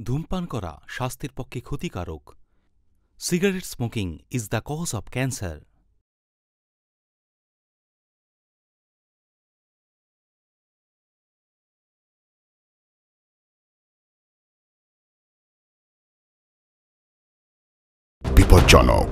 ধূমপান করা স্বাস্থ্যের পক্ষে ক্ষতিকারক। Cigarette smoking is the cause of cancer. বিপজ্জনক।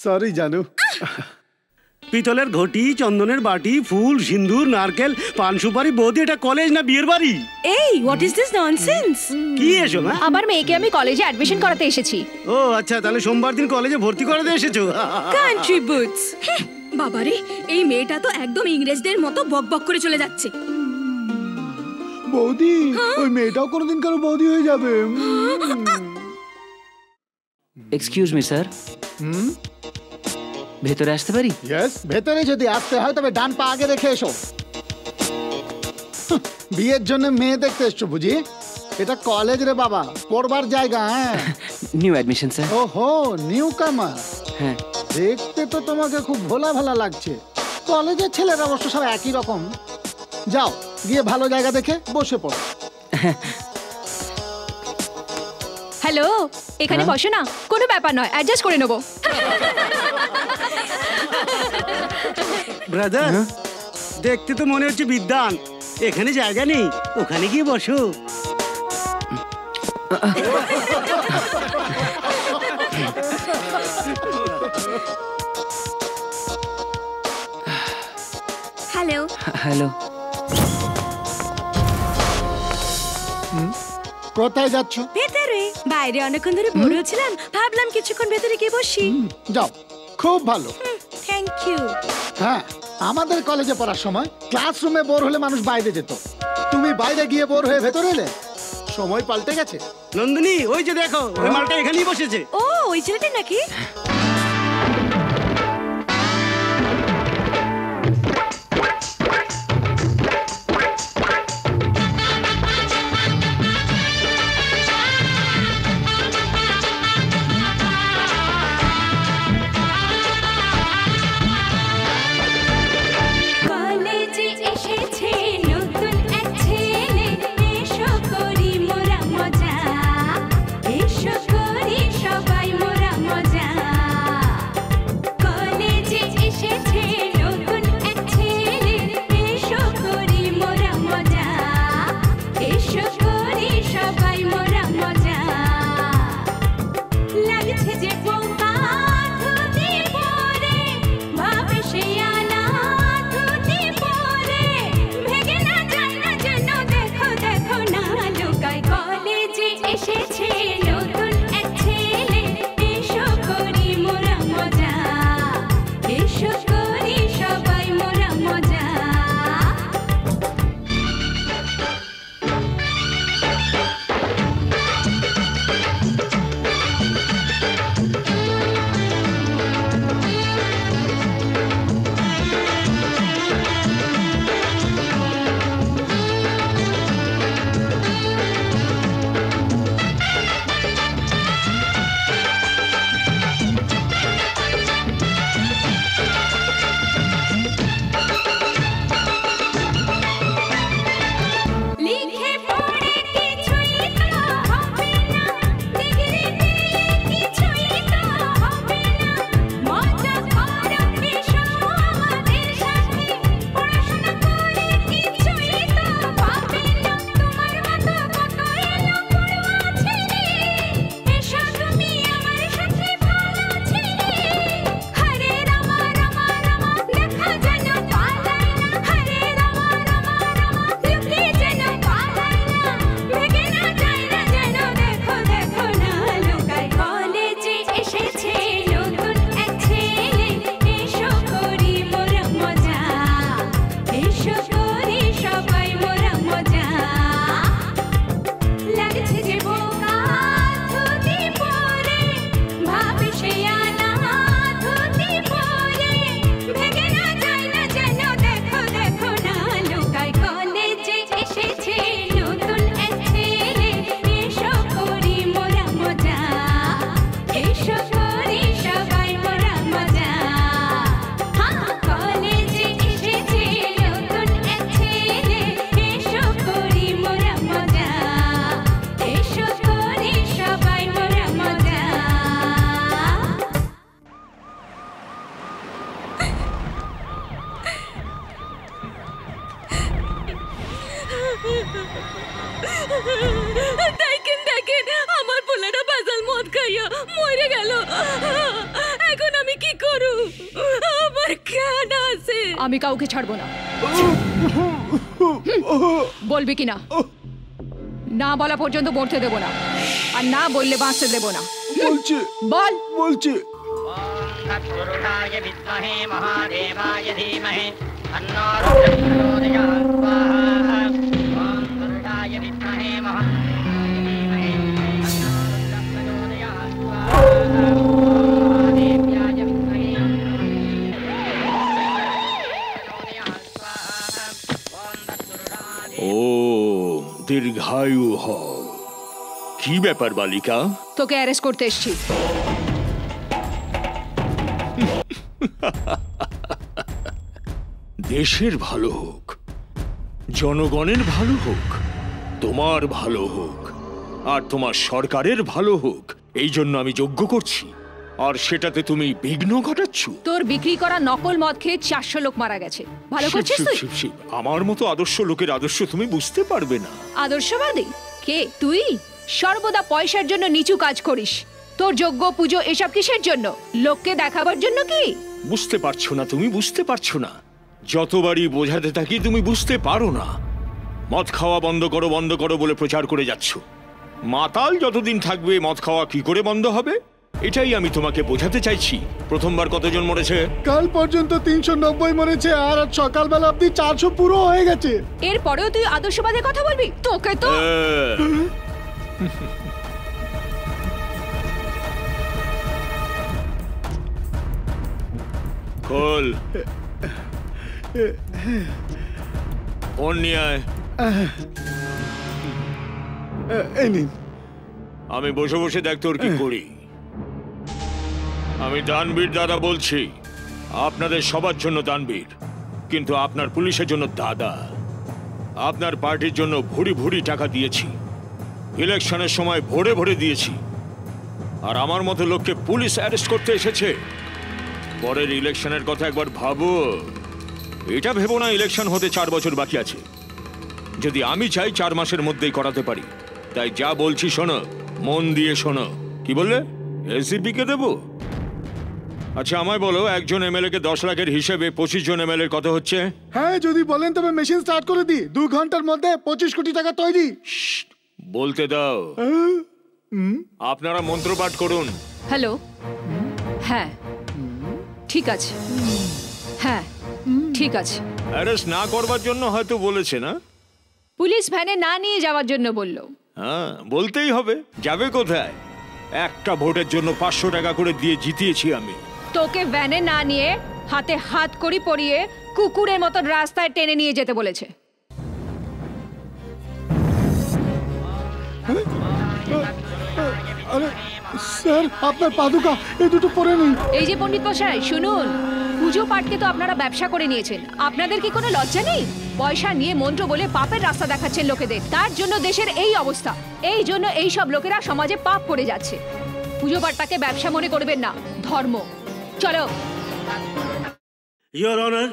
সরি জানু। পিতলের ঘটি, চন্দনের বাটি, ফুল, সিন্দুর, নারকেল, পান সুপারি, বৌদি এটা কলেজ না বিয়ের বাড়ি? এই হোয়াট ইজ দিস ননসেন্স? কি এসো না? আমার মেয়েকে আমি কলেজে অ্যাডমিশন করাতে এসেছি। ও আচ্ছা, তাহলে সোমবার দিন কলেজে ভর্তি করাতে এসেছো? Country boots. বাবারে, এই মেয়েটা তো একদম ইংরেজদের মতো বকবক করে চলে যাচ্ছে। বৌদি, ওই মেয়েটাও কোনোদিন কারো বৌদি হয়ে যাবে। এক্সকিউজ মি স্যার, ভেতরে আসতে পারি? ইয়েস, ভেতরে যদি আসতে হয় তবে ডান পা আগে রেখে এসো। বিয়ের জন্য মেয়ে দেখতে এসছো বুঝি? এটা কলেজ রে বাবা, পড়বার জায়গা। হ্যাঁ, নিউ অ্যাডমিশন স্যার। ওহো, নিউ কামার। হ্যাঁ, দেখতে তো তোমাকে খুব ভোলা ভালা লাগছে। কলেজের ছেলেরা অবশ্য সব একই রকম। যাও, গিয়ে ভালো জায়গা দেখে বসে পড়ো। হ্যালো, এখানে বসো না, কোনো ব্যাপার নয়, অ্যাডজাস্ট করে নেবো। ব্রাদার, দেখতে তো মনে হচ্ছে বিদ্বান। এখানে জায়গা নেই, ওখানে গিয়ে বসো। Hello hello. কোথায় যাচ্ছ? ভেতরে। বাইরে অনেকক্ষণ ধরে বোর হচ্ছিলাম, ভাবলাম কিছুক্ষণ ভেতরে গিয়ে বসি। যাও, খুব ভালো। Thank you. হ্যাঁ, আমাদের কলেজে পড়ার সময় ক্লাসরুমে বোর হলে মানুষ বাইরে যেত। তুমি বাইরে গিয়ে বোর হয়ে ভেতরে এলে। সময় পাল্টে গেছে। নন্দিনী, ওই যে দেখো, ওই মালটা এখানেই বসেছে। ও, ওই ছেলেটা নাকি? এসো করি সবাই মোরা মজা। দেখেন দেখেন আমার পোলাটা বাজাল মদ খাইয়া মরে গেল। এখন আমি কি করু? আমার কেন আছে? আমি কাউকে ছাড়বো না। বলবি কি না? না বলা পর্যন্ত মরতে দেবো না, আর না বললে বাঁচতে দেবো না। বলছি বল। বলছি तत्पुरुषाय विद्महे महादेवाय धीमहि तन्नो रुद्रः स्वाहा। ॐ पुरुषाय विद्महे महादेवाय धीमहि तन्नो रुद्रः स्वाहा। महादेव्याय विद्महे ও দীর্ঘায়ু হও। কি ব্যাপার বালিকা? তোকে অ্যারেস্ট করতে এসেছি। দেশের ভালো হোক, জনগণের ভালো হোক, তোমার ভালো হোক, আর তোমার সরকারের ভালো হোক, এই জন্য আমি যজ্ঞ করছি। আর সেটাতে তুমি বিঘ্ন ঘটাচ্ছ। তোর বিক্রি করা নকল মদ খেয়ে 400 লোক মারা গেছে। ভালো করছিস তুই? শিব, শিব, আমার মতো আদর্শ লোকের আদর্শ তুমি বুঝতে পারবে না। আদর্শবাদী কে তুই? সর্বদা পয়সার জন্য নিচু কাজ করিস। তোর যজ্ঞ পুজো এসব কিসের জন্য? লোককে দেখাবার জন্য কি? বুঝতে পারছো না, তুমি বুঝতে পারছো না। যতবারই বোঝাতে থাকি তুমি বুঝতে পারো না। মদ খাওয়া বন্ধ করো বলে প্রচার করে যাচ্ছ। মাতাল যতদিন থাকবে মদ খাওয়া কি করে বন্ধ হবে? এটাই আমি তোমাকে বোঝাতে চাইছি। প্রথমবার কতজন মরেছে? কাল পর্যন্ত 390 মরেছে, আর আজ সকালবেলা অব্দি 400 পুরো হয়ে গেছে। এরপরেও তুই আদর্শবাদের কথা বলবি? তোকে তো খোল, ফোন নিয়ে আয়। এই নিন। আমি বসে বসে দেখ তোর কি করি। আমি দানবীর দাদা বলছি, আপনাদের সবার জন্য দানবীর, কিন্তু আপনার পুলিশের জন্য দাদা। আপনার পার্টির জন্য ভুরি ভুরি টাকা দিয়েছি, ইলেকশনের সময় ভরে ভরে দিয়েছি, আর আমার মতো লোককে পুলিশ অ্যারেস্ট করতে এসেছে। পরের ইলেকশনের কথা একবার ভাবো। এটা ভেবো না ইলেকশন হতে 4 বছর বাকি আছে। যদি আমি চাই 4 মাসের মধ্যেই করাতে পারি। তাই যা বলছি শোনো, মন দিয়ে শোনো। কি বললে? এসিপি কে দেবো? আচ্ছা আমায় বলো, একজন এমএলএ কে 10 লাখের হিসেবে 25 জন এমএলএ কত হচ্ছে? হ্যাঁ, যদি বলেন তবে মেশিন স্টার্ট করে দিই। 2 ঘন্টার মধ্যে 25 কোটি টাকা তৈরি। বলতে দাও। আপনারা মন্ত্রপাঠ করুন। হ্যালো, হ্যাঁ ঠিক আছে, হ্যাঁ ঠিক আছে। অ্যারেস্ট না করবার জন্য হয়তো বলেছে না? পুলিশ ভ্যানে না নিয়ে যাওয়ার জন্য বলল। হ্যাঁ, বলতেই হবে। যাবে কোথায়? একটা ভোটের জন্য 500 টাকা করে দিয়ে জিতিয়েছি আমি। তোকে ভ্যানে না নিয়ে হাতে হাত কড়ি পরিয়ে কুকুরের মতো রাস্তায় টেনে নিয়ে যেতে বলেছে। আরে স্যার, আপনার পাদুকা এই দুটো পরে নিন। এই যে পণ্ডিত মশাই শুনুন, পুজো পাঠকে তো আপনারা ব্যবসা করে নিয়েছেন। আপনাদের কি কোনো লজ্জা নেই? পয়সা নিয়ে মন্ত্র বলে পাপের রাস্তা দেখাচ্ছেন লোকেদের। তার জন্য দেশের এই অবস্থা। এই জন্য এই সব লোকেরা সমাজে পাপ করে যাচ্ছে। পুজো পাঠটাকে ব্যবসা মনে করবেন না, ধর্ম। চলো। ইয়োর অনার,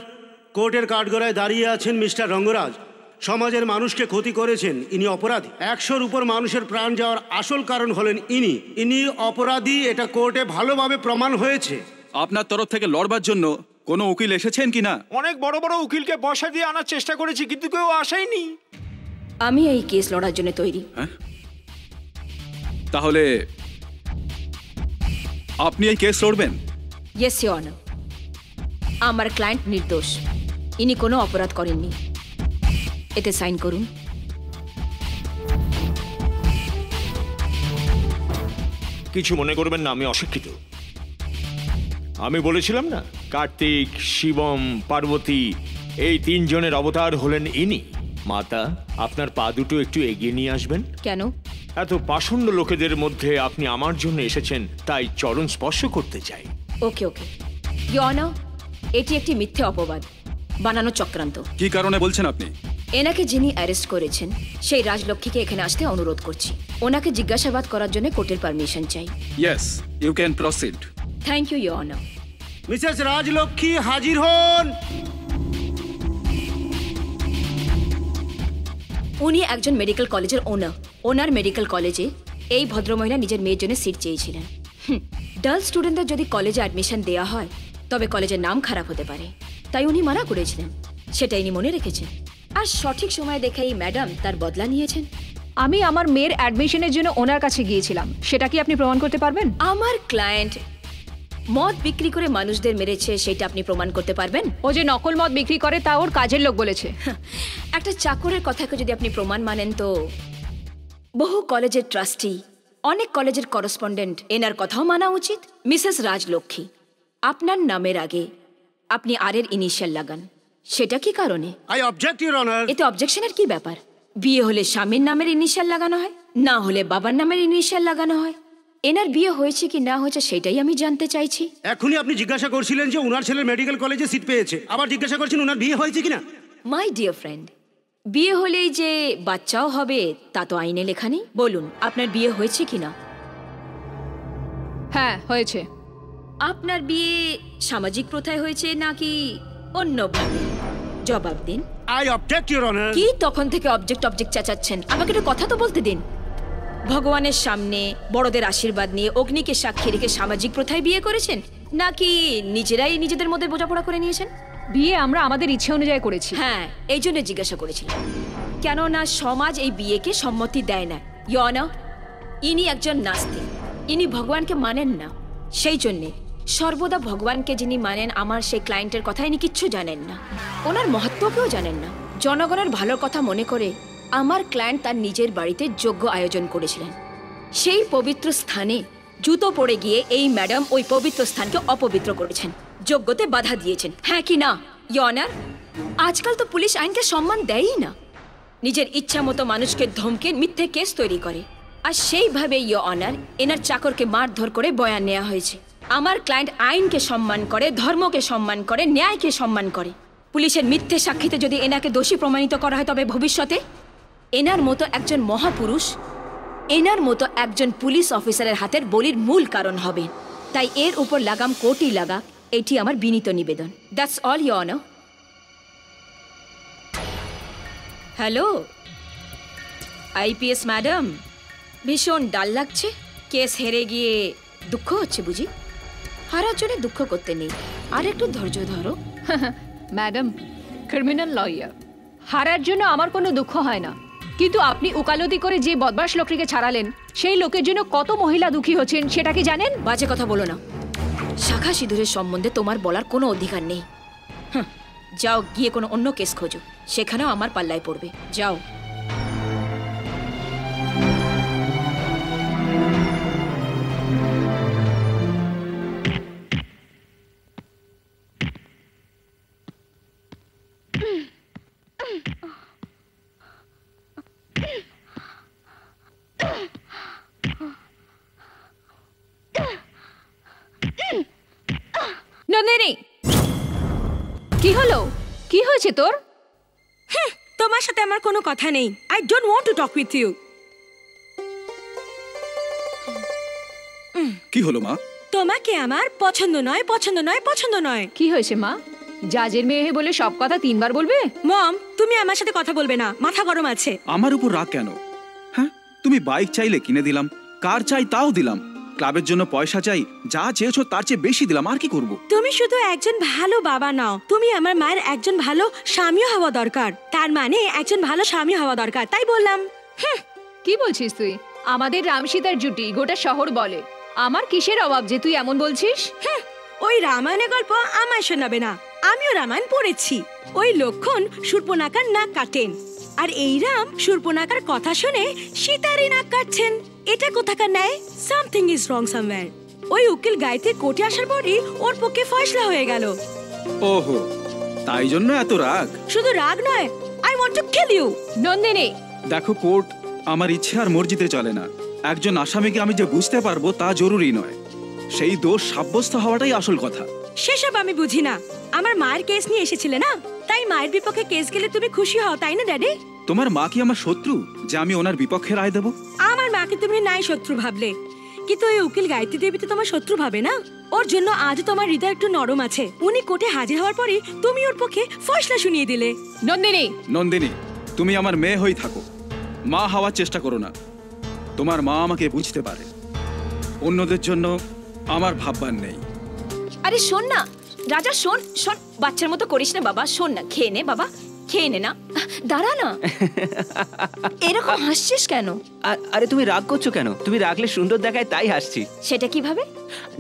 কোর্টের কাঠগড়ায় দাঁড়িয়ে আছেন মিস্টার রঙ্গরাজ। সমাজের মানুষকে ক্ষতি করেছেন, ইনি অপরাধী। 100-র উপর মানুষের প্রাণ যাওয়ার আসল কারণ হলেন ইনি অপরাধী। এটা কোর্টে ভালোভাবে প্রমাণ হয়েছে। আপনার তরফ থেকে লড়বার জন্য কোনো উকিল এসেছেন কিনা? অনেক বড় বড় উকিলকে বসা দিয়ে আনার চেষ্টা করেছি, কিন্তু কেউ আসেনি। আমি এই কেস লড়ার জন্য তৈরি। তাহলে আপনি এই কেস লড়বেন? Yes your honour. আমার ক্লায়েন্ট নির্দোষ, ইনি কোনো অপরাধ করেননি। এতে সাইন করুন। কিছু মনে করবেন না, আমি অশিক্ষিত। আমি বলেছিলাম না, কার্তিক, শিবম, পার্বতী এই 3 জনের অবতার হলেন ইনি। মাতা, আপনার পা দুটো একটু এগিয়ে নিয়ে আসবেন। কেন? এত পাষণ্ড লোকেদের মধ্যে আপনি আমার জন্য এসেছেন, তাই চরণ স্পর্শ করতে চাই। ওকে ওকে ইওর অনার, এটি একটি মিথ্যে অপবাদ, বানানো চক্রান্ত। কি কারণে বলছেন আপনি? এনাকে যিনি অ্যারেস্ট করেছেন সেই রাজলক্ষ্মীকে এখানে আসতে অনুরোধ করছি। ওনাকে জিজ্ঞাসাবাদ করার জন্য কোর্টের পারমিশন চাই। Yes, you can proceed. Thank you your honour. Mrs Rajlakshmi হাজির হন। উনি একজন মেডিকেল কলেজের ওনার মেডিকেল কলেজে এই ভদ্রমহিলা নিজের মেয়ের জন্য সিট চেয়েছিলেন। ডাল স্টুডেন্টদের যদি কলেজে অ্যাডমিশন দেওয়া হয় তবে কলেজের নাম খারাপ হতে পারে, তাই উনি মানা করেছিলেন। সেটা ইনি মনে রেখেছেন, আর সঠিক সময় দেখে এই ম্যাডাম তার বদলা নিয়েছেন। আমি আমার মেয়ের অ্যাডমিশনের জন্য ওনার কাছে গিয়েছিলাম, সেটা কি আপনি প্রমাণ করতে পারবেন? আমার ক্লায়েন্ট মদ বিক্রি করে মানুষদের মেরেছে, সেটা আপনি প্রমাণ করতে পারবেন? ও যে নকল মদ বিক্রি করে তা ওর কাজের লোক বলেছে। একটা চাকরের কথাকে যদি আপনি প্রমাণ মানেন তো বহু কলেজের ট্রাস্টি, অনেক কলেজের করেসপন্ডেন্ট এনার কথাও মানা উচিত। মিসেস রাজলক্ষ্মী, আপনার নামের আগে আপনি আর এর ইনিশিয়াল লাগান, সেটা কি কারণে? I object your honour. এতে অবজেকশনের কি ব্যাপার? বিয়ে হলে স্বামীর নামের ইনিশিয়াল লাগানো হয়, না হলে বাবার নামের ইনিশিয়াল লাগানো হয়। এনার বিয়ে হয়েছে কি না হয়েছে সেটাই আমি জানতে চাইছি। এখনই আপনি জিজ্ঞাসা করছিলেন যে উনার ছেলে মেডিকেল কলেজে সিট পেয়েছে, আবার জিজ্ঞাসা করছেন উনার বিয়ে হয়েছে কিনা। মাই ডিয়ার ফ্রেন্ড, বিয়ে হলেই যে বাচ্চাও হবে তা তো আইনে লেখা নেই। বলুন আপনার বিয়ে হয়েছে কিনা? হ্যাঁ হয়েছে। আপনার বিয়ে সামাজিক প্রথায় হয়েছে নাকি অন্যভাবে? জবাব দিন। I object your honour. কি তখন থেকে অবজেক্ট চেঁচাচ্ছেন? আমাকে একটু কথা তো বলতে দিন। ভগবানের সামনে বড়দের আশীর্বাদ নিয়ে অগ্নিকে সাক্ষী রেখে সামাজিক প্রথায় বিয়ে করেছেন নাকি নিজেরাই নিজেদের মধ্যে বোঝাপড়া করে নিয়েছেন? বিয়ে আমরা আমাদের ইচ্ছে অনুযায়ী করেছি। হ্যাঁ, এই জন্য জিজ্ঞাসা করেছিলাম, কেননা সমাজ এই বিয়েকে সম্মতি দেয় না। ইয়না, ইনি একজন নাস্তিক, ইনি ভগবানকে মানেন না। সেই জন্যে সর্বদা ভগবানকে যিনি মানেন, আমার সেই ক্লায়েন্টের কথা ইনি কিচ্ছু জানেন না, ওনার মহত্বকেও জানেন না। জনগণের ভালোর কথা মনে করে আমার ক্লায়েন্ট তার নিজের বাড়িতে যজ্ঞ আয়োজন করেছিলেন। সেই পবিত্র স্থানে জুতো পড়ে গিয়ে এই ম্যাডাম ওই পবিত্র স্থানকে অপবিত্র করেছেন, যজ্ঞতে বাধা দিয়েছেন। হ্যাঁ কি না ইয়নার? আজকাল তো পুলিশ আইনকে সম্মান দেয়ই না, নিজের ইচ্ছা মতো মানুষকে ধমকে মিথ্যে কেস তৈরি করে। আর সেইভাবে ইয়নার এনার চাকরকে মারধর করে বয়ান নেওয়া হয়েছে। আমার ক্লায়েন্ট আইনকে সম্মান করে, ধর্মকে সম্মান করে, ন্যায়কে সম্মান করে। পুলিশের মিথ্যে সাক্ষীতে যদি এনাকে দোষী প্রমাণিত করা হয় তবে ভবিষ্যতে এনার মতো একজন মহাপুরুষ, এনার মতো একজন পুলিশ অফিসারের হাতের বলির মূল কারণ হবে। তাই এর উপর লাগাম কোর্টই লাগাক, এটি আমার বিনীত নিবেদন। That's all your honour. Hello IPS madam, ভীষণ ডাল লাগছে। কেস হেরে গিয়ে দুঃখ হচ্ছে বুঝি? হারার জন্য দুঃখ করতে নেই, আর একটু ধৈর্য ধরো। ম্যাডাম ক্রিমিনাল লয়ার, হারার জন্য আমার কোনো দুঃখ হয় না, কিন্তু আপনি উকালতি করে যে বদমাশ লোকটিকে ছাড়ালেন সেই লোকের জন্য কত মহিলা দুঃখী হচ্ছেন সেটা কি জানেন? বাজে কথা বলো না। শাখা সিঁদুরের সম্বন্ধে তোমার বলার কোনো অধিকার নেই। যাও গিয়ে কোনো অন্য কেস খোঁজো, সেখানেও আমার পাল্লায় পড়বে। যাও। নন্দিনী, কি হলো? কি হয়েছে তোর? তোমার সাথে আমার কোনো কথা নেই। I don't want to talk with you. কি হলো মা? তোমাকে আমার পছন্দ নয়, পছন্দ নয়, পছন্দ নয়। কি হয়েছে মা? জাজের মেয়ে বলে সব কথা তিনবার বলবে? মম, তুমি আমার সাথে কথা বলবে না, মাথা গরম আছে। আমার উপর রাগ কেন? হ্যাঁ, তুমি বাইক চাইলে কিনে দিলাম, কার চাই তাও দিলাম, ক্লাবের জন্য পয়সা চাই, যা চেয়েছো তার চেয়ে বেশি দিলাম, আর কি করব? তুমি শুধু একজন ভালো বাবা নাও, তুমি আমার মায়ের একজন ভালো স্বামীও হওয়া দরকার। তার মানে একজন ভালো স্বামী হওয়া দরকার, তাই বললাম। কি বলছিস তুই? আমাদের রামসীতার জুটি গোটা শহর বলে। আমার কিসের অভাব যে তুই এমন বলছিস? ওই রামায়ণের গল্প আমায় শোনাবে না, আমিও রামায়ণ পড়েছি। ওই লক্ষণ শূর্পণখার নাক কাটেন, আর এই রাম শূর্পণখার কথা শুনে সীতারই নাক কাটছেন। এটা কোথাকার ন্যায়? Something is wrong somewhere. ওই উকিল গাইতে কোর্টে আসার পরই ওর পক্ষে ফয়সলা হয়ে গেল। ওহো, তাই জন্য এত রাগ? শুধু রাগ নয়, I want to kill you. Nandini, দেখো কোর্ট আমার ইচ্ছে আর মর্জিতে চলে না। একজন আসামিকে আমি যে বুঝতে পারবো তা জরুরি নয়, সেই দোষ সাব্যস্ত হওয়াটাই আসল কথা। সেসব আমি বুঝি না। আমার মায়ের কেস নিয়ে এসেছিলে না, তাই মায়ের বিপক্ষে কেস গেলে তুমি খুশি হও, তাই না ড্যাডি? তোমার মা কি আমার শত্রু যে আমি ওনার বিপক্ষে রায় দেব? আমার মাকে তুমি নাই শত্রু ভাবলে, কিন্তু ওই উকিল গায়ত্রী দেবী তো তোমার শত্রু ভাবে না। ওর জন্য আজ তোমার হৃদয় একটু নরম আছে। উনি কোর্টে হাজির হওয়ার পরই তুমি ওর পক্ষে ফয়সলা শুনিয়ে দিলে। নন্দিনী, নন্দিনী, তুমি আমার মেয়ে হয়ে থাকো, মা হওয়ার চেষ্টা করো না। তোমার মা আমাকে বুঝতে পারে, অন্যদের জন্য আমার ভাববার নেই। আরে শোন না রাজা, শোন শোন, বাচ্চার মতো করিস না বাবা, শোন না, খেয়ে নে বাবা, খেয়ে নে না, দাঁড়া না, এরকম হাসছিস কেন? আরে তুমি রাগ করছো কেন? তুমি রাগলে সুন্দর দেখায় তাই হাসছি। সেটা কিভাবে?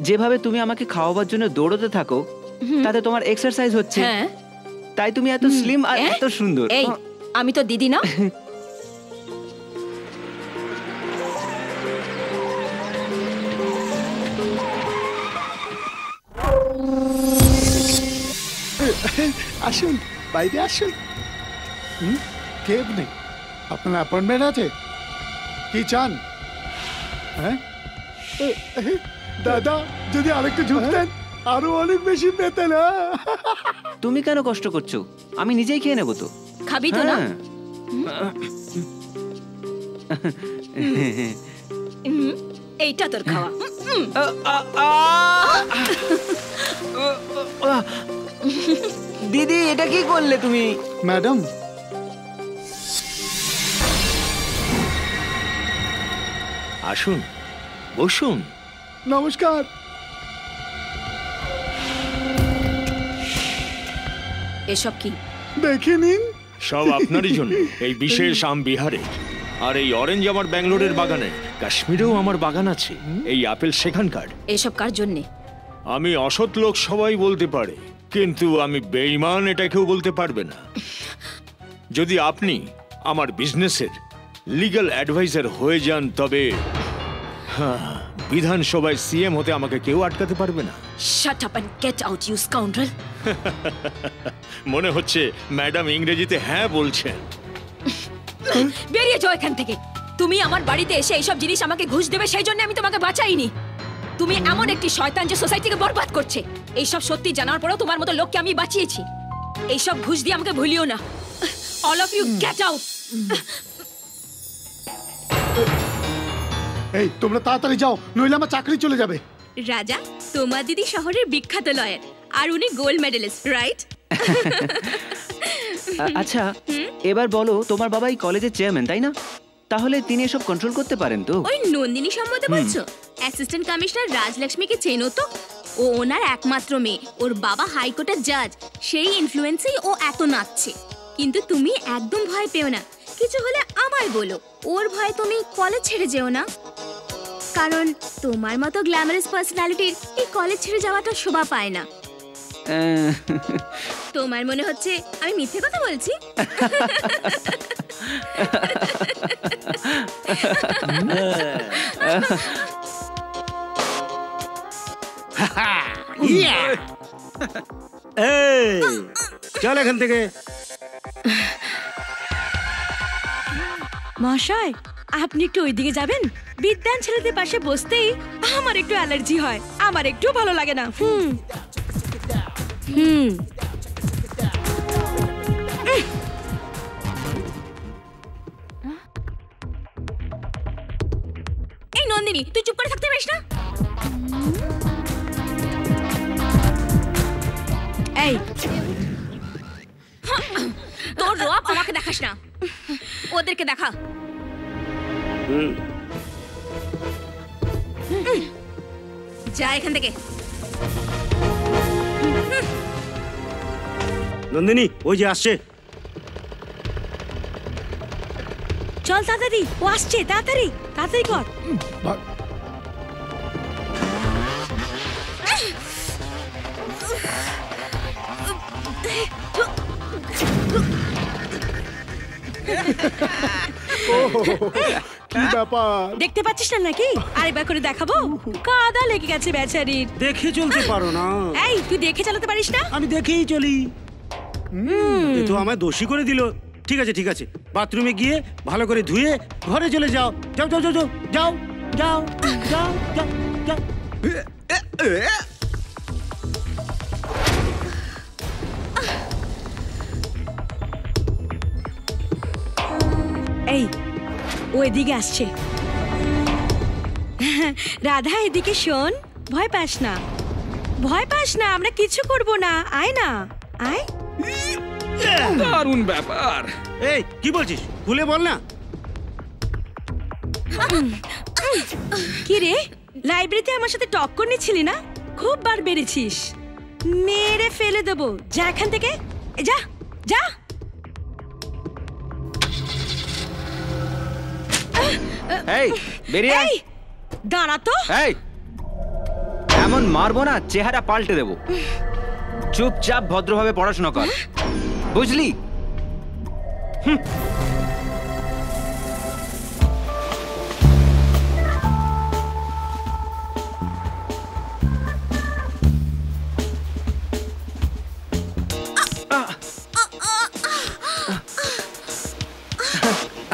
যেভাবে তুমি আমাকে খাওয়াবার জন্য দৌড়তে থাকো, তাতে তোমার এক্সারসাইজ হচ্ছে, হ্যাঁ তাই তুমি এত স্লিম আর এত সুন্দর। এই আমি তো দিদি না? আসুন, বাইরে আসুন। কে আপনি? আপনার অ্যাপয়েন্টমেন্ট আছে? কি চান? হ্যাঁ দাদা, যদি আরেকটু ঝুঁকতেন আরো অনেক বেশি পেতেন। তুমি কেন কষ্ট করছো? আমি নিজেই খেয়ে নেবো তো। খাবি তো না? এইটা তোর খাওয়া। দিদি, এটা কি করলে তুমি? ম্যাডাম, আসুন, বসুন। নমস্কার। এসব কি? দেখে নিন। সব আপনারই জন্য। এই বিশেষ আম বিহারে, আর এই অরেঞ্জ আমার ব্যাঙ্গালোরের বাগানে, কাশ্মীরেও আমার বাগান আছে। এই আপেল সেখানকার। এসব কার জন্যে? আমি অসৎ লোক সবাই বলতে পারে, কিন্তু আমি বেঈমান এটা কেউ বলতে পারবে না। যদি আপনি আমার বিজনেসের লিগ্যাল অ্যাডভাইজার হয়ে যান, তবে বিধানসভায় সিএম হতে আমাকে কেউ আটকাতে পারবে না। Shut up and get out, you scoundrel. মনে হচ্ছে ম্যাডাম ইংরেজিতে হ্যাঁ বলছেন। বেরিয়ে যাও এখান থেকে। তুমি আমার বাড়িতে এসে এইসব জিনিস আমাকে ঘুষ দেবে, সেই জন্য আমি তোমাকে বাঁচাইনি। তুমি এমন একটি শয়তান যে সোসাইটিকে বরবাদ করছে। এইসব সত্যি জানার পরেও তোমার মতো লোককে আমি বাঁচিয়েছি। এইসব ঘুষ দিয়ে আমাকে ভুলিও না। All of you get out. এই তোমরা তাড়াতাড়ি যাও, নইলে আমার চাকরি চলে যাবে। রাজা, তোমার দিদি শহরের বিখ্যাত লয়ার, আর উনি গোল্ড মেডেলিস্ট, রাইট? আচ্ছা, এবার বলো, তোমার বাবা এই কলেজের চেয়ারম্যান, তাই না? তাহলে তিনি এসব কন্ট্রোল করতে পারেন তো? ওই নন্দিনী সম্বন্ধে বলছো? অ্যাসিস্ট্যান্ট কমিশনার রাজলক্ষ্মীকে চেনো তো? ও ওনার একমাত্র মেয়ে, ওর বাবা হাইকোর্টের জাজ, সেই ইনফ্লুয়েন্সেই ও এত নাচছে। কিন্তু তুমি একদম ভয় পেও না, কিছু হলে আমায় বলো। ওর ভয়ে তুমি কলেজ ছেড়ে যেও না, কারণ তোমার মতো গ্ল্যামারাস পার্সোনালিটির এই কলেজ ছেড়ে যাওয়াটা শোভা পায় না। তোমার মনে হচ্ছে আমি মিথ্যে কথা বলছি? চল এখান থেকে। মহাশয়, আপনি একটু ওইদিকে যাবেন? বিদ্যান ছেলেদের পাশে বসতেই আমার একটু অ্যালার্জি হয়, আমার একটু ভালো লাগে না। এই নন্দিনী, তুই চুপ করে থাকতে পারিস না? এই তোর রূপ আমাকে দেখাস না, ওদেরকে দেখা। যা এখান থেকে। নন্দিনী, ওই যে আসছে। চল তাড়াতাড়ি, ও আসছে, তাড়াতাড়ি তাড়াতাড়ি কর। কি ব্যাপার? দেখতে পাচ্ছিস না নাকি? আরেকবার করে দেখাবো? কাদা লেগে গেছে বেচারির। দেখে চলতে পারো না? এই, তুই দেখে চালাতে পারিস না? আমি দেখেই চলি। এ তো আমায় দোষী করে দিল। ঠিক আছে ঠিক আছে, বাথরুমে গিয়ে ভালো করে ধুয়ে ঘরে চলে যাও। যাও যাও যাও যাও যাও যাও যাও যাও। এই, ও এদিকে আসছে। রাধা, এদিকে শোন, ভয় পাস না, ভয় পাস না, আমরা কিছু করব না। আয় না, আয়। দারুণ ব্যাপার। এই কি বলছিস, খুলে বল না। কি রে, লাইব্রেরিতে আমার সাথে টক্কর নিচ্ছিলি না? খুব বার বেড়েছিস, মেরে ফেলে দেবো। যা এখান থেকে, যা যা। এই বেরিয়ে আয়। এই দাঁড়া তো। এই এমন মারবো না, চেহারা পাল্টে দেবো। চুপচাপ ভদ্রভাবে পড়াশোনা কর, বুঝলি?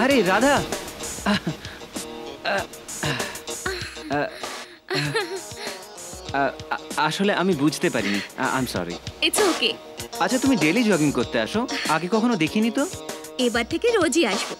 আরে রাধা, আসলে আমি বুঝতে পারিনি, I am sorry. It's okay. আচ্ছা, তুমি ডেইলি জগিং করতে আসো? আগে কখনো দেখিনি তো। এবার থেকে রোজই আসবো।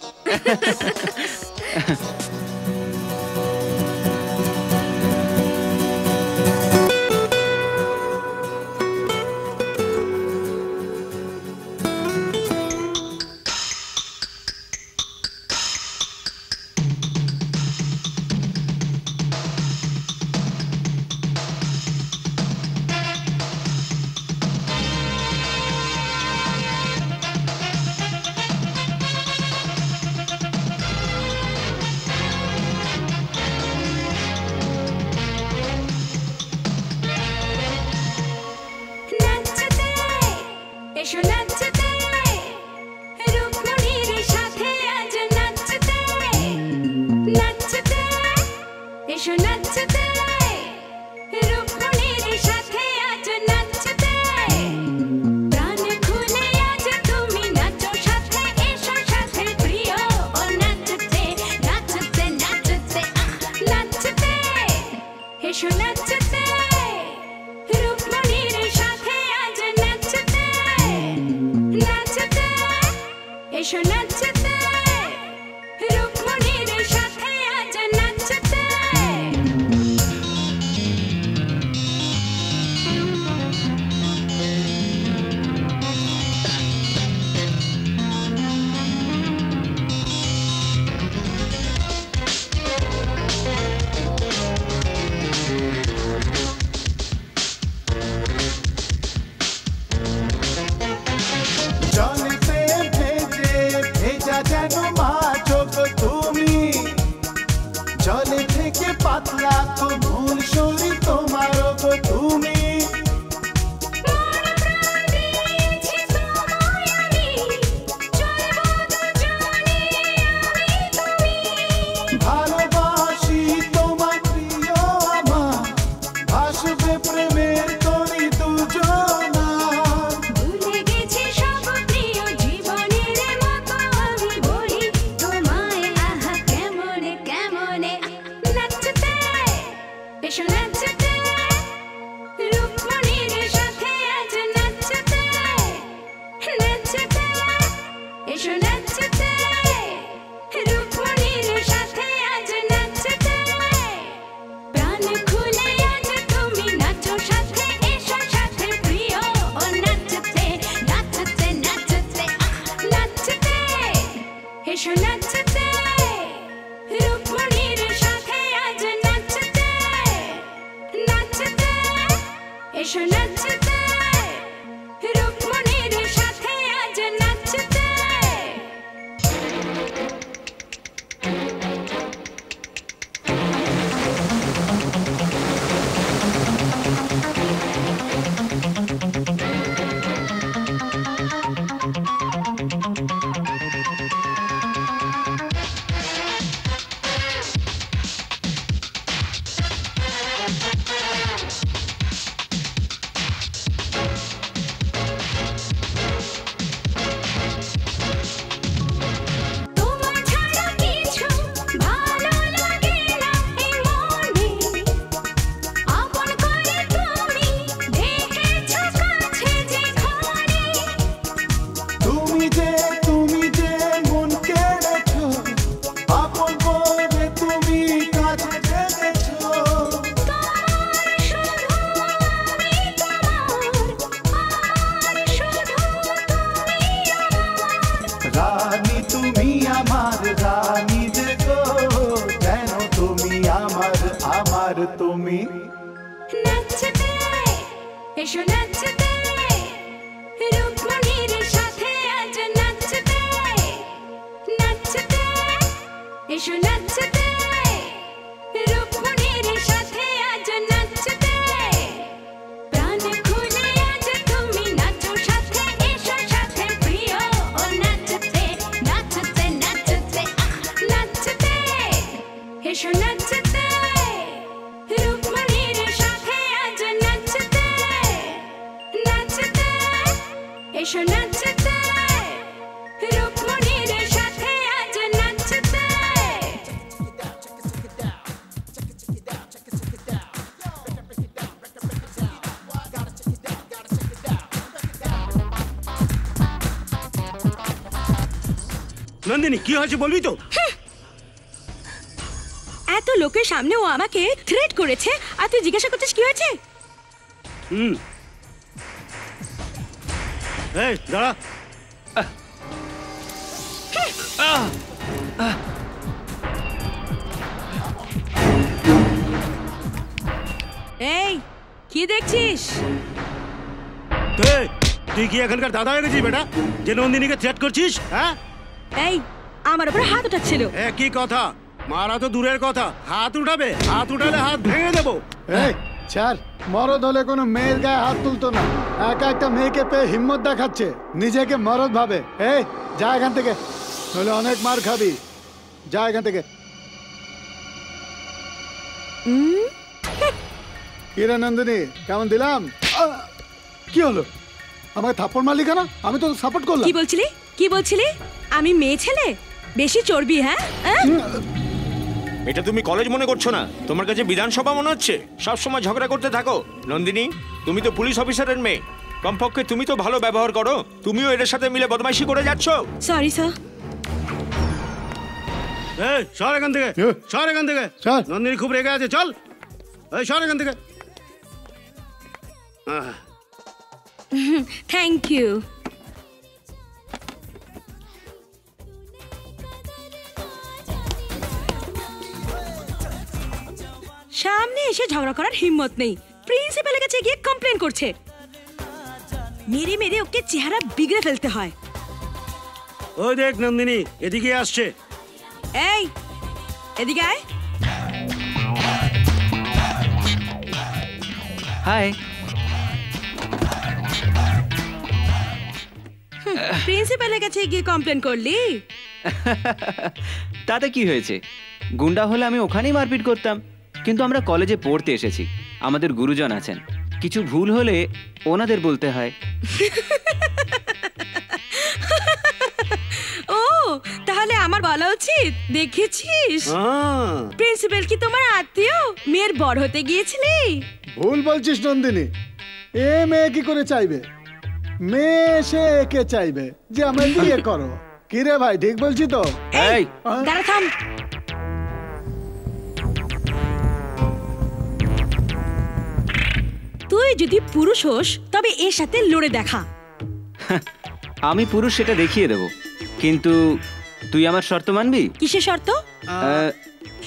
তুমি যে মনকে এসো নাচতে রুক্মণীর সাথে আজ নাচতে নাচতে এসো নাচতে রুক্মণীর সাথে আজ নাচতে প্রাণ খুলে আজ তুমি নাচো সাথে এসো সাথে প্রিয় ও নাচতে নাচতে নাচতে নাচতে এসো নাচতে রুক্মণীর সাথে আজ নাচতে নাচতে এসো নাচতে রুক্মণীর সাথে আজ নাচতে নন্দিনী কি হয়েছে বলবি তো? এত লোকের সামনে ও আমাকে থ্রেট করেছে আর তুই জিজ্ঞাসা করছিস কি হয়েছে? এই দাঁড়া। এই কি দেখছিস? তুই কি এখানকার দাদা হয়ে গেছিস বেটা যে নন্দিনীকে থ্রেট করছিস? হ্যাঁ এই আমার উপর হাত উঠাচ্ছিল। একই কথা, মারা তো দূরের কথা, হাত উঠাবে, হাত উঠালে হাত ভেঙে দেবো। এই ছাড়, মরদ হলে কোনো মেয়ের গায়ে হাত তুলতো না। একা একটা মেয়েকে পেয়ে হিম্মত দেখাচ্ছে, নিজেকে মরদ ভাবে। এই যা এখান থেকে, নইলে অনেক মার খাবি। যা এখান থেকে। কিরে নন্দিনী, কেমন দিলাম? কি হলো? আমাকে থাপ্পড় মারলি কেন? আমি তো সাপোর্ট করলাম। কি বলছিলি? কি বলছিলি? আমি মেয়ে ছেলে? বেশি চর্বি? হ্যাঁ এটা তুমি কলেজ মনে করছো না? তোমার কাছে বিধানসভা মনে হচ্ছে? সব সময় ঝগড়া করতে থাকো। নন্দিনী, তুমি তো পুলিশ অফিসারের মেয়ে, কমপক্ষে তুমি তো ভালো ব্যবহার করো। তুমিও এর সাথে মিলে বদমাইশি করে যাচ্ছ। Sorry sir. এই সর এখান থেকে, সর এখান থেকে। নন্দিনী খুব রেগে আছে, চল। এই সর এখান থেকে। Thank you. সামনে এসে ঝগড়া করার হিম্মত নেই, প্রিন্সিপালের কাছে গিয়ে কমপ্লেন করছে। মেরে মেরে ওকে চেহারা বিগড়ে ফেলতে হয়। ওই দেখ নন্দিনী এদিকে আসছে। এই এদিকে আয়। হাই। প্রিন্সিপালের কাছে গিয়ে কমপ্লেন করলি? তাতে কি হয়েছে? গুন্ডা হলে আমি ওখানেই মারপিট করতাম, কিন্তু আমরা কলেজে পড়তে এসেছি, আমাদের গুরুজন আছেন, কিছু ভুল হলে ওনাদের বলতে হয়। ও তাহলে আমার বলা উচিত। দেখেছিস প্রিন্সিপাল কি তোমার আত্মীয়? মেয়ের বড় হতে গিয়েছিলি? ভুল বলছিস নন্দিনী, এ মেয়ে কি করে চাইবে? মেয়ে সে একে চাইবে যে আমরা বিয়ে করো। কি রে ভাই, ঠিক বলছি তো? এই দাঁড়া, থাম। তুই যদি পুরুষ হোস তবে এর সাথে লড়ে দেখা। আমি পুরুষ সেটা দেখিয়ে দেব, কিন্তু তুই আমার শর্ত মানবি? কিসের শর্ত?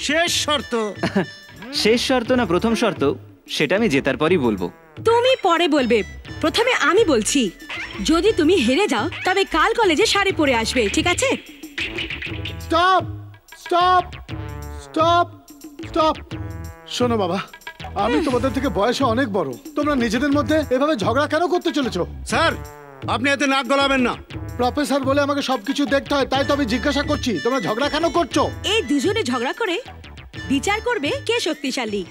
শেষ শর্ত। শেষ শর্ত না প্রথম শর্ত সেটা আমি জেতার পরই বলবো। তুমি পরে বলবে, প্রথমে আমি বলছি। যদি তুমি হেরে যাও তবে কাল কলেজে শাড়ি পরে আসবে, ঠিক আছে? Stop stop stop stop. শোনো বাবা, আমি তোমাদের থেকে বয়সে অনেক বড়, তোমরা নিজেদের মধ্যে এভাবে ঝগড়া কেন করতে চলেছো? স্যার আপনি এতে নাক গলাবেন না। প্রফেসর বলে আমাকে সবকিছু দেখতে হয়, তাই তো আমি জিজ্ঞাসা করছি তোমরা ঝগড়া কেন করছো? এই দুজনে ঝগড়া করে বিচার করবে কে শক্তিশালী।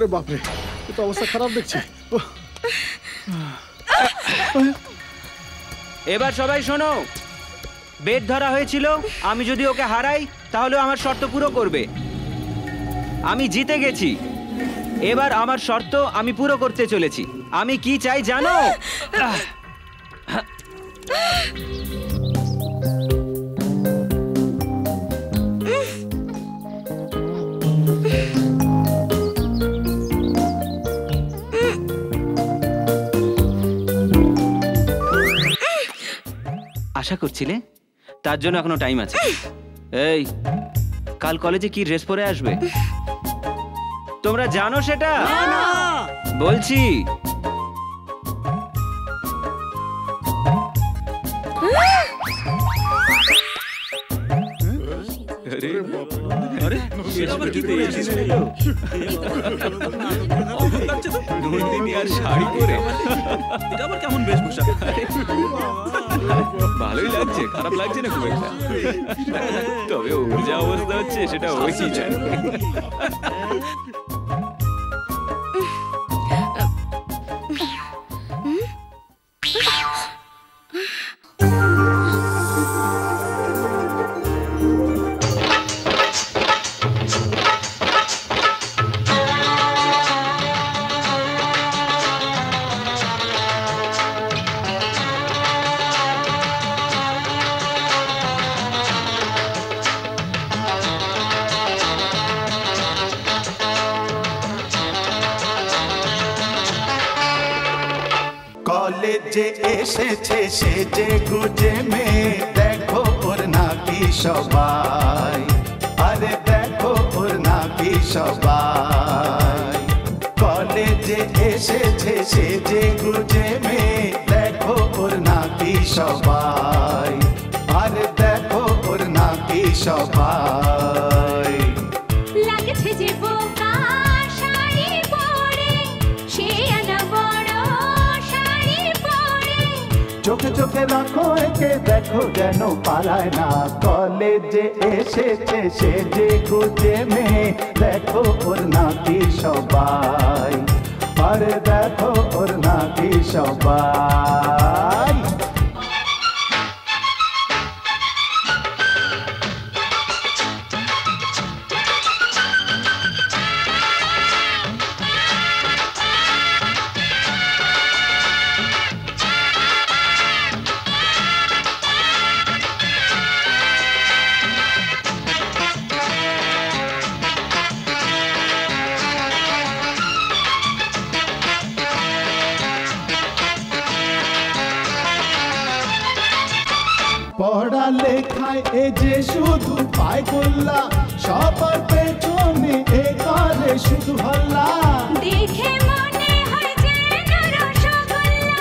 আরে বাপরে, এ তো অবস্থা খারাপ দেখছি। এবার সবাই শোনো, বেট ধরা হয়েছিল আমি যদি ওকে হারাই তাহলে আমার শর্ত পুরো করবে। আমি জিতে গেছি, এবার আমার শর্ত আমি পুরো করতে চলেছি। আমি কি চাই জানো? আশা করছিলে? তার জন্য এখনো টাইম আছে। এই, কাল কলেজে কি ড্রেস পরে আসবে তোমরা জানো সেটা? বলছি শাড়ি পরে এটা আবার কেমন বেশভূষা? ভালোই লাগছে, খারাপ লাগছে না খুব একটা। তবে ওর যা অবস্থা হচ্ছে সেটা ওই কি জানে। কলেজে এসেছে সেজে গুজে মেয়ে, দেখো ওর নাকি সবাই, আরে দেখো ওর নাকি সবাই। কলেজে এসেছে সেজে গুজে মেয়ে, দেখো ওর নাকি সবাই, আরে দেখো ওর নাকি সবাই। লাগছে যে বোকা শাড়ি পরে, সে আনা বড় শাড়ি পরে। চোখে চোখে রাখো একে, দেখো যেন পালায় না। কলেজে এসেছে সেজে গুজে মেয়ে, দেখো ওর নাকি সবাই, আরে দেখো ওর নাকি সবাই। পড়ালেখায় এ যে শুধু পায় গোল্লা, সবার পেছনে এ করে শুধু হল্লা। দেখে মনে হয় যেন রসগোল্লা,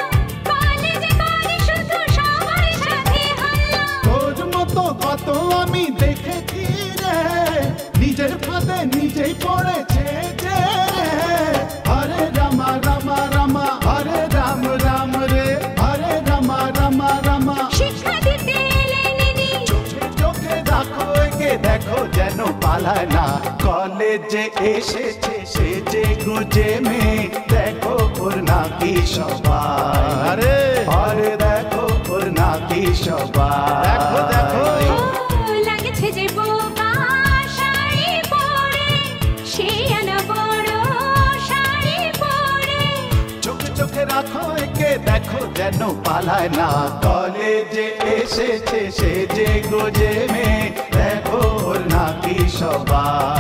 কলেজে করে শুধু সবার সাথে হল্লা। তোর মতো কত আমি দেখেছি রে, নিজের ফাঁদে নিজেই পড়েছে যে। হরে রামা রামা রামা, হরে রাম রাম রে, হরে রামা রামা রামা। শিক্ষা দিতে এলেন ইনি, চোখে চোখে রাখো একে, দেখো যেন পালায় না। কলেজে এসেছে সেজে গুজে মেয়ে, দেখো ওর নাকি সবাই, আরে আরে দেখো ওর নাকি সবাই। দেখো দেখো লাগছে যে বোকা শাড়ি পরে, সে আনা বড় শাড়ি পরে। চোখে চোখে রাখো একে, দেখো যেন পালায় না। কলেজে এসেছে সেজে গুজে মেয়ে, দেখো ওর নাকি সবাই,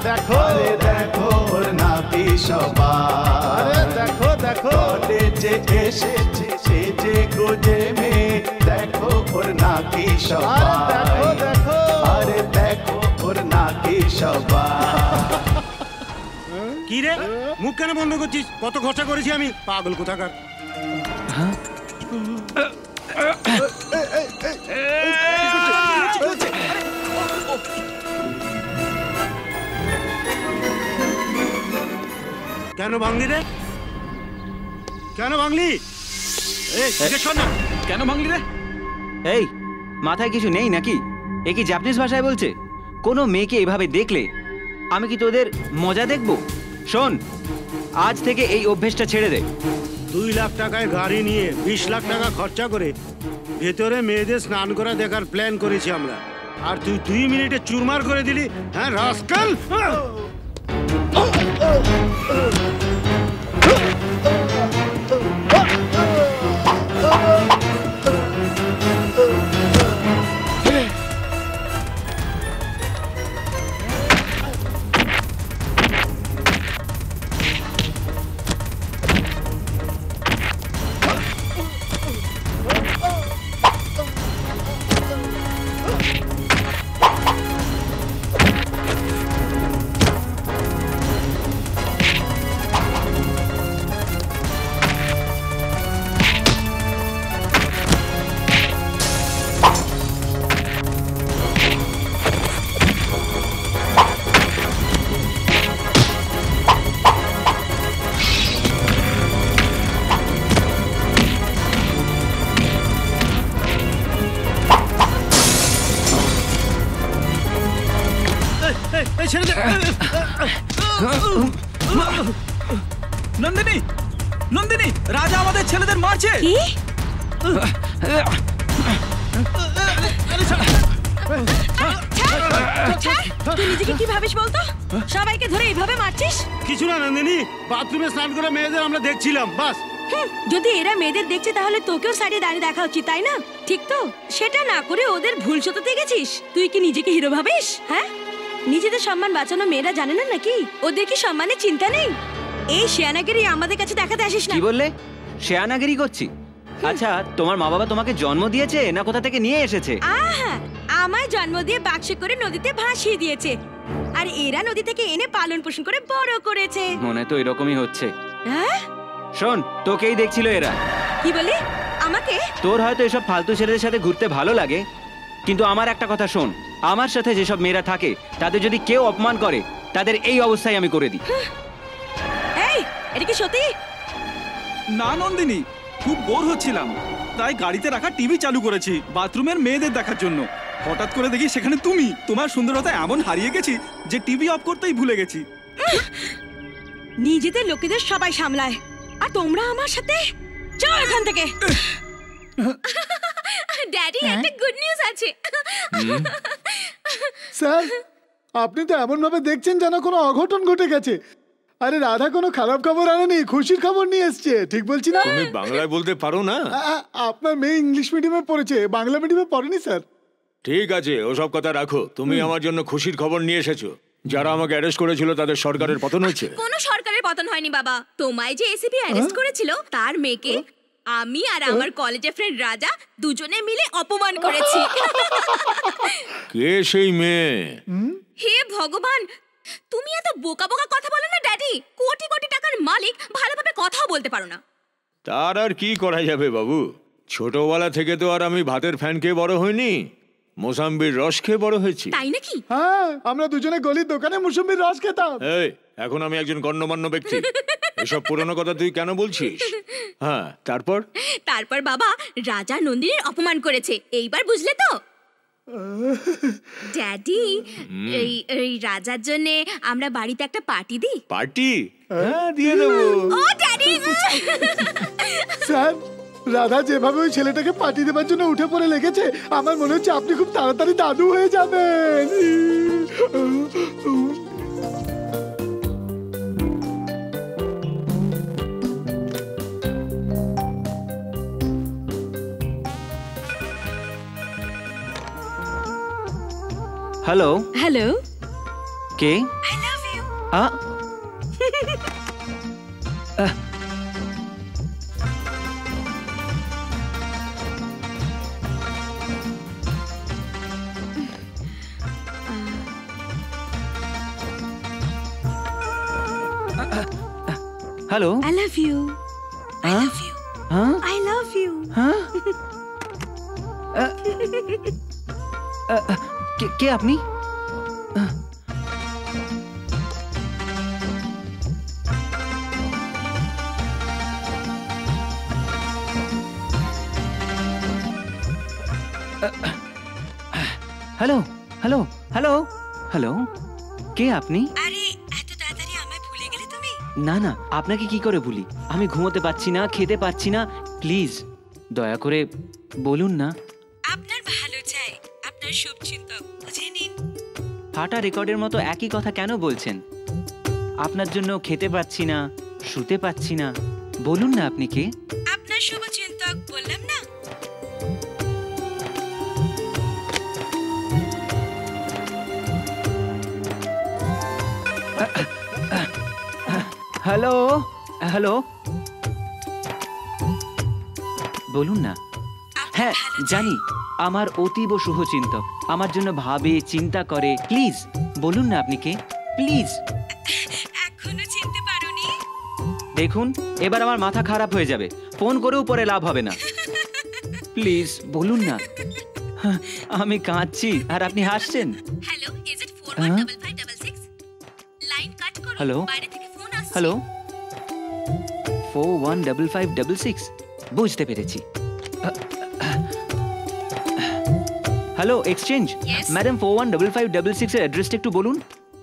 দেখো রে দেখো ওর নাকি সবাই। দেখো দেখো কলেজে এসেছে সেজে গুজে মেয়ে, দেখো ওর নাকি সবাই, দেখো দেখো আরে দেখো ওর নাকি সবাই। কি রে, মুখ কেন বন্ধ করছিস? কত খরচা করেছি আমি, পাগল কোথাকার। কেন ভাঙলি রে? কেন ভাঙলি? কেন ভাঙলি রে? এই, মাথায় কিছু নেই নাকি? এ কি জাপানিজ ভাষায় বলছে? কোনো মেয়েকে এভাবে দেখলে আমি কি তোদের মজা দেখবো? শোন, আজ থেকে এই অভ্যেসটা ছেড়ে দে। 2 লাখ টাকায় গাড়ি নিয়ে 20 লাখ টাকা খরচা করে ভেতরে মেয়েদের স্নান করা দেখার প্ল্যান করেছি আমরা, আর তুই 2 মিনিটে চুরমার করে দিলি। হ্যাঁ রাস্কাল! নন্দিনী, নন্দিনী, রাজা আমাদের ছেলেদের মারছে। কি? তুই নিজেকে কি ভাবিস বলতো? সবাইকে ধরে এইভাবে মারছিস? কিছু না নন্দিনী, বাথরুমে স্নান করা মেয়েদের আমরা দেখছিলাম, বাস। যদি এরা মেয়েদের দেখছে তাহলে তোকেও সাইডে দাঁড়িয়ে দেখা উচিত, তাই না? ঠিক তো? সেটা না করে ওদের ভুল শোধরাতে গেছিস। তুই কি নিজেকে হিরো ভাবিস? হ্যাঁ, নিজেদের সম্মান বাঁচানো মেয়েরা জানে না নাকি? ওদের কি সম্মানের চিন্তা নেই? এই শেয়ানাগিরি আমাদের কাছে দেখাতে আসিস না। কি বললে? শেয়ানাগিরি করছি? আচ্ছা, তোমার মা বাবা তোমাকে জন্ম দিয়েছে না কোথা থেকে নিয়ে এসেছে? আহা, আমায় জন্ম দিয়ে বাক্সে করে নদীতে ভাসিয়ে দিয়েছে, আর এরা নদী থেকে এনে পালন পোষণ করে বড় করেছে। মনে তো এরকমই হচ্ছে। হ্যাঁ, শোন, তোকেই দেখছিল এরা। কি বলি? আমাকে? তোর হয়তো এসব ফালতু ছেলেদের সাথে ঘুরতে ভালো লাগে, কিন্তু আমার একটা কথা শোন, আমার সাথে যেসব মেয়েরা থাকে তাদের যদি কেউ অপমান করে তাদের এই অবস্থায় আমি করে দিই। এই, এটা কি সত্যি? না নন্দিনী, খুব বোর হচ্ছিলাম, তাই গাড়িতে রাখা টিভি চালু করেছি বাথরুমের মেয়েদের দেখার জন্য। হঠাৎ করে দেখি সেখানে তুমি। তোমার সুন্দরতা এমন হারিয়ে গেছি যে টিভি অফ করতেই ভুলে গেছি। নিজেদের লোকেদের সবাই সামলায়, আর তোমরা আমার সাথে? চলো এখান থেকে। ড্যাডি, একটা গুড নিউজ আছে। স্যার, আপনি তো এমন ভাবে দেখছেন যেন কোনো অঘটন ঘটে গেছে। আরে রাধা কোনো খারাপ খবর আনেনি, খুশির খবর নিয়ে এসছে। ঠিক বলছি না? তুমি বাংলায় বলতে পারো না? আপনার মেয়ে ইংলিশ মিডিয়ামে পড়েছে, বাংলা মিডিয়ামে পড়েনি স্যার। ঠিক আছে, ওসব কথা রাখো। তুমি আমার জন্য খুশির খবর নিয়ে এসেছো। যারা আমাকে অ্যারেস্ট করেছিল তাদের সরকারের পতন হয়েছে। কোনো সরকারের পতন হয়নি বাবা। তোমায় যে এসিপি অ্যারেস্ট করেছিল তার মেয়েকে আমি আর আমার কলেজের ফ্রেন্ড রাজা দুজনে মিলে অপমান করেছি। কে সেই মেয়ে? হে ভগবান, তুমি এত বোকা বোকা কথা বলো না ড্যাডি। কোটি কোটি টাকার মালিক, ভালোভাবে কথাও বলতে পারো না। তার আর কি করা যাবে বাবু, ছোটবেলা থেকে তো আর আমি ভাতের ফ্যান খেয়ে বড় হইনি, মোসাম্বির রস খেয়ে বড় হয়েছি। তাই নাকি? হ্যাঁ, আমরা দুজনে গলির দোকানে মোসাম্বির রস খেতাম। এই, এখন আমি একজন গণ্যমান্য ব্যক্তি, এসব পুরনো কথা তুই কেন বলছিস? হ্যাঁ, তারপর বাবা রাজা নন্দিনীর অপমান করেছে, এইবার বুঝলে তো? ড্যাডি, এই রাজার জন্য আমরা বাড়িতে একটা পার্টি দিই। পার্টি? হ্যাঁ, দিয়ে দেবো। ও ড্যাডি! স্যার, রাধা যেভাবে ওই ছেলেটাকে পার্টি দেবার জন্য উঠে পড়ে লেগেছে, আমার মনে হচ্ছে আপনি খুব তাড়াতাড়ি দাদু হয়ে যাবেন। হ্যালো। হ্যালো। কে? I love you. Hello. I love you. I love you. হ্যাঁ? I love you. হ্যাঁ? কে আপনি? হ্যালো, হ্যালো, হ্যালো, হ্যালো, কে আপনি? আরে এত তাড়াতাড়ি আমায় ভুলে গেলে তুমি? না না, আপনাকে কি করে ভুলি? আমি ঘুমোতে পারছি না, খেতে পারছি না। প্লিজ দয়া করে বলুন না। আপনার ভালো চাই, আপনার শুভচিন্তক, বুঝে নিন। ফাটা রেকর্ডের মতো একই কথা কেন বলছেন? আপনার জন্য খেতে পাচ্ছি না, শুতে পাচ্ছি না। বলুন না আপনি কে? আপনার শুভচিন্তক বললাম না। হ্যালো হ্যালো, বলুন না। হ্যাঁ জানি, আমার অতীব শুভচিন্তক, আমার জন্য ভাবে, চিন্তা করে। প্লিজ বলুন না আপনি কে, প্লিজ। এখনো চিনতে পারোনি? দেখুন, এবার আমার মাথা খারাপ হয়ে যাবে, ফোন করেও পরে লাভ হবে না। প্লিজ বলুন না। আমি কাঁদছি আর আপনি হাসছেন। Hello, is it 415566? Line cut করো, হ্যালো বাইরে থেকে ফোন আসছে। হ্যালো, 415566, বুঝতে পেরেছি। হ্যালো এক্সচেঞ্জ, ম্যাডাম 415566 এর অ্যাড্রেসটা একটু বলুন।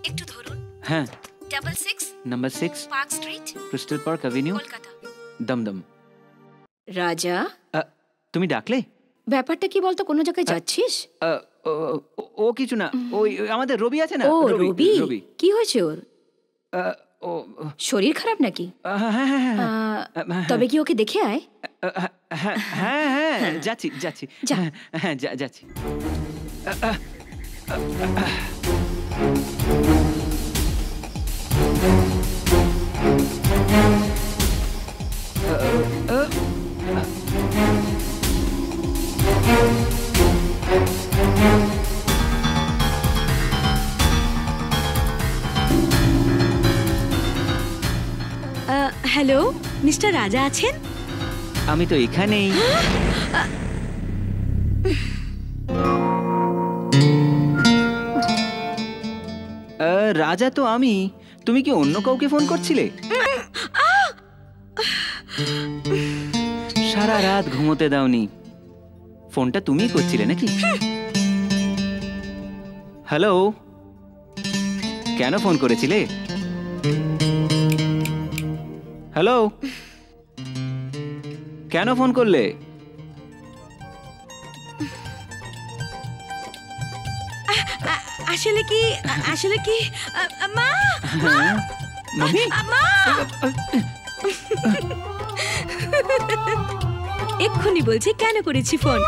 একটু ধরুন। হ্যাঁ, 66 number 6 Park Street, Crystal Park Avenue, Kolkata. Dum Dum. Raja, তুমি ডাকলে? ব্যাপারটা কি বলতো, কোনো জায়গায় যাচ্ছিস? ও কিছু না, ওই আমাদের রবি আছে না। ও রবি, কি হয়েছে ওর? ও শরীর খারাপ নাকি? হ্যাঁ, তবে কি ওকে দেখে আয়। হ্যাঁ যাচ্ছি যাচ্ছি, হ্যাঁ যাচ্ছি। হ্যালো, মিস্টার রাজা আছেন? আমি তো এখানেই। রাজা তো আমি, তুমি কি অন্য কাউকে ফোন করছিলে? সারা রাত ঘুমোতে দাওনি, ফোনটা তুমিই করছিলে নাকি? হ্যালো, কেন ফোন করেছিলে? হ্যালো, কেন ফোন করলে? আসলে কি মা, মামি, মা, এক্ষুনি বলছি কেন করেছি ফোন।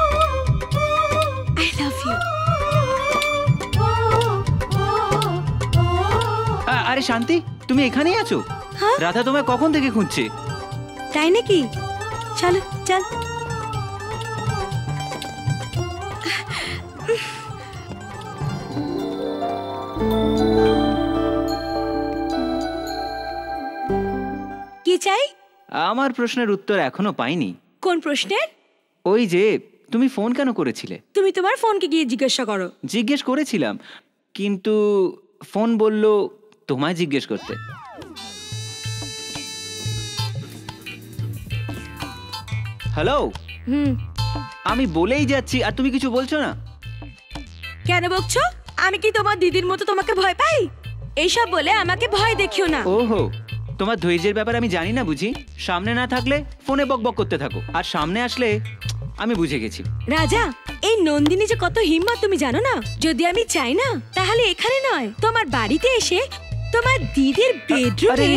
I love you. আরে শান্তি, তুমি এখানেই আছো? রাধা তোমায় কখন থেকে খুঁজছে। তাই নাকি? চলো চল। কি চাই? আমার প্রশ্নের উত্তর এখনো পাইনি। কোন প্রশ্নের? ওই যে তুমি ফোন কেন করেছিলে। তুমি তোমার ফোনকে গিয়ে জিজ্ঞাসা করো। জিজ্ঞেস করেছিলাম, কিন্তু ফোন বলল তোমায় জিজ্ঞেস করতে। হ্যালো, আমি বলেই যাচ্ছি আর তুমি কিছু বলছো না। কেন বকছো? আমি কি তোমার দিদির মতো তোমাকে ভয় পাই? এইসব বলে আমাকে ভয় দেখিও না। ওহো, তোমার ধৈর্যের ব্যাপার আমি জানি না বুঝি। সামনে না থাকলে ফোনে বকবক করতে থাকো, আর সামনে আসলে আমি বুঝে গেছি। রাজা, এই নন্দিনী যে কত হিম্মত তুমি জানো না? যদি আমি চাই না, তাহলে এখানে নয়, তোমার বাড়িতে এসে তোমার দিদির বেডরুমে।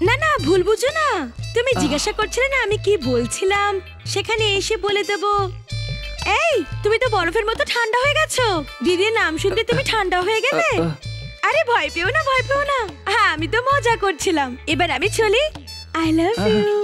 না না, ভুল বুঝো না। তুমি জিজ্ঞাসা করছিলে না আমি কি বলছিলাম, সেখানে এসে বলে দেব। এই, তুমি তো বরফের মতো ঠান্ডা হয়ে গেছো। দিদির নাম শুনতে তুমি ঠান্ডা হয়ে গেলে। আরে ভয় পেও না, ভয় পেও না। হ্যাঁ, আমি তো মজা করছিলাম। এবার আমি চলি। I love you.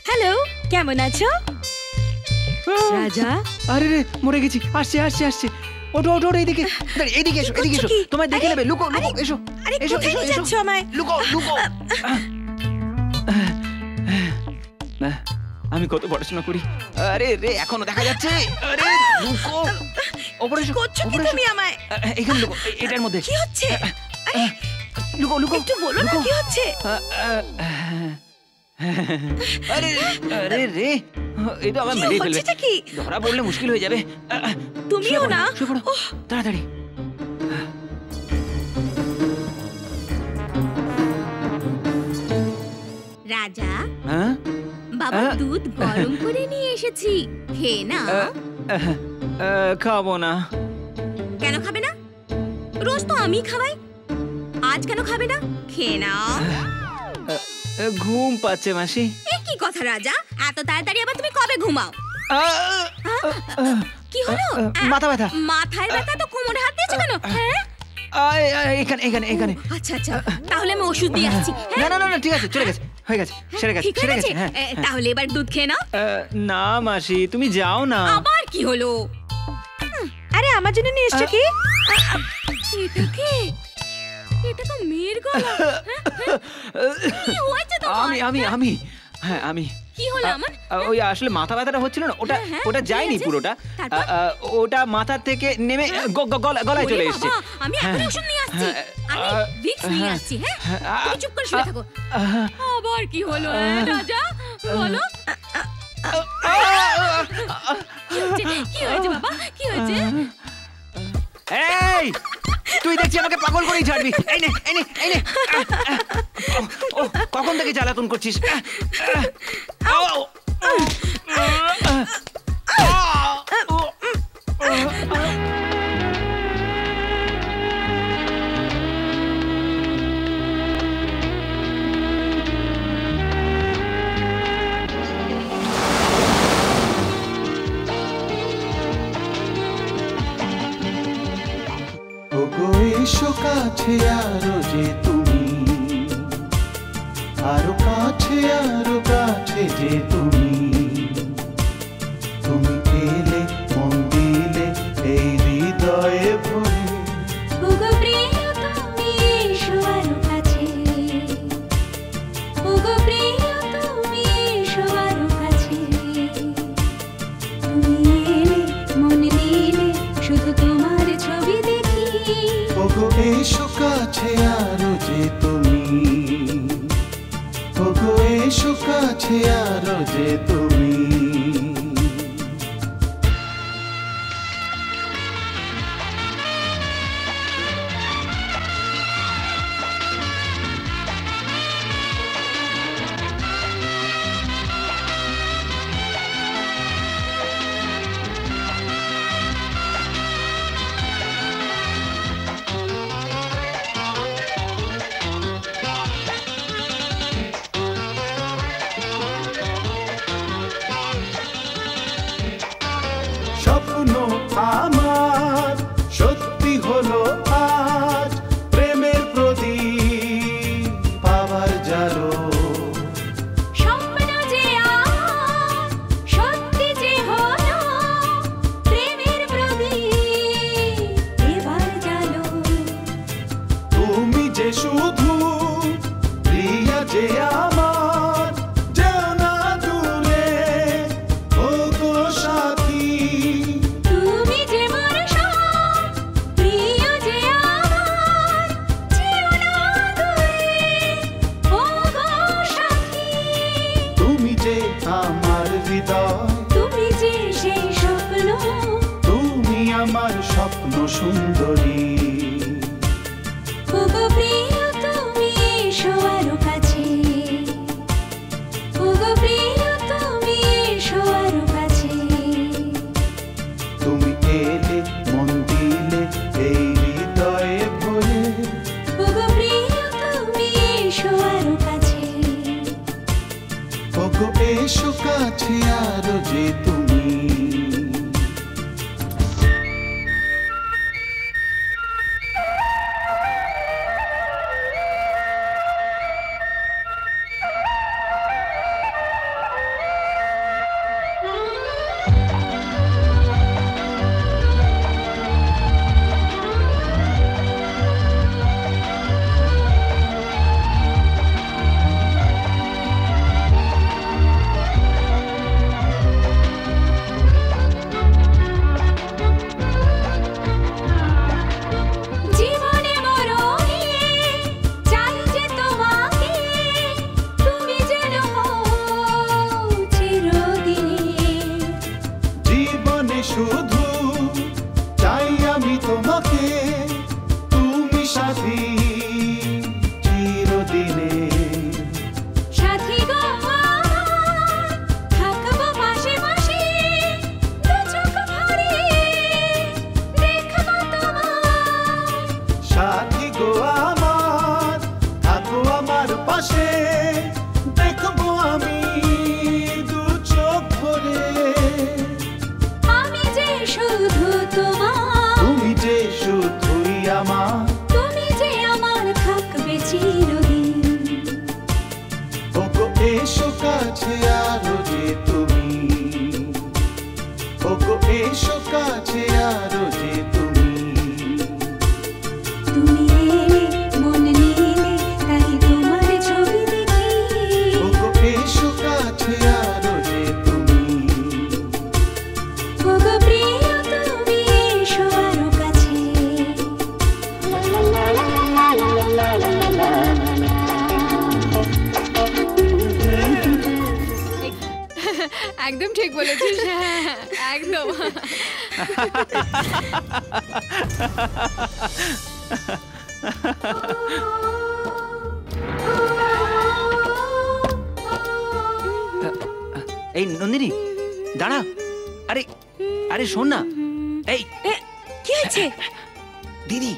হ্যালো, কেমন আছো রাজা? আরে রে, মরে গেছি। আসছে আসছে আসছে, ওঠো ওঠো, এইদিকে এইদিকে এসো, এদিকে এসো। তোমায় দেখে নেবে, লুকো লুকো, এসো এসো এসো এসো, আমায় লুকো লুকো। আমি কত পড়াশোনা করি। আরে রে এখনো দেখা যাচ্ছে। আরে লুকো, ওপরে এসো, করছো কি ওপরে তুমি এসো। আমায়? এখানে লুকো, এটার মধ্যে। কি হচ্ছে? লুকো লুকো, একটু বলো না কি হচ্ছে? আরে আরে রে, এটা আবার মেরে ফেলবে। হচ্ছেটা কি? ধরা পড়লে মুশকিল হয়ে যাবে। তুমিও না? শুয়ে পড়ো, তাড়াতাড়ি। রাজা, হ্যাঁ বাবা দুধ গরম করে নিয়ে এসেছি, খেয়ে না। খাবো না। কেন খাবে না? রোজ তো আমি খাওয়াই, আজ কেন খাবে না? খেয়ে নাও। ঘুম পাচ্ছে মাসি। এ কি কথা রাজা, এত তাড়াতাড়ি আবার তুমি কবে ঘুমাও? কি হলো? মাথা ব্যথা। মাথায় ব্যথা তো কোমরে হাত দিয়েছো কেন? হ্যাঁ এখানে এখানে এখানে। আচ্ছা আচ্ছা, তাহলে আমি ওষুধ দিয়ে আসছি। না না না ঠিক আছে, চলে গেছে, হয়ে গেছে, সেরে গেছে, ঠিক সেরে আছে, গেছে। হ্যাঁ তাহলে এবার দুধ খেয়ে নাও। না মাসি, তুমি যাও না। আবার কি হলো? আরে আমার জন্য নিয়ে এসছো কি? এটা কি? এটা তো মেয়ের গলা। কি হয়েছে তোমার? আমি হ্যাঁ আমি। কি হলো আমার? ওই আসলে মাথা ব্যথাটা হচ্ছিল না, ওটা যায়নি পুরোটা, ওটা মাথা থেকে নেমে গলায় চলে এসেছে। আমি এখন ওষুধ নিয়ে আসছি, আমি ভিক্স নিয়ে আসছি। হ্যাঁ তুমি চুপ করে শুয়ে থাকো। আবার কি হলো রাজা, বলো। কি হয়েছে বাবা, কি হয়েছে? এই তুই দেখছি আমাকে পাগল করেই ছাড়বি। এই নে এই নে এই নে। কখন থেকে জ্বালাতন করছিস? এসো কাছে আরো যে তুমি, আরো কাছে যে তুমি, তুমি এলে মন দিলে এই হৃদয়ে ভরে। ওগো প্রিয় তুমি এসো আরো কাছে, ওগো প্রিয় তুমি এসো আরো কাছে, তুমি এলে মন দিলে শুধু তোমার ছবি দেখি। ওগো এসো কাছে আরো যে তুমি, ওগো এসো কাছে আরো যে তুমি। স্বপ্ন আমার সত্যি হলো আজ, প্রেমের প্রদীপ পাওয়ার জালো। স্বপ্ন যে আমার সত্যি যে হলো, প্রেমের প্রদীপ এবার জ্বালো। তুমি যে শুধু প্রিয়া যে আমার, যেও না দূরে ওগো সাথী। তুমি যে মোর সব, প্রিয় যে আমার, যেও না দূরে ওগো সাথী। তুমি যে আমার হৃদয়, তুমি যে সেই স্বপ্ন, তুমি আমার স্বপ্ন সুন্দরী। ওগো প্রিয় তুমি এসো আরো কাছে, ওগো প্রিয় তুমি এসো আরো কাছে, তুমি এলে মন দিলে এই হৃদয়ে ভরে। ওগো প্রিয় তুমি এসো আরো কাছে, ওগো এসো কাছে আরো যে তুমি। ভাসে দেখবো আমি দু চোখ ভরে আমি যে শুধু তোমার, তুমি যে শুধুই আমার, তুমি যে আমার থাকবে চিরদিন। ওগো এসো কাছে আরো যে তুমি, ওগো এসো কাছে আরো যে তুমি। তুমি এলে মন নিলে তাই তোমার ছবি দেখি। ওগো এসো কাছে আরো যে তুমি। ওগো প্রিয় তুমি এসো আরো কাছে। একদম ঠিক বলেছিস, হ্যাঁ, একদম। এই নন্দিনী দাঁড়া, আরে আরে শোন না, এই কি হয়েছে? দিদি,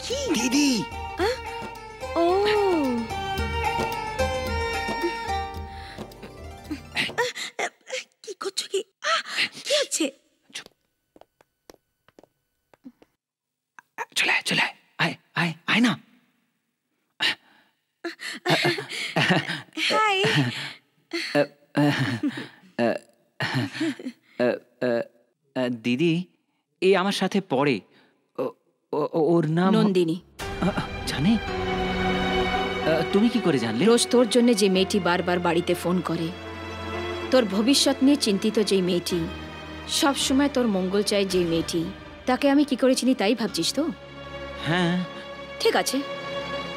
কি দিদি? ও কি করছো কি? কি হচ্ছে? চলে আয়, চলে আয়, আয় আয় আয় না। হাই। দিদি এই আমার সাথে পড়ে, ওর নাম নন্দিনী। জানে? তুমি কি করে জানলে? রোজ তোর জন্য যে মেয়েটি বারবার বাড়িতে ফোন করে, তোর ভবিষ্যৎ নিয়ে চিন্তিত যেই মেয়েটি, সব সময় তোর মঙ্গল চায় যে মেয়েটি, তাকে আমি কি করে চিনি তাই ভাবছিস তো? হ্যাঁ ঠিক আছে,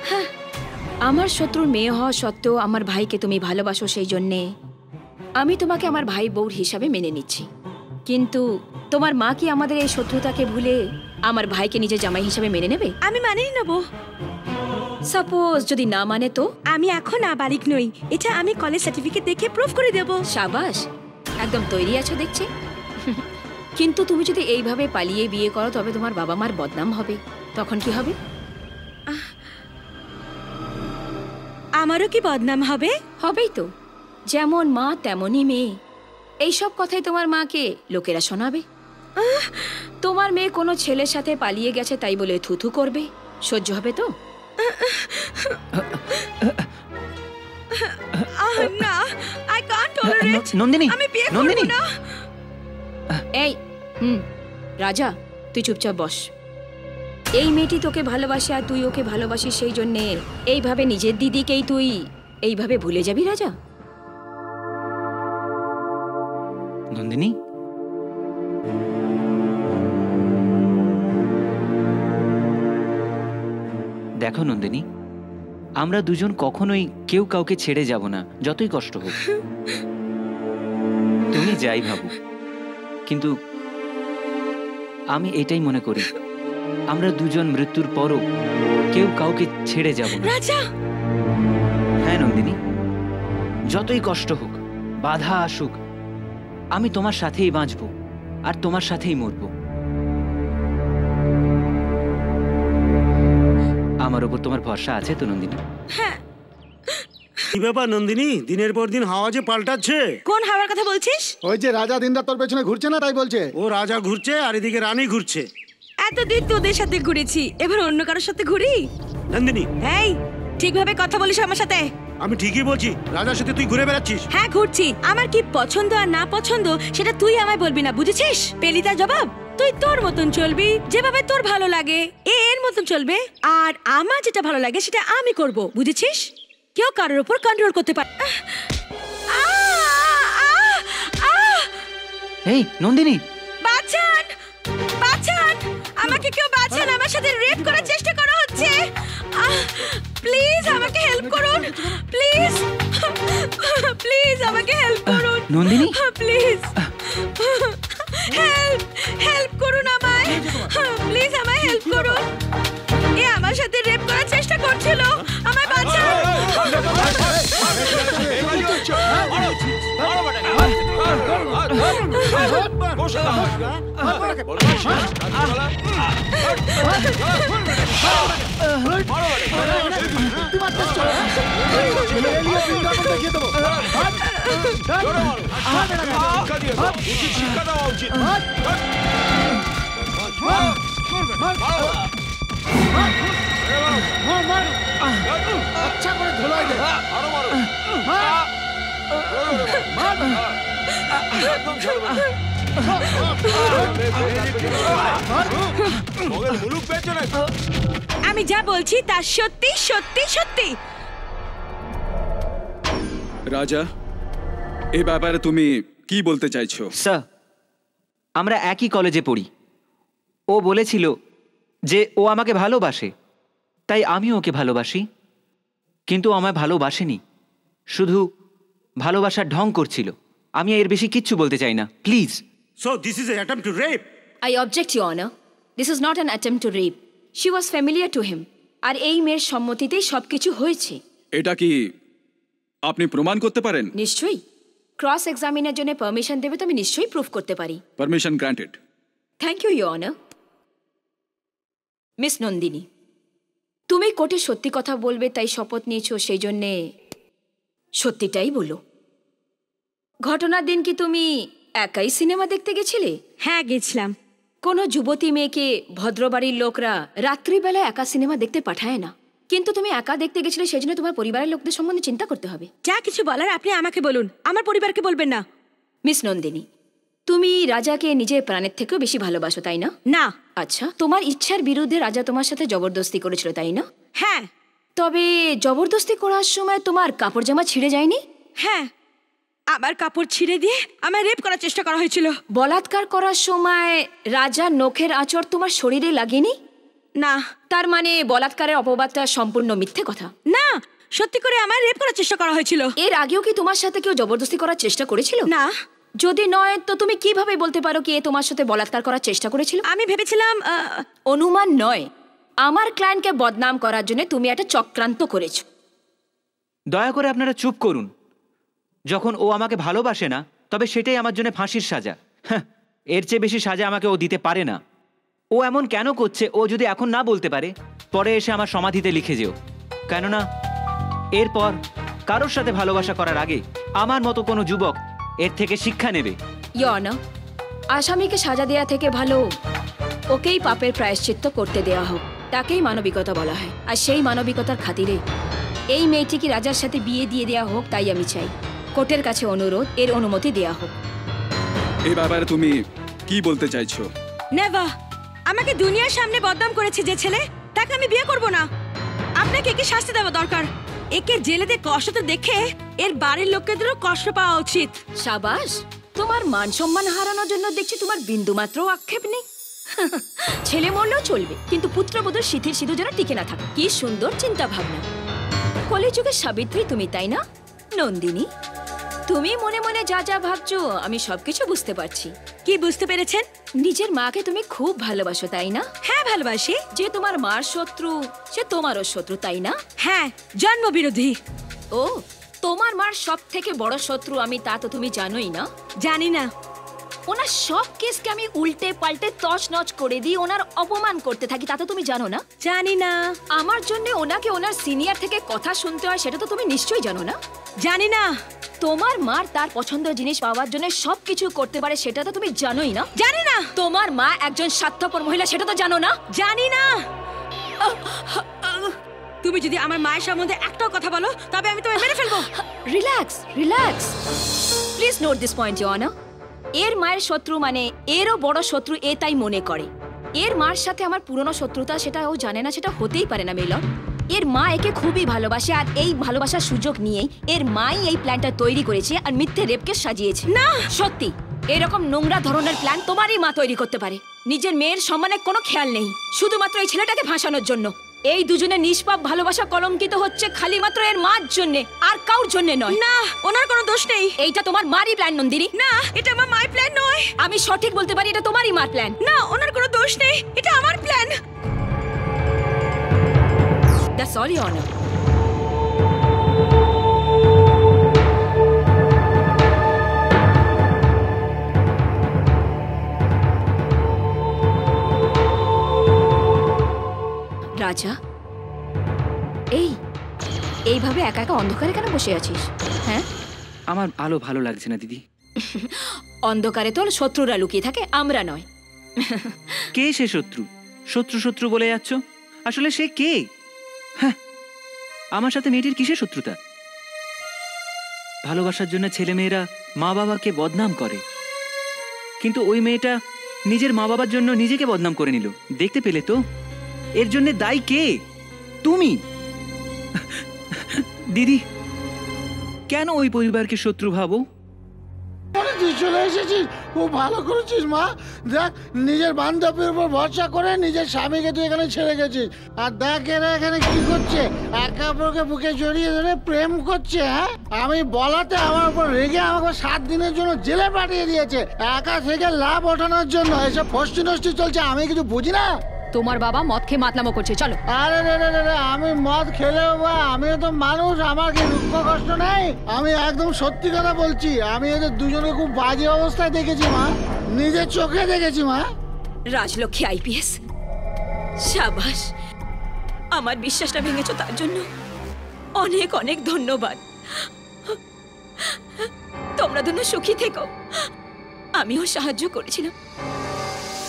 হ্যাঁ, আমার শত্রুর মেয়ে হওয়া সত্ত্বেও আমার ভাইকে তুমি ভালোবাসো, সেই জন্যে আমি তোমাকে আমার ভাই বউর হিসাবে মেনে নিচ্ছি। কিন্তু তোমার মা কি আমাদের এই শত্রুতাকে ভুলে আমার ভাইকে নিজের জামাই হিসাবে মেনে নেবে? আমি মানিয়ে নেব। সাপোজ যদি না মানে তো? আমি এখন নাবালিক নই, এটা আমি কলেজ সার্টিফিকেট দেখে প্রুফ করে দেব। সাবাস, একদম তৈরি আছো দেখছি। কিন্তু তুমি যদি এইভাবে পালিয়ে বিয়ে করো তবে তোমার বাবা মার বদনাম হবে, তখন কি হবে? আমারও কি বদনাম হবে? হবেই তো, যেমন মা তেমনই মেয়ে। এইসব কথাই তোমার মাকে লোকেরা শোনাবে। তোমার মেয়ে কোনো ছেলের সাথে পালিয়ে গেছে তাই বলে থুথু করবে, সহ্য হবে তো? না, I can't tolerate. নন্দিনী, আমি বিয়ে করব নন্দিনী। না। এই রাজা, তুই চুপচাপ বস। এই মেয়েটি তোকে ভালোবাসে আর তুই ওকে ভালোবাসিস, সেই জন্যে এইভাবে নিজের দিদিকেই তুই এইভাবে ভুলে যাবি রাজা? নন্দিনী, দেখো নন্দিনী, আমরা দুজন কখনোই কেউ কাউকে ছেড়ে যাব না, যতই কষ্ট হোক। তুমি যাই ভাবো, কিন্তু আমি এটাই মনে করি, আমরা দুজন মৃত্যুর পরও কেউ কাউকে ছেড়ে যাব না। রাজা! হ্যাঁ নন্দিনী, যতই কষ্ট হোক, বাধা আসুক, আমি তোমার সাথেই বাঁচবো আর তোমার সাথেই মরবো। আমার উপর তোমার ভরসা আছে তো নন্দিনী? হ্যাঁ। কি ব্যাপার নন্দিনী, দিনের পর দিন হাওয়া যে পাল্টাচ্ছে? কোন হাওয়ার কথা বলছিস? ওই যে রাজা দিনরাত তোর পেছনে ঘুরছে না, তাই বলছে। ও রাজা ঘুরছে আর এদিকে রানী ঘুরছে। এতদিন তোদের সাথে ঘুরেছি, এবার অন্য কারোর সাথে ঘুরি? নন্দিনী, এই ঠিকভাবে কথা বলিস আমার সাথে। আমি ঠিকই বলছি, রাজার সাথে তুই ঘুরে বেড়াচ্ছিস। হ্যাঁ ঘুরছি, আমার কি পছন্দ আর না পছন্দ সেটা তুই আমায় বলবি না, বুঝেছিস? পেলি তার জবাব? তুই তোর মতন চলবি, যেভাবে তোর ভালো লাগে এর মতন চলবে, আর আমার যেটা ভালো লাগে সেটা আমি করব, বুঝেছিস? কেউ কারোর উপর কন্ট্রোল করতে পারে। এই নন্দিনী, বাঁচান, বাঁচান, আমাকে কেউ বাঁচান, আমার সাথে রেপ করার চেষ্টা করা হচ্ছে। প্লিজ আমাকে হেল্প করুন, প্লিজ প্লিজ আমাকে হেল্প করুন নন্দিনী, প্লিজ হেল্প, হেল্প করুন আমায়, প্লিজ আমায় হেল্প করুন। এ আমার সাথে রেপ করার চেষ্টা করছিল, আমায় বাঁচান। দেখিয়ে দেবো। শিক্ষা দেওয়া উচিত। আচ্ছা করে ধুলাই দে। আরো মারো। একদম ছাড়বে না। মুলুক পেয়েছো না? আমি যা বলছি তা সত্যি সত্যি সত্যি। রাজা, এই ব্যাপারে তুমি কি বলতে চাইছো? স্যার, আমরা একই কলেজে পড়ি। ও বলেছিল যে ও আমাকে ভালোবাসে, তাই আমিও ওকে ভালোবাসি। কিন্তু আমায় ভালোবাসেনি, শুধু ভালোবাসার ঢং করছিল। আমি এর বেশি কিচ্ছু বলতে চাই না, please. So this is an attempt to rape. I object, Your Honor. This is not an attempt to rape. She was familiar to him. আর এই মেয়ের সম্মতিতেই সবকিছু হয়েছে। এটা কি আপনি প্রমাণ করতে পারেন? নিশ্চয়ই। ক্রস এক্সামিনের জন্য পারমিশন দেবে তো আমি নিশ্চয়ই প্রুফ করতে পারি। Permission granted. Thank you, your honour. Miss Nandini, তুমি কোর্টে সত্যি কথা বলবে তাই শপথ নিয়েছো, সেই জন্যে সত্যিটাই বলো। ঘটনার দিন কি তুমি একাই সিনেমা দেখতে গেছিলে? হ্যাঁ, গেছিলাম। কোনো যুবতী মেয়েকে ভদ্রবাড়ির লোকরা রাত্রিবেলা একা সিনেমা দেখতে পাঠায় না, কিন্তু তুমি একা দেখতে গেছিলে, সেই জন্য তোমার পরিবারের লোকদের সম্বন্ধে চিন্তা করতে হবে। যা কিছু বলার আপনি আমাকে বলুন, আমার পরিবারকে বলবেন না। মিস নন্দিনী, তুমি রাজাকে নিজের প্রাণের থেকেও বেশি ভালোবাসো, তাই না? না। আচ্ছা, তোমার ইচ্ছার বিরুদ্ধে রাজা তোমার সাথে জবরদস্তি করেছিল, তাই না? হ্যাঁ। তবে জবরদস্তি করার সময় তোমার কাপড় জামা ছিঁড়ে যায়নি? হ্যাঁ, আমার কাপড় ছিঁড়ে দিয়ে আমায় রেপ করার চেষ্টা করা হয়েছিল। বলাৎকার করার সময় রাজার নখের আঁচড় তোমার শরীরে লাগেনি? না। তার মানে বলাৎকারের অপবাদটা সম্পূর্ণ মিথ্যে কথা? না, সত্যি করে আমায় রেপ করার চেষ্টা করা হয়েছিল। এর আগেও কি তোমার সাথে কেউ জবরদস্তি করার চেষ্টা করেছিল? না। যদি নয় তো তুমি কিভাবে বলতে পারো কি এ তোমার সাথে বলাৎকার করার চেষ্টা করেছিল? আমি ভেবেছিলাম অনুমান নয়, আমার ক্লায়েন্টকে বদনাম করার জন্য তুমি একটা চক্রান্ত করেছো। দয়া করে আপনারা চুপ করুন। যখন ও আমাকে ভালোবাসে না, তবে সেটাই আমার জন্য ফাঁসির সাজা। হ্যাঁ, এর চেয়ে বেশি সাজা আমাকে ও দিতে পারে না। ও এমন কেন করছে, ও যদি এখন না বলতে পারে, পরে এসে আমার সমাধিতে লিখে যেও। কেননা এরপর কারোর সাথে ভালোবাসা করার আগে আমার মতো কোনো যুবক এর থেকে শিক্ষা নেবে। ইয়োর অনার, আসামিকে সাজা দেয়া থেকে ভালো ওকেই পাপের প্রায়শ্চিত্ত করতে দেওয়া হোক। তাকেই মানবিকতা বলা হয়। আর সেই মানবিকতার খাতিরে এই মেয়েটিকে রাজার সাথে বিয়ে দিয়ে দেওয়া হোক, তাই আমি চাই। কোর্টের কাছে অনুরোধ, এর অনুমতি দেওয়া হোক। এই ব্যাপারে তুমি কি বলতে চাইছো? নেভার। আমাকে দুনিয়ার সামনে বদনাম করেছে যে ছেলে, তাকে আমি বিয়ে করব না। আপনাকে একে শাস্তি দেওয়া দরকার। একে জেলেতে কষ্ট দেখে এর বাড়ির লোকেদেরও কষ্ট পাওয়া উচিত। সাবাস, তোমার মান সম্মান হারানোর জন্য দেখছি তোমার বিন্দুমাত্র আক্ষেপ নেই। ছেলে মরলেও চলবে, কিন্তু পুত্রবধূর সিঁথির সিঁদুর যেন টিকে না থাকে। কি সুন্দর চিন্তা ভাবনা। কলিযুগের সাবিত্রী তুমি, তাই না? নন্দিনী, তুমি মনে মনে যা যা ভাবছো আমি সবকিছু বুঝতে পারছি। কি বুঝতে পেরেছেন? নিজের মাকে তুমি খুব ভালোবাসো, তাই না? হ্যাঁ, ভালোবাসি। যে তোমার মার শত্রু, সে তোমারও শত্রু, তাই না? হ্যাঁ, জন্মবিরোধী। ও, তোমার মার সব থেকে বড় শত্রু আমি, তা তো তুমি জানোই না? জানি না। ওনার সব কেসকে আমি উল্টে পাল্টে তছনছ করে দিই, ওনার অপমান করতে থাকি, তা তো তুমি জানো না? জানি না। আমার জন্য ওনাকে ওনার সিনিয়র থেকে কথা শুনতে হয়, সেটা তো তুমি নিশ্চয়ই জানো না? জানি না। তোমার মার তার পছন্দের জিনিস পাওয়ার জন্য সবকিছু করতে পারে, সেটা তো তুমি জানোই না? জানি না। তোমার মা একজন স্বার্থপর মহিলা, সেটা তো জানো না? জানি না। তুমি যদি আমার মায়ের সম্বন্ধে একটাও কথা বলো, তবে আমি তোমায় মেরে ফেলবো। Relax, relax. Please note this point, your honour. এর মায়ের শত্রু মানে এরও বড় শত্রু এ তাই মনে করে। এর মার সাথে আমার পুরনো শত্রুতা, সেটা ও জানে না, সেটা হতেই পারে না মেলর। এর মা একে খুবই ভালোবাসে, আর এই ভালোবাসার সুযোগ নিয়েই এর মাই এই প্ল্যানটা তৈরি করেছে আর মিথ্যে রেপকে সাজিয়েছে। না, সত্যি এরকম নোংরা ধরনের প্ল্যান তোমারই মা তৈরি করতে পারে। নিজের মেয়ের সম্মানে কোনো খেয়াল নেই, শুধুমাত্র এই ছেলেটাকে ভাসানোর জন্য। এই দুজনের নিষ্পাপ ভালোবাসা কলঙ্কিত হচ্ছে খালি মাত্র এর মার জন্য, আর কাউর জন্য নয়। না, ওনার কোনো দোষ নেই। এইটা তোমার মারই প্ল্যান নন্দিনী। না, এটা আমার মায়ের প্ল্যান নয়। আমি সঠিক বলতে পারি, এটা তোমারই মার প্ল্যান। না, ওনার কোনো দোষ নেই, এটা আমার plan. That's all, Your Honor. রাজা, এই এইভাবে একা একা অন্ধকারে কেন বসে আছিস? হ্যাঁ, আমার আলো ভালো লাগছে না দিদি। অন্ধকারে তোর শত্রুরা লুকিয়ে থাকে, আমরা নয়। কে সে শত্রু? শত্রু শত্রু বলে যাচ্ছ, আসলে সে কে? হ্যাঁ, আমার সাথে মেয়েটির কিসের শত্রুতা? ভালোবাসার জন্য ছেলে মেয়েরা মা বাবাকে বদনাম করে, কিন্তু ওই মেয়েটা নিজের মা বাবার জন্য নিজেকে বদনাম করে নিল। দেখতে পেলে তো, এর জন্য দায়ী কে? তুমি। দিদি, কেন ওই পরিবারকে শত্রু ভাবো? তুই চলে এসেছিস, খুব ভালো করেছিস মা। দেখ, নিজের বান্ধবীর উপর ভরসা করে নিজের স্বামীকে তুই এখানে ছেড়ে গেছিস, আর দেখ এরা এখানে কি করছে, একে অপরকে বুকে জড়িয়ে ধরে প্রেম করছে। হ্যাঁ, আমি বলাতে আমার উপর রেগে আমাকে 7 দিনের জন্য জেলে পাঠিয়ে দিয়েছে, একা থেকে লাভ ওঠানোর জন্য। এসব ফষ্টি নষ্টি চলছে, আমি কিছু বুঝি না। তোমার বাবা মদ খেয়ে মাতলামো করছে, চলো। আরে রে রে রে, আমি মদ খেলেও বা আমিও তো মানুষ, আমার কি দুঃখ কষ্ট নেই? আমি একদম সত্যি কথা বলছি, আমি এদের দুজনে খুব বাজে অবস্থায় দেখেছি মা, নিজের চোখে দেখেছি মা। রাজলক্ষ্মী আইপিএস, সাবাস। আমার বিশ্বাসটা ভেঙেছো তার জন্য অনেক অনেক ধন্যবাদ। তোমরা দুজন সুখী থেকো। আমিও সাহায্য করেছিলাম,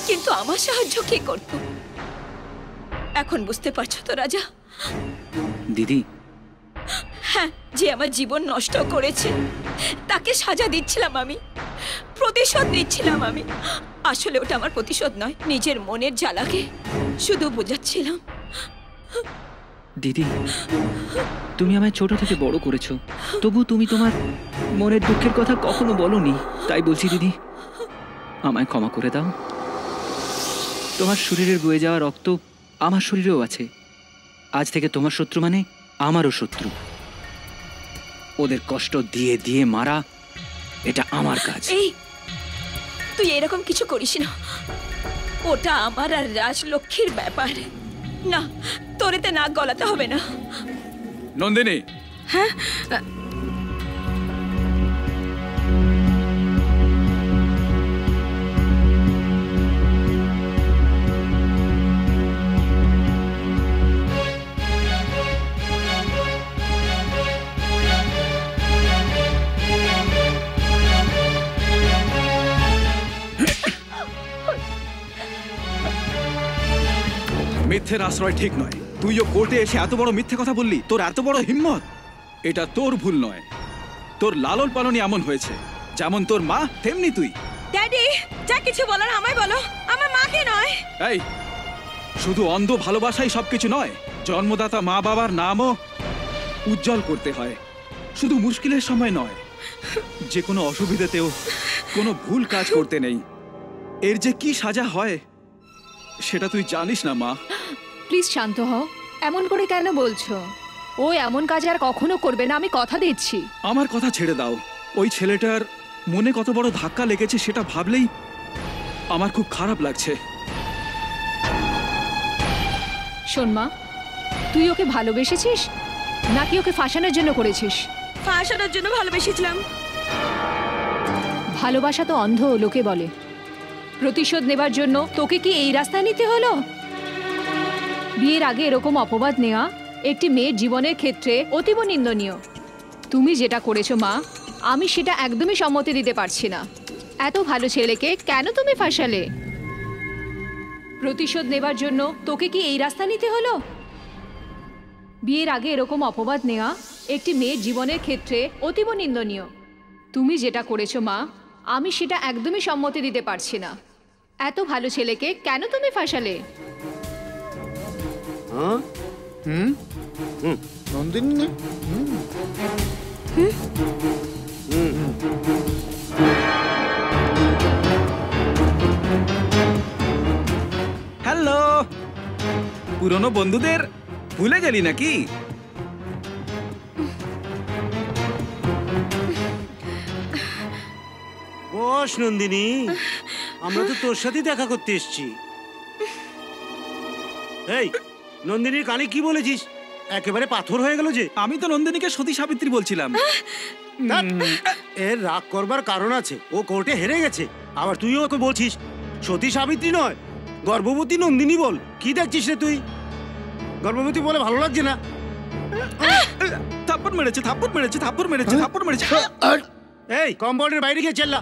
কিন্তু আমার সাহায্য কে করতো? এখন বুঝতে পারছো তো রাজা? দিদি, হ্যাঁ, যে আমার জীবন নষ্ট করেছে তাকে সাজা দিচ্ছিলাম আমি, প্রতিশোধ নিচ্ছিলাম আমি। আসলে ওটা আমার প্রতিশোধ নয়, নিজের মনের জ্বালাকে শুধু বোঝাচ্ছিলাম। দিদি, তুমি আমায় ছোট থেকে বড় করেছো, তবু তুমি তোমার মনের দুঃখের কথা কখনো বলোনি। তাই বলছি দিদি, আমায় ক্ষমা করে দাও। তোমার শরীরের বয়ে যাওয়া রক্ত আমার শরীরেও আছে। আজ থেকে তোমার শত্রু মানে আমারও শত্রু। ওদের কষ্ট দিয়ে দিয়ে মারা, এটা আমার কাজ। এই, তুই এরকম কিছু করিস না। ওটা আমার আর রাজলক্ষ্মীর ব্যাপার। না, তোর এতে নাক গলাতে হবে না। নন্দিনী, হ্যাঁ, মিথ্যের আশ্রয় ঠিক নয়। তুইও কোর্টে এসে এত বড় মিথ্যে কথা বললি, তোর এত বড় হিম্মত। এটা তোর ভুল নয়, তোর লালন পালনই এমন হয়েছে। যেমন তোর মা, তেমনি তুই। ড্যাডি, যা কিছু বলার আমায় বলো, আমার মাকে নয়। এই, শুধু অন্ধ ভালোবাসাই সবকিছু নয়। জন্মদাতা মা বাবার নামও উজ্জ্বল করতে হয়, শুধু মুশকিলের সময় নয়। যে কোনো অসুবিধাতেও কোনো ভুল কাজ করতে নেই। এর যে কি সাজা হয় সেটা তুই জানিস না মা। প্লিজ শান্ত হও, এমন করে কেন বলছো? ও এমন কাজ আর কখনো করবে না, আমি কথা দিচ্ছি। আমার কথা ছেড়ে দাও। ওই ছেলেটার মনে কত বড় ধাক্কা লেগেছে সেটা ভাবলেই আমার খুব খারাপ লাগছে। শোন মা, তুই ওকে ভালোবেসেছিস নাকি ওকে ফাঁসানোর জন্য করেছিস? ফাঁসানোর জন্য ভালোবেসেছিলাম। ভালোবাসা তো অন্ধ, লোকে বলে। প্রতিশোধ নেবার জন্য তোকে কি এই রাস্তায় নিতে হলো? বিয়ের আগে এরকম অপবাদ নেওয়া একটি মেয়ের জীবনের ক্ষেত্রে অতীব নিন্দনীয়। তুমি যেটা করেছো মা, আমি সেটা একদমই সম্মতি দিতে পারছি না। এত ভালো ছেলেকে কেন তুমি ফাঁসালে? প্রতিশোধ নেবার জন্য তোকে কি এই রাস্তা নিতে হলো? বিয়ের আগে এরকম অপবাদ নেওয়া একটি মেয়ের জীবনের ক্ষেত্রে অতীব নিন্দনীয়। তুমি যেটা করেছো মা, আমি সেটা একদমই সম্মতি দিতে পারছি না। এত ভালো ছেলেকে কেন তুমি ফাঁসালে? নন্দিনী, হ্যালো, পুরনো বন্ধুদের ভুলে গেলি নাকি? বস নন্দিনী, আমরা তো তোর সাথেই দেখা করতে এসেছি। এই, নন্দিনীর কানে কি বলেছিস? একেবারে পাথর হয়ে গেল যে। আমি তো নন্দিনীকে সতী সাবিত্রী বলছিলাম। এর রাগ করবার কারণ আছে, ও কোর্টে হেরে গেছে। আবার তুইও ওকে বলছিস সতী সাবিত্রী নয়, গর্ভবতী নন্দিনী বল। কি দেখছিস রে তুই? গর্ভবতী বলে ভালো লাগছে না? থাপ্পড় মেরেছে, থাপ্পড় মেরেছে, থাপ্পড় মেরেছে, থাপ্পড় মেরেছে। এই কম্পাউন্ডের বাইরে গিয়ে চেল্লা।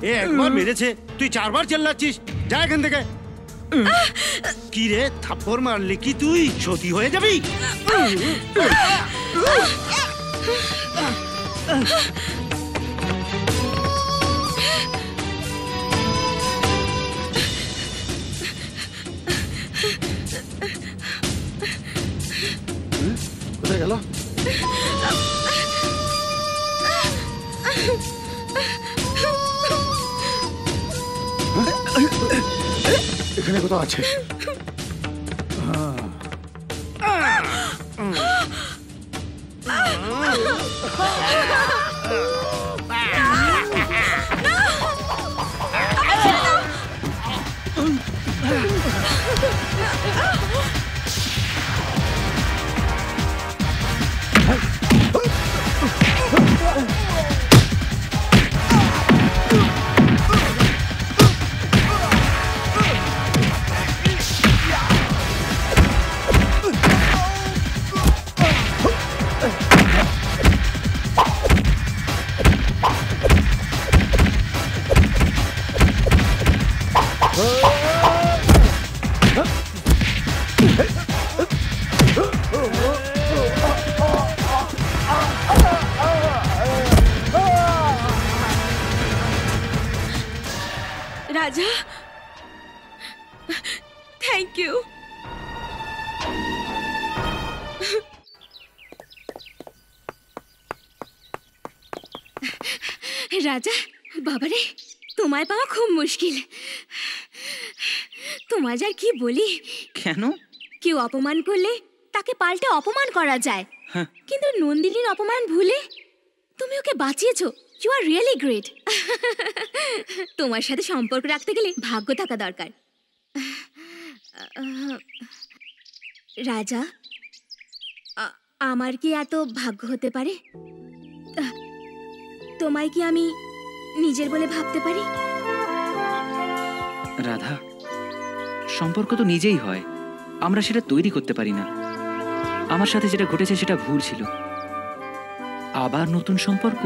এ একবার মেরেছে, তুই 4 বার চেল্লাচ্ছিস। যা এখান থেকে। কি রে, থাপ্পড় মারলি কি তুই সতী হয়ে যাবি? কোথায় গেল? এখানে কোথাও আছে। রাজা, থ্যাংক ইউ। রাজা, বাবারে তোমায় পাওয়া খুব মুশকিল। তোমায় আর কি বলি। কেন? কেউ অপমান করলে তাকে পাল্টে অপমান করা যায়, কিন্তু নন্দিনীর অপমান ভুলে তুমি ওকে বাঁচিয়েছো। You are really great. তোমার সাথে সম্পর্ক রাখতে গেলে ভাগ্য থাকা দরকার। রাজা, আমার কি এত ভাগ্য হতে পারে? তোমায় কি আমি নিজের বলে ভাবতে পারি? রাধা, সম্পর্ক তো নিজেই হয়, আমরা সেটা তৈরি করতে পারি না। আমার সাথে যেটা ঘটেছে সেটা ভুল ছিল। আবার নতুন সম্পর্ক?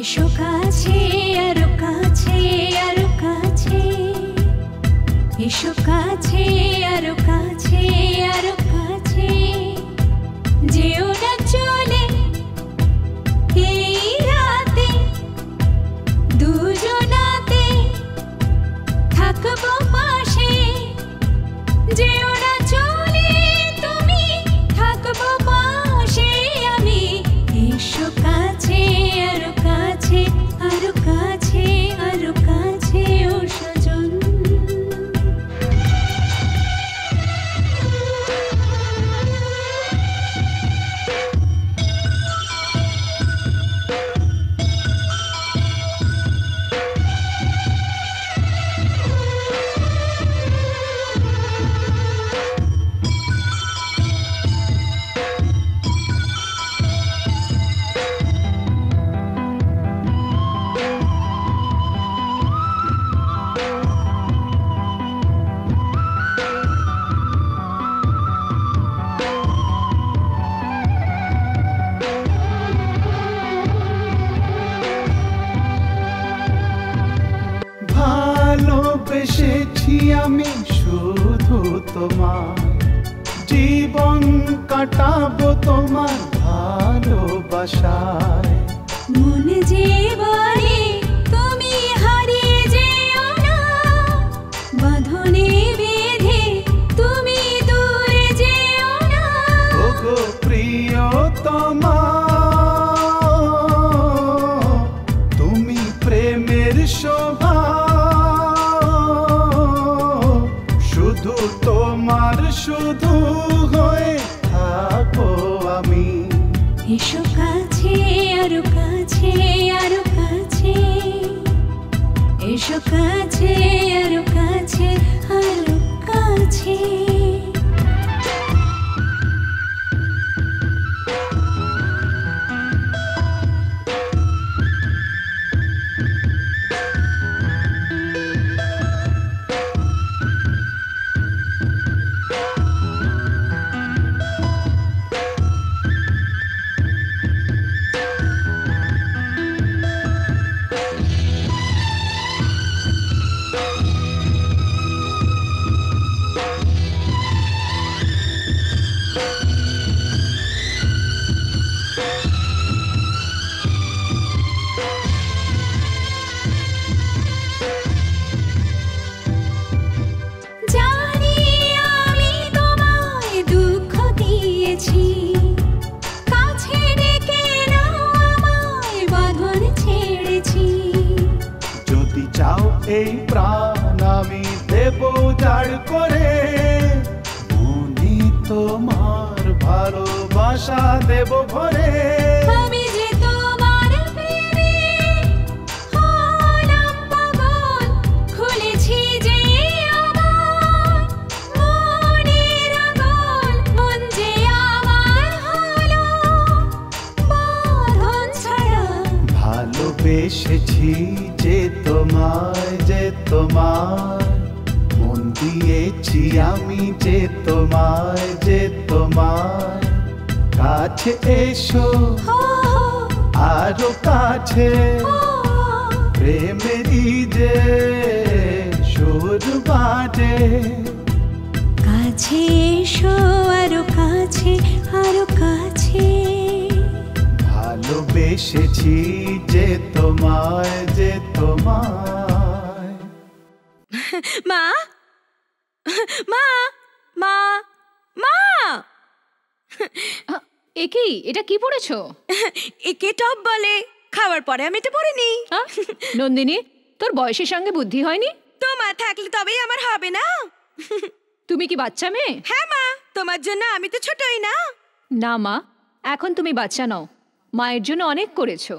এসো কাছে, আরো কাছে, আরো কাছে, এসো কাছে, আরো কাছে, আরো কাছে, যেও না চলে এই রাতে, দুজনাতে থাকবো পাশে, যেও না চলে তুমি, থাকবো পাশে আমি। এসো কাছে, আরো কাছে, আরো কাছে, আরো কাছে, ও সজন। তোমার, জীবন কাটাবো তোমার ভালোবাসায়। মন যে বলে তুমি হারিয়ে যেও না, বাঁধনে বেঁধে তুমি দূরে যেও না। ওগো প্রিয়তমা, তুমি প্রেমের শোভা, শুধু তোমার শুধু হয়ে থাকবো আমি। এসো কাছে আরো কাছে আরো কাছে, এসো কাছে আরো কাছে আরো কাছে। জানি আমি তোমায় দুঃখ দিয়েছি, কাছে ডেকে নাও আমায়, বাঁধন ছেড়েছি। যদি চাও এই প্রাণ আমি দেব উজাড় করে, মনে তোমার ভালোবাসা দেব ভরে। আমি যে তোমার প্রেমে হলাম পাগল, খুলেছি যে আমার মনের আগল, মন যে আমার হলো বাঁধন ছাড়া। ভালোবেসেছি যে তোমায়, যে তোমায় মন দিয়েছি আমি, যে তোমায়, যে তোমায়। কাছে এসো আরো কাছে, প্রেমেরই যে সুর বাজে। কাছে এসো আরো কাছে আরো কাছে। ভালোবেসেছি যে তোমায়, যে তোমায়। মা মা মা মা, একি এটা কি পড়েছো? একে টপ বলে, খাওয়ার পরে আমি এটা পরিনি। নন্দিনী, তোর বয়সের সঙ্গে বুদ্ধি হয়নি? তোমার থাকলে তবেই আমার হবে না। তুমি কি বাচ্চা মেয়ে? হ্যাঁ মা, তোমার জন্য আমি তো ছোটই না। না মা, এখন তুমি বাচ্চা নও, মায়ের জন্য অনেক করেছো,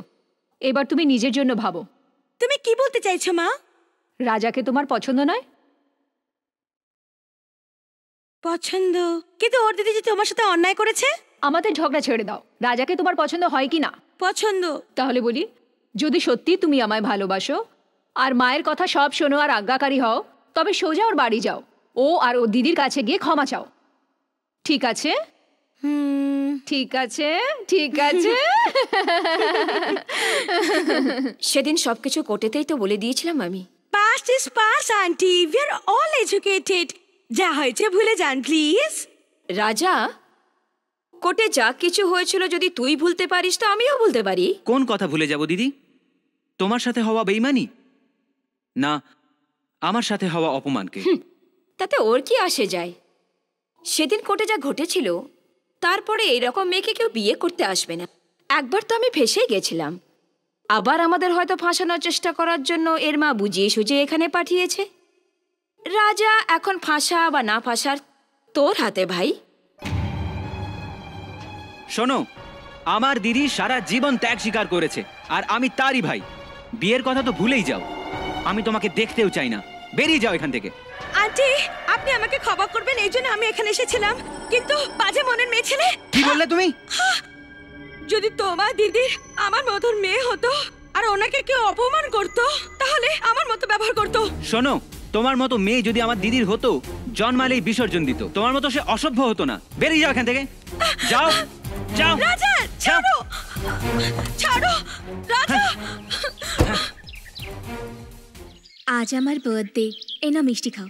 এবার তুমি নিজের জন্য ভাবো। তুমি কি বলতে চাইছো মা? রাজাকে তোমার পছন্দ নয়? পছন্দ, কিন্তু ওর দিদি যে তোমার সাথে অন্যায় করেছে। আমাদের ঝগড়া ছেড়ে দাও, রাজাকে তোমার পছন্দ হয় কি না? পছন্দ। তাহলে বলি, যদি সত্যি তুমি আমায় ভালোবাসো আর মায়ের কথা সব শোনো আর আজ্ঞাকারী হও, তবে সোজা ওর বাড়ি যাও, ও আর ওর দিদির কাছে গিয়ে ক্ষমা চাও। ঠিক আছে? ঠিক আছে, ঠিক আছে। সেদিন সবকিছু কোর্টেতেই তো বলে দিয়েছিলাম আমি। Past is past aunty, we are all educated. যা হয়েছে ভুলে যান প্লিজ। রাজা, কোর্টে যা কিছু হয়েছিল যদি তুই ভুলতে পারিস তো আমিও ভুলতে পারি। কোন কথা ভুলে যাব দিদি? তোমার সাথে হওয়া বেইমানি, না আমার সাথে হওয়া অপমানকে? তাতে ওর কি আসে যায়? সেদিন কোর্টে যা ঘটেছিল, তারপরে এইরকম মেয়েকে কেউ বিয়ে করতে আসবে না। একবার তো আমি ফেঁসে গেছিলাম, আবার আমাদের হয়তো ফাঁসানোর চেষ্টা করার জন্য এর মা বুঝিয়ে সুঝিয়ে এখানে পাঠিয়েছে। রাজা এখন ফাঁসা বা না ফাঁসার তোর হাতে ভাই। শোনো, আমার দিদি সারা জীবন ত্যাগ স্বীকার করেছে, আর আমি তারই ভাই। বিয়ের কথা তো ভুলেই যাও, আমি তোমাকে দেখতেও চাই না, বেরিয়ে যাও এখান থেকে। আন্টি, আপনি আমাকে ক্ষমা করবেন, এই জন্য আমি এখানে এসেছিলাম, কিন্তু বাজে মনের মেয়ে ছেলে। কি বললে তুমি? যদি তোমার দিদির আমার মতন মেয়ে হতো আর ওনাকে কেউ অপমান করতো, তাহলে আমার মতো ব্যবহার করতো। শোনো, তোমার মতো মেয়ে যদি আমার দিদির হতো, জন্মালেই বিসর্জন দিত। তোমার মতো সে অসভ্য হতো না। বেরিয়ে যাও এখান থেকে, যাও যাও। রাজা, ছাড়ো ছাড়ো রাজা। আজ আমার বার্থডে, এই না মিষ্টি খাও।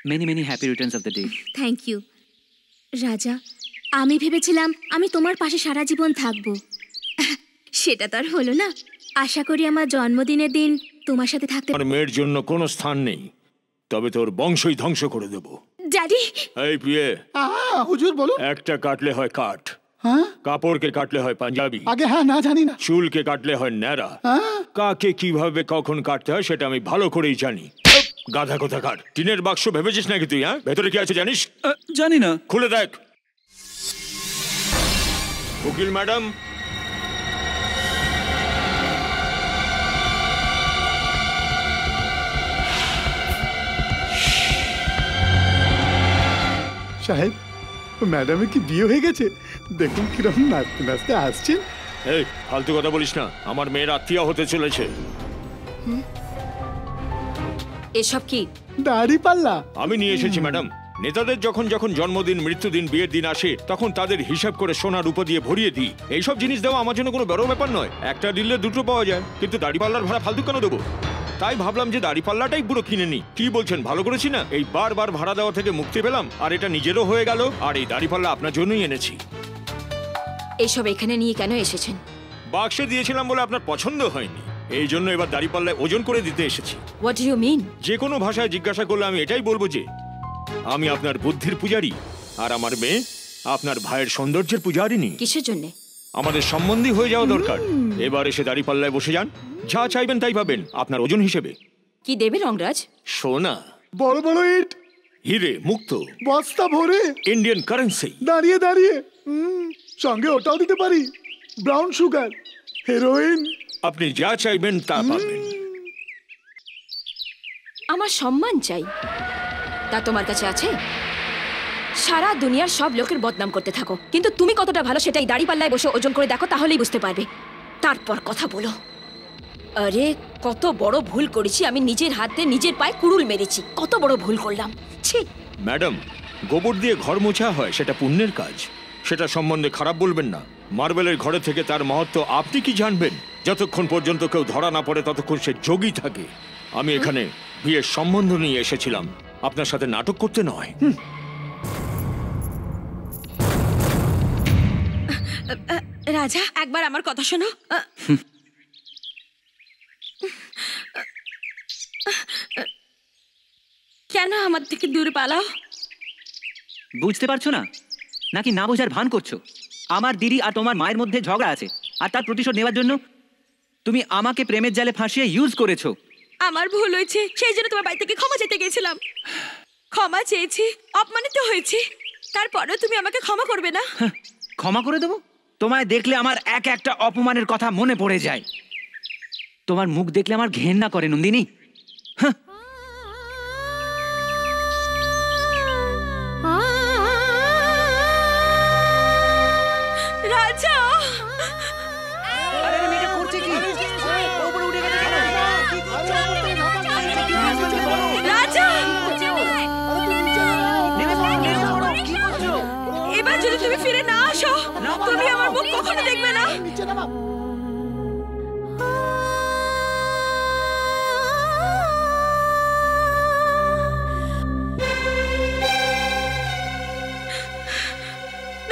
Many many happy returns of the day. Thank you Raja. আমি ভেবেছিলাম আমি তোমার পাশে সারা জীবন থাকবো, সেটা তো আর হলো না। আশা করি আমার জন্মদিনের দিন তোমার সাথে থাকতে। আমার মেয়ের জন্য কোনো স্থান নেই, তবে তোর বংশই ধ্বংস করে দেব। ড্যাডি। এই প্রিয়ে, হুজুর বলুন। একটা কাটলে হয় কাঠ, কাপড়কে কাটলে হয় পাঞ্জাবি, আগে হ্যাঁ না জানি না। চুলকে কাটলে হয় ন্যাড়া, কাকে কিভাবে কখন কাটতে হয় সেটা আমি ভালো করেই জানি। গাধা কোথাকার, টিনের বাক্স ভেবেছিস নাকি তুই? হ্যাঁ, ভেতরে কি আছে জানিস? জানি না। খুলে দেখ। উকিল ম্যাডাম, সাহেব, ম্যাডামের কি বিয়ে হয়ে গেছে? দেখুন কিরকম নাচতে নাচতে আসছেন। এই ফালতু কথা বলিস না, আমার মেয়ের আত্মীয় হতে চলেছে। এসব কি? দাড়ি পাল্লা আমি নিয়ে এসেছি ম্যাডাম। নেতাদের যখন যখন জন্মদিন, মৃত্যুদিন, বিয়ের দিন আসে তখন তাদের হিসাব করে সোনা রূপো দিয়ে ভরিয়ে দিই। এইসব জিনিস দেওয়া আমার জন্য কোনো বড় ব্যাপার নয়, একটা দিলে দুটো পাওয়া যায়। কিন্তু দাড়ি পাল্লার ভাড়া ফালতু কেন দেবো? তাই ভাবলাম যে দাড়ি পাল্লাটাই পুরো কিনে নি। কি বলছেন, ভালো করেছি না? এই বারবার ভাড়া দেওয়া থেকে মুক্তি পেলাম, আর এটা নিজেরও হয়ে গেল। আর এই দাড়ি পাল্লা আপনার জন্যই এনেছি। এইসব এখানে নিয়ে কেন এসেছেন? বাক্সে দিয়েছিলাম বলে আপনার পছন্দ হয়নি, এই জন্য এবার দাড়ি পাল্লায় ওজন করে দিতে এসেছি। What do you mean? যে কোনো ভাষায় জিজ্ঞাসা করলে আমি এটাই বলবো যে আমি আপনার বুদ্ধির পূজারী, আর আমার মেয়ে আপনার ভাইয়ের সৌন্দর্যের পূজারিনী। কিসের জন্য? আমাদের সম্বন্ধী হয়ে যাওয়া দরকার। এবার এসে দাড়ি পাল্লায় বসে যান, যা চাইবেন তাই পাবেন আপনার ওজন হিসেবে। কি দেবে রংরাজ? সোনা, বড় বড় ইট, হিরে মুক্ত, বস্তা ভরে, ইন্ডিয়ান কারেন্সি। দাঁড়িয়ে দাঁড়িয়ে সঙ্গে ওটাও দিতে পারি, ব্রাউন সুগার, হেরোইন। আপনি যা চাইবেন তা পাবেন। আমার সম্মান চাই, তা তোমার কাছে আছে? সারা দুনিয়ার সব লোকের বদনাম করতে থাকো, কিন্তু তুমি কতটা ভালো সেটাই দাড়ি পাল্লায় বসে ওজন করে দেখো, তাহলেই বুঝতে পারবে। তারপর কথা বলো। আরে কত বড় ভুল করেছি আমি, নিজের হাতে নিজের পায়ে কুড়ুল মেরেছি। কত বড় ভুল করলাম। ছি ম্যাডাম, গোবর দিয়ে ঘর মোছা হয়, সেটা পুণ্যের কাজ, সেটা সম্বন্ধে খারাপ বলবেন না। মার্বেলের ঘরে থেকে তার মহত্ব আপনি কি জানবেন? যতক্ষণ পর্যন্ত কেউ ধরা না পড়ে ততক্ষণ সে যোগী থাকে। আমি এখানে বিয়ের সম্বন্ধ নিয়ে এসেছিলাম, আপনার সাথে নাটক করতে নয়। রাজা, একবার আমার কথা শোনো। কেন আমার থেকে দূরে পালাও? বুঝতে পারছো না নাকি না বোঝার ভান করছো? আমার দিদি আর তোমার মায়ের মধ্যে ঝগড়া আছে, আর তার প্রতিশোধ নেওয়ার জন্য তুমি আমাকে প্রেমের জালে ফাঁসিয়ে ইউজ করেছো। আমার ভুল হয়েছে, সেই জন্য তোমার বাড়ি থেকে ক্ষমা চেতে গেছিলাম। ক্ষমা চেয়েছি, অপমানিত হয়েছি, তারপরেও তুমি আমাকে ক্ষমা করবে না? ক্ষমা করে দেবো? তোমায় দেখলে আমার এক একটা অপমানের কথা মনে পড়ে যায়। তোমার মুখ দেখলে আমার ঘেন্না করে নন্দিনী। রাজা, এবার যদি তুমি ফিরে না আসো, তুমি আমার মুখ কখনো দেখবে না।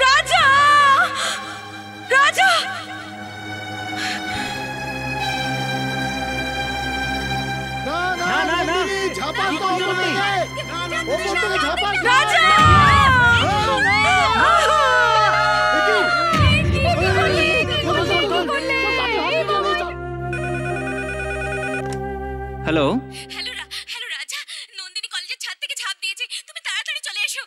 রাজা, রাজা, রাজা, হ্যালো। হ্যালো রাজা, নন্দিনী কলেজের ছাদ থেকে ঝাঁপ দিয়েছে, তুমি তাড়াতাড়ি চলে এসো।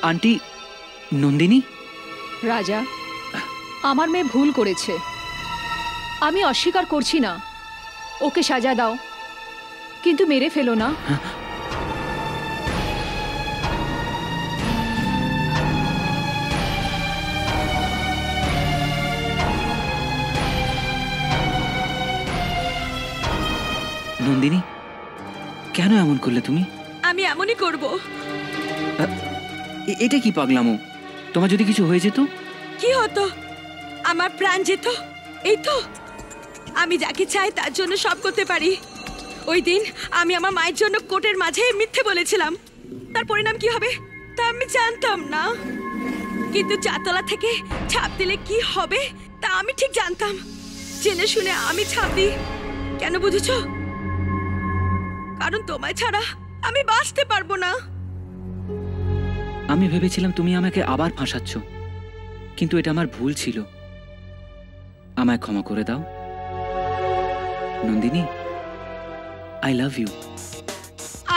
আন্টি, নন্দিনী? রাজা, আমার মেয়ে ভুল করেছে, আমি অস্বীকার করছি না। ওকে সাজা দাও, কিন্তু মেরে ফেলো না। নন্দিনী, কেন এমন করলে তুমি? আমি এমনই করব। এটা কি পাগলামো? তোমার যদি কিছু হয়ে যেত? কি হতো? আমার প্রাণ যেত, এই তো। আমি যাকে চাই তার জন্য সব করতে পারি। ওই দিন আমি আমার মায়ের জন্য কোর্টের মাঝে মিথ্যে বলেছিলাম, তার পরিণাম কি হবে তা আমি জানতাম না, কিন্তু চারতলা থেকে ছাপ দিলে কি হবে তা আমি ঠিক জানতাম। জেনে শুনে আমি ছাপ দিই। কেন বুঝেছো? কারণ তোমায় ছাড়া আমি বাঁচতে পারবো না। আমি ভেবেছিলাম তুমি আমাকে আবার ফাঁসাচ্ছ, কিন্তু এটা আমার ভুল ছিল। আমায় ক্ষমা করে দাও নন্দিনী। I love you.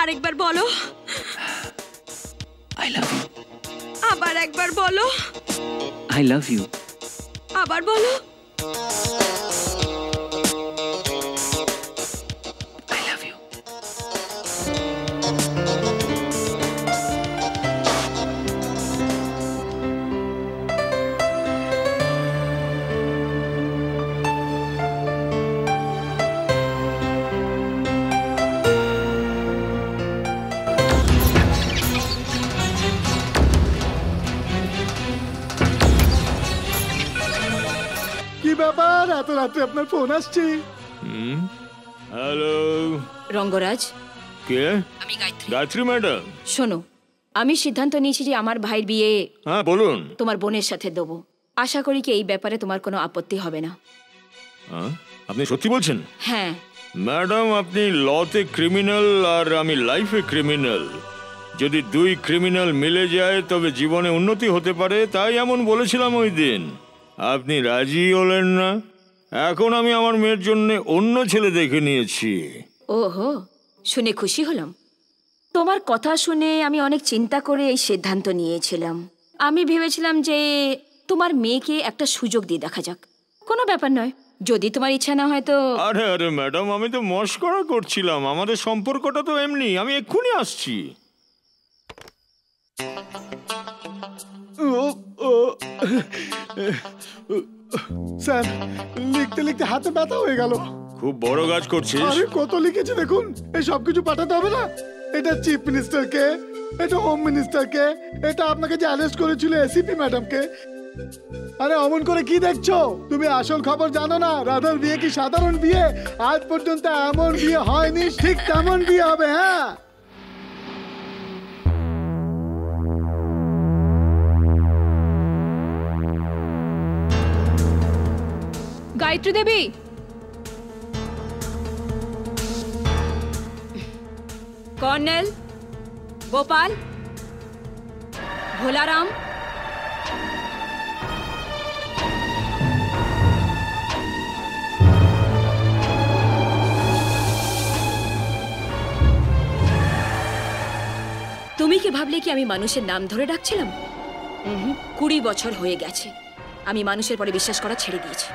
আরেকবার বলো। I love you. আবার একবার বলো। I love you. আবার বলো। I love you. কি ব্যাপার, এত রাত্রে আপনার ফোন আসছে? হ্যালো রঙ্গরাজ, কে? আমি গায়ত্রী। গায়ত্রী ম্যাডাম, শোনো, আমি সিদ্ধান্ত নিয়েছি যে আমার ভাইয়ের বিয়ে হ্যাঁ বলুন। তোমার বোনের সাথে দেবো। আশা করি কি এই ব্যাপারে তোমার কোনো আপত্তি হবে না। আপনি সত্যি বলছেন? হ্যাঁ ম্যাডাম, আপনি লতে ক্রিমিনাল আর আমি লাইফে ক্রিমিনাল। যদি দুই ক্রিমিনাল মিলে যায় তবে জীবনে উন্নতি হতে পারে, তাই এমন বলেছিলাম ওই দিন। আপনি রাজি হলেন না। এখন আমি আমার মেয়ের জন্য অন্য ছেলে দেখে নিয়েছি। ওহো, শুনে খুশি হলাম। তোমার কথা শুনে আমি অনেক চিন্তা করে এই সিদ্ধান্ত নিয়েছিলাম। আমি ভেবেছিলাম যে তোমার মেয়েকে একটা সুযোগ দিয়ে দেখা যাক। কোনো ব্যাপার নয়, যদি তোমার ইচ্ছা না হয় তো। আরে আরে ম্যাডাম, আমি তো মস্করা করছিলাম। আমাদের সম্পর্কটা তো এমনি। আমি এক্ষুনি আসছি। স্যার, লিখতে লিখতে হাতে ব্যথা হয়ে গেল। খুব বড় কাজ করছিস। আরে কত লিখেছি দেখুন। এই সব কিছু পাঠাতে হবে না? এটা চিফ মিনিস্টারকে, এটা হোম মিনিস্টারকে, এটা আপনাকে যে অ্যারেস্ট করেছিল এসিপি ম্যাডামকে। আরে অমন করে কি দেখছো? তুমি আসল খবর জানো না? রাধার বিয়ে কি সাধারণ বিয়ে? আজ পর্যন্ত এমন বিয়ে হয়নি, ঠিক তেমন বিয়ে হবে। হ্যাঁ, গায়ত্রী দেবী, কর্নেল, গোপাল, ভোলারাম, তুমি কি ভাবলে কি আমি মানুষের নাম ধরে ডাকছিলাম? 20 বছর হয়ে গেছে আমি মানুষের পরে বিশ্বাস করা ছেড়ে দিয়েছি।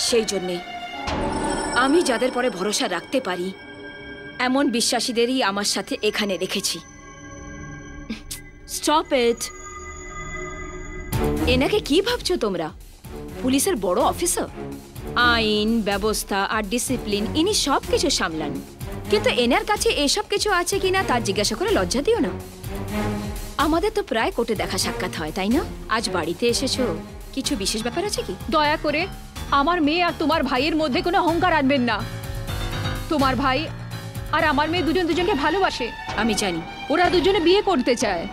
সেই জন্যে আমি যাদের পরে ভরসা রাখতে পারি এমন বিশ্বাসীদেরই আমার সাথে এখানে রেখেছি। Stop it. এনাকে কি ভাবছো তোমরা? পুলিশের বড় অফিসার। আইন, ব্যবস্থা আর ডিসিপ্লিন ইনি সব কিছু সামলান, কিন্তু এনার কাছে এসব কিছু আছে কিনা তার জিজ্ঞাসা করে লজ্জা দিও না। আমাদের তো প্রায় কোর্টে দেখা সাক্ষাৎ হয়, তাই না? আজ বাড়িতে এসেছো, কিছু বিশেষ ব্যাপার আছে কি? দয়া করে আমার মেয়ে আর তোমার ভাইয়ের মধ্যে কোনো অহংকার আনবেন না। তোমার ভাই আর আমার মেয়ে দুজন দুজনকে ভালোবাসে। আমি জানি। ওরা দুজনে বিয়ে করতে চায়।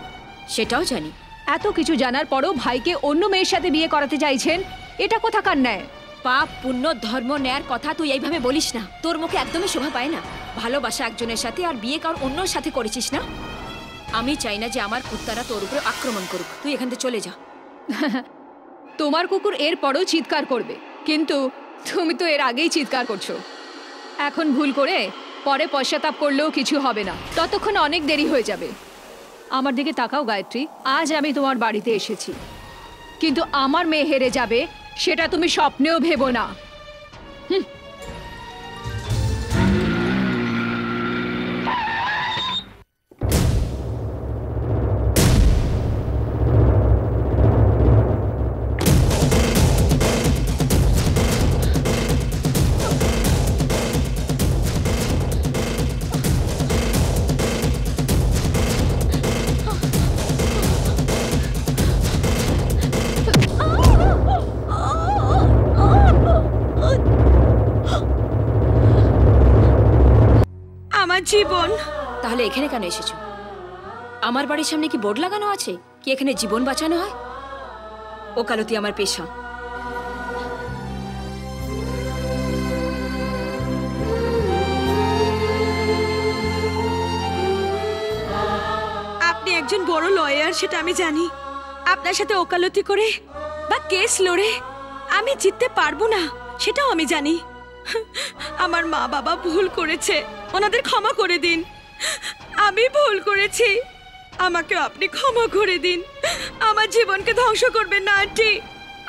সেটাও জানি। এত কিছু জানার পরও ভাইকে অন্য মেয়ের সাথে বিয়ে করাতে চাইছেন, এটা কোথাকার ন্যায়? পাপ পুণ্য ধর্ম ন্যায়ের কথা তুই এইভাবে বলিস না। তোর মুখে একদমই শোভা পায় না। ভালোবাসা একজনের সাথে আর বিয়ে কারোর অন্যর সাথে করেছিস না। আমি চাই না যে আমার কুত্তারা তোর উপরে আক্রমণ করুক। তুই এখান থেকে চলে যা। তোমার কুকুর এর পরেও চিৎকার করবে, কিন্তু তুমি তো এর আগেই চিৎকার করছো। এখন ভুল করে পরে পশ্চাতাপ করলেও কিছু হবে না, ততক্ষণ অনেক দেরি হয়ে যাবে। আমার দিকে তাকাও গায়ত্রী, আজ আমি তোমার বাড়িতে এসেছি, কিন্তু আমার মেয়ে হেরে যাবে সেটা তুমি স্বপ্নেও ভেবো না। জীবন। তাহলে এখানে কেন এসেছো? আমার বাড়ির সামনে কি বোর্ড লাগানো আছে কি এখানে জীবন বাঁচানো হয়? ওকালতি আমার পেশা। আপনি একজন বড় লয়ার, সেটা আমি জানি। আপনার সাথে ওকালতি করে বা কেস লড়ে আমি জিততে পারবো না, সেটাও আমি জানি। আমার মা বাবা ভুল করেছে, ওনাদের ক্ষমা করে দিন। আমি ভুল করেছি, আমাকে আপনি ক্ষমা করে দিন। আমার জীবনকে ধ্বংস করবেন না আন্টি,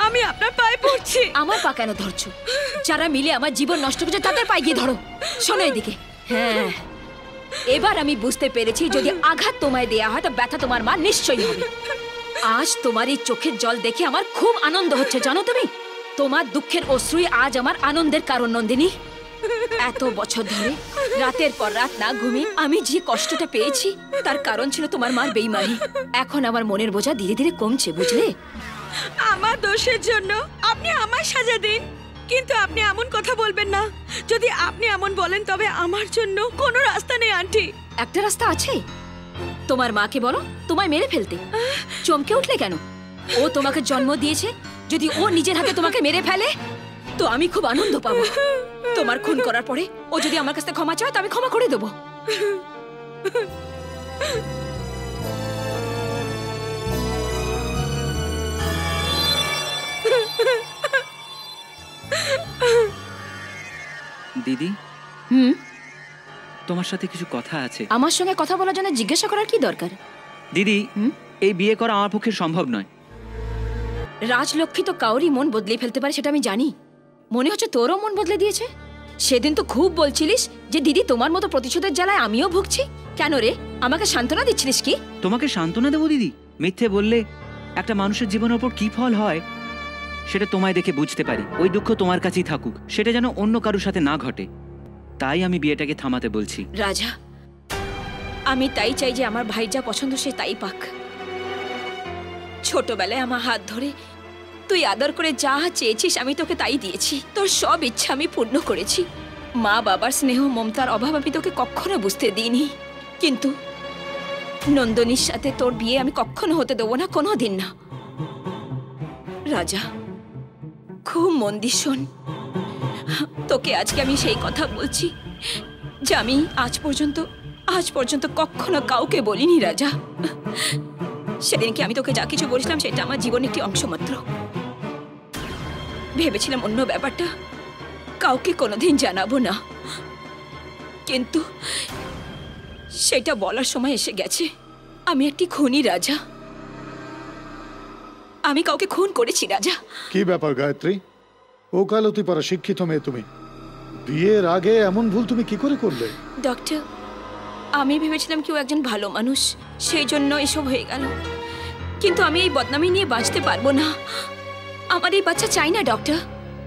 আমি আপনার পায়ে পড়ছি। আমার পা কেন ধরছো? যারা মিলে আমার জীবন নষ্ট করছে তাদের পায়ে গিয়ে ধরো। শোনো এদিকে। হ্যাঁ, এবার আমি বুঝতে পেরেছি যদি আঘাত তোমায় দেয়া হয় তো ব্যথা তোমার মা নিশ্চয়ই হবে। আজ তোমার এই চোখের জল দেখে আমার খুব আনন্দ হচ্ছে, জানো তুমি? তোমার দুঃখের অশ্রুই আজ আমার আনন্দের কারণ নন্দিনী। এত বছর ধরে রাতের পর রাত না ঘুমিয়ে আমি যে কষ্টটা পেয়েছি তার কারণ ছিল তোমার মার বেইমানি। এখন আমার মনের বোঝা ধীরে ধীরে কমছে, বুঝলে? আমার দোষের জন্য আপনি আমায় সাজা দিন, কিন্তু আপনি এমন কথা বলবেন না। যদি আপনি এমন বলেন তবে আমার জন্য কোনো রাস্তা নেই আন্টি। একটা রাস্তা আছে। তোমার মাকে বলো তোমায় মেরে ফেলতে। চমকে উঠলে কেন? ও তোমাকে জন্ম দিয়েছে, যদি ও নিজের হাতে তোমাকে মেরে ফেলে তো আমি খুব আনন্দ পাবো। তোমার খুন করার পরে ও যদি আমার কাছে ক্ষমা চায় তো আমি ক্ষমা করে দেবো। দিদি, তোমার সাথে কিছু কথা আছে। আমার সঙ্গে কথা বলার জন্য জিজ্ঞাসা করার কি দরকার? দিদি, এই বিয়ে করা আমার পক্ষে সম্ভব নয়। রাজলক্ষ্মী তো কাউরই মন বদলে ফেলতে পারে, সেটা আমি জানি। মনে হচ্ছে তোরও মন বদলে দিয়েছে। সেদিন তো খুব বলছিলিস যে দিদি তোমার মতো প্রতিশোধের জ্বালায় আমিও ভুগছি। কেন রে, আমাকে সান্ত্বনা দিচ্ছিলিস কি? তোমাকে সান্ত্বনা দেবো দিদি? মিথ্যে বললে একটা মানুষের জীবনের উপর কি ফল হয় সেটা তোমায় দেখে বুঝতে পারি। ওই দুঃখ তোমার কাছেই থাকুক, সেটা যেন অন্য কারোর সাথে না ঘটে। তাই আমি বিয়েটাকে থামাতে বলছি। রাজা, আমি তাই চাই যে আমার ভাই যা পছন্দ সে তাই পাক। ছোটবেলায় আমার হাত ধরে তুই আদর করে যা চেয়েছিস আমি তোকে তাই দিয়েছি। তোর সব ইচ্ছা আমি পূর্ণ করেছি। মা বাবার স্নেহ মমতার অভাব আমি তোকে কখনো বুঝতে দিইনি। কিন্তু নন্দনীর সাথে তোর বিয়ে আমি কখনো হতে দেবো না, কোনো দিন না। রাজা, খুব মন দিয়ে শোন। তোকে আজকে আমি সেই কথা বলছি যে আমি আজ পর্যন্ত কখনো কাউকে বলিনি রাজা। সেদিনকে আমি তোকে যা কিছু বলেছিলাম সেটা আমার জীবনের একটি অংশ মাত্র। ভেবেছিলাম অন্য ব্যাপারটা কাউকে কোনোদিন জানাবো না, কিন্তু সেটা বলার সময় এসে গেছে। আমি একটি খুনি রাজা, আমি কাউকে খুন করেছি রাজা। কি ব্যাপার গায়ত্রী? ওকালতি পড়া শিক্ষিত মেয়ে তুমি, বিয়ের আগে এমন ভুল তুমি কি করে করলে? ডক্টর, আমি ভেবেছিলাম কেউ একজন ভালো মানুষ, সেই জন্য এসব হয়ে গেল। কিন্তু আমি এই বদনামি নিয়ে বাঁচতে পারবো না। আমার এই বাচ্চা চাই না doctor.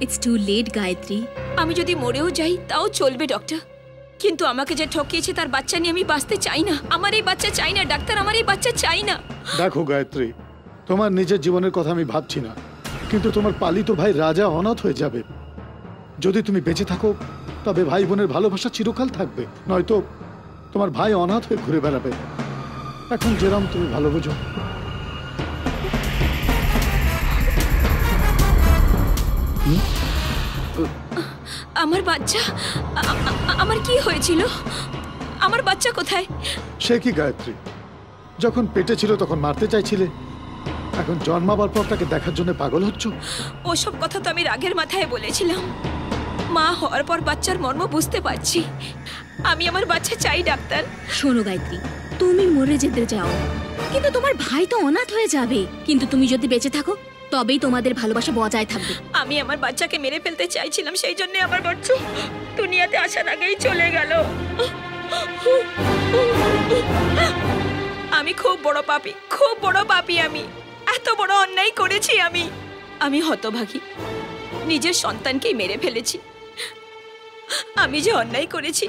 It's too late Gayatri. আমি যদি মরেও যাই তাও চলবে ডক্টর, কিন্তু আমাকে যে ঠকিয়েছে তার বাচ্চা নিয়ে আমি বাঁচতে চাই না। আমার এই বাচ্চা চাই না ডাক্তার, আমার এই বাচ্চা চাই না। দেখো গায়ত্রী, তোমার নিজের জীবনের কথা আমি ভাবছি না, কিন্তু তোমার পালিত ভাই রাজা অনাথ হয়ে যাবে। যদি তুমি বেঁচে থাকো তবে ভাই বোনের ভালোবাসা চিরকাল থাকবে, নয়তো তোমার ভাই অনাথ হয়ে ঘুরে বেড়াবে। এখন যেরকম তুমি ভালো বোঝো। আমার বাচ্চা, আমার কি হয়েছিল? আমার বাচ্চা কোথায়? সে কি গায়ত্রী, যখন পেটে ছিল তখন মারতে চাইছিলে, এখন জন্মাবার পর তাকে দেখার জন্য পাগল হচ্ছ? ওসব কথা তো আমি রাগের মাথায় বলেছিলাম। মা হওয়ার পর বাচ্চার মর্ম বুঝতে পারছি। আমি আমার বাচ্চা চাই ডাক্তার। শোনো গায়ত্রী, তুমি মরে যেতে চাও, কিন্তু তোমার ভাই তো অনাথ হয়ে যাবে। কিন্তু তুমি যদি বেঁচে থাকো তবেই তোমাদের ভালোবাসা বজায় থাকবে। আমি আমার বাচ্চাকে মেরে ফেলতে চাইছিলাম, সেই জন্য আমার বাচ্চা দুনিয়াতে আসার আগেই চলে গেল। আমি খুব বড় পাপী, খুব বড় পাপী। আমি এত বড় অন্যায় করেছি। আমি হতভাগী, নিজের সন্তানকেই মেরে ফেলেছি। আমি যে অন্যায় করেছি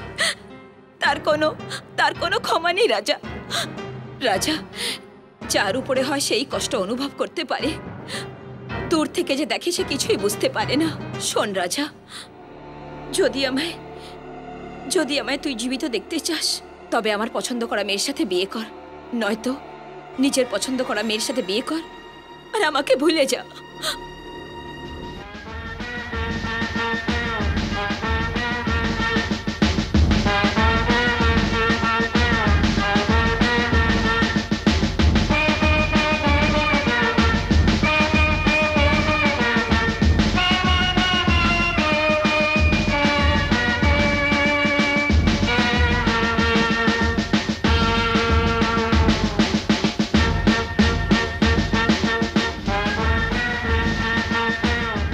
তার কোনো ক্ষমা নেই রাজা। রাজা, যার উপরে হয় সেই কষ্ট অনুভব করতে পারে, দূর থেকে যে দেখে সে কিছুই বুঝতে পারে না। শোন রাজা, যদি আমায় যদি আমায় তুই জীবিত দেখতে চাস তবে আমার পছন্দ করা মেয়ের সাথে বিয়ে কর, নয়তো নিজের পছন্দ করা মেয়ের সাথে বিয়ে কর আর আমাকে ভুলে যা।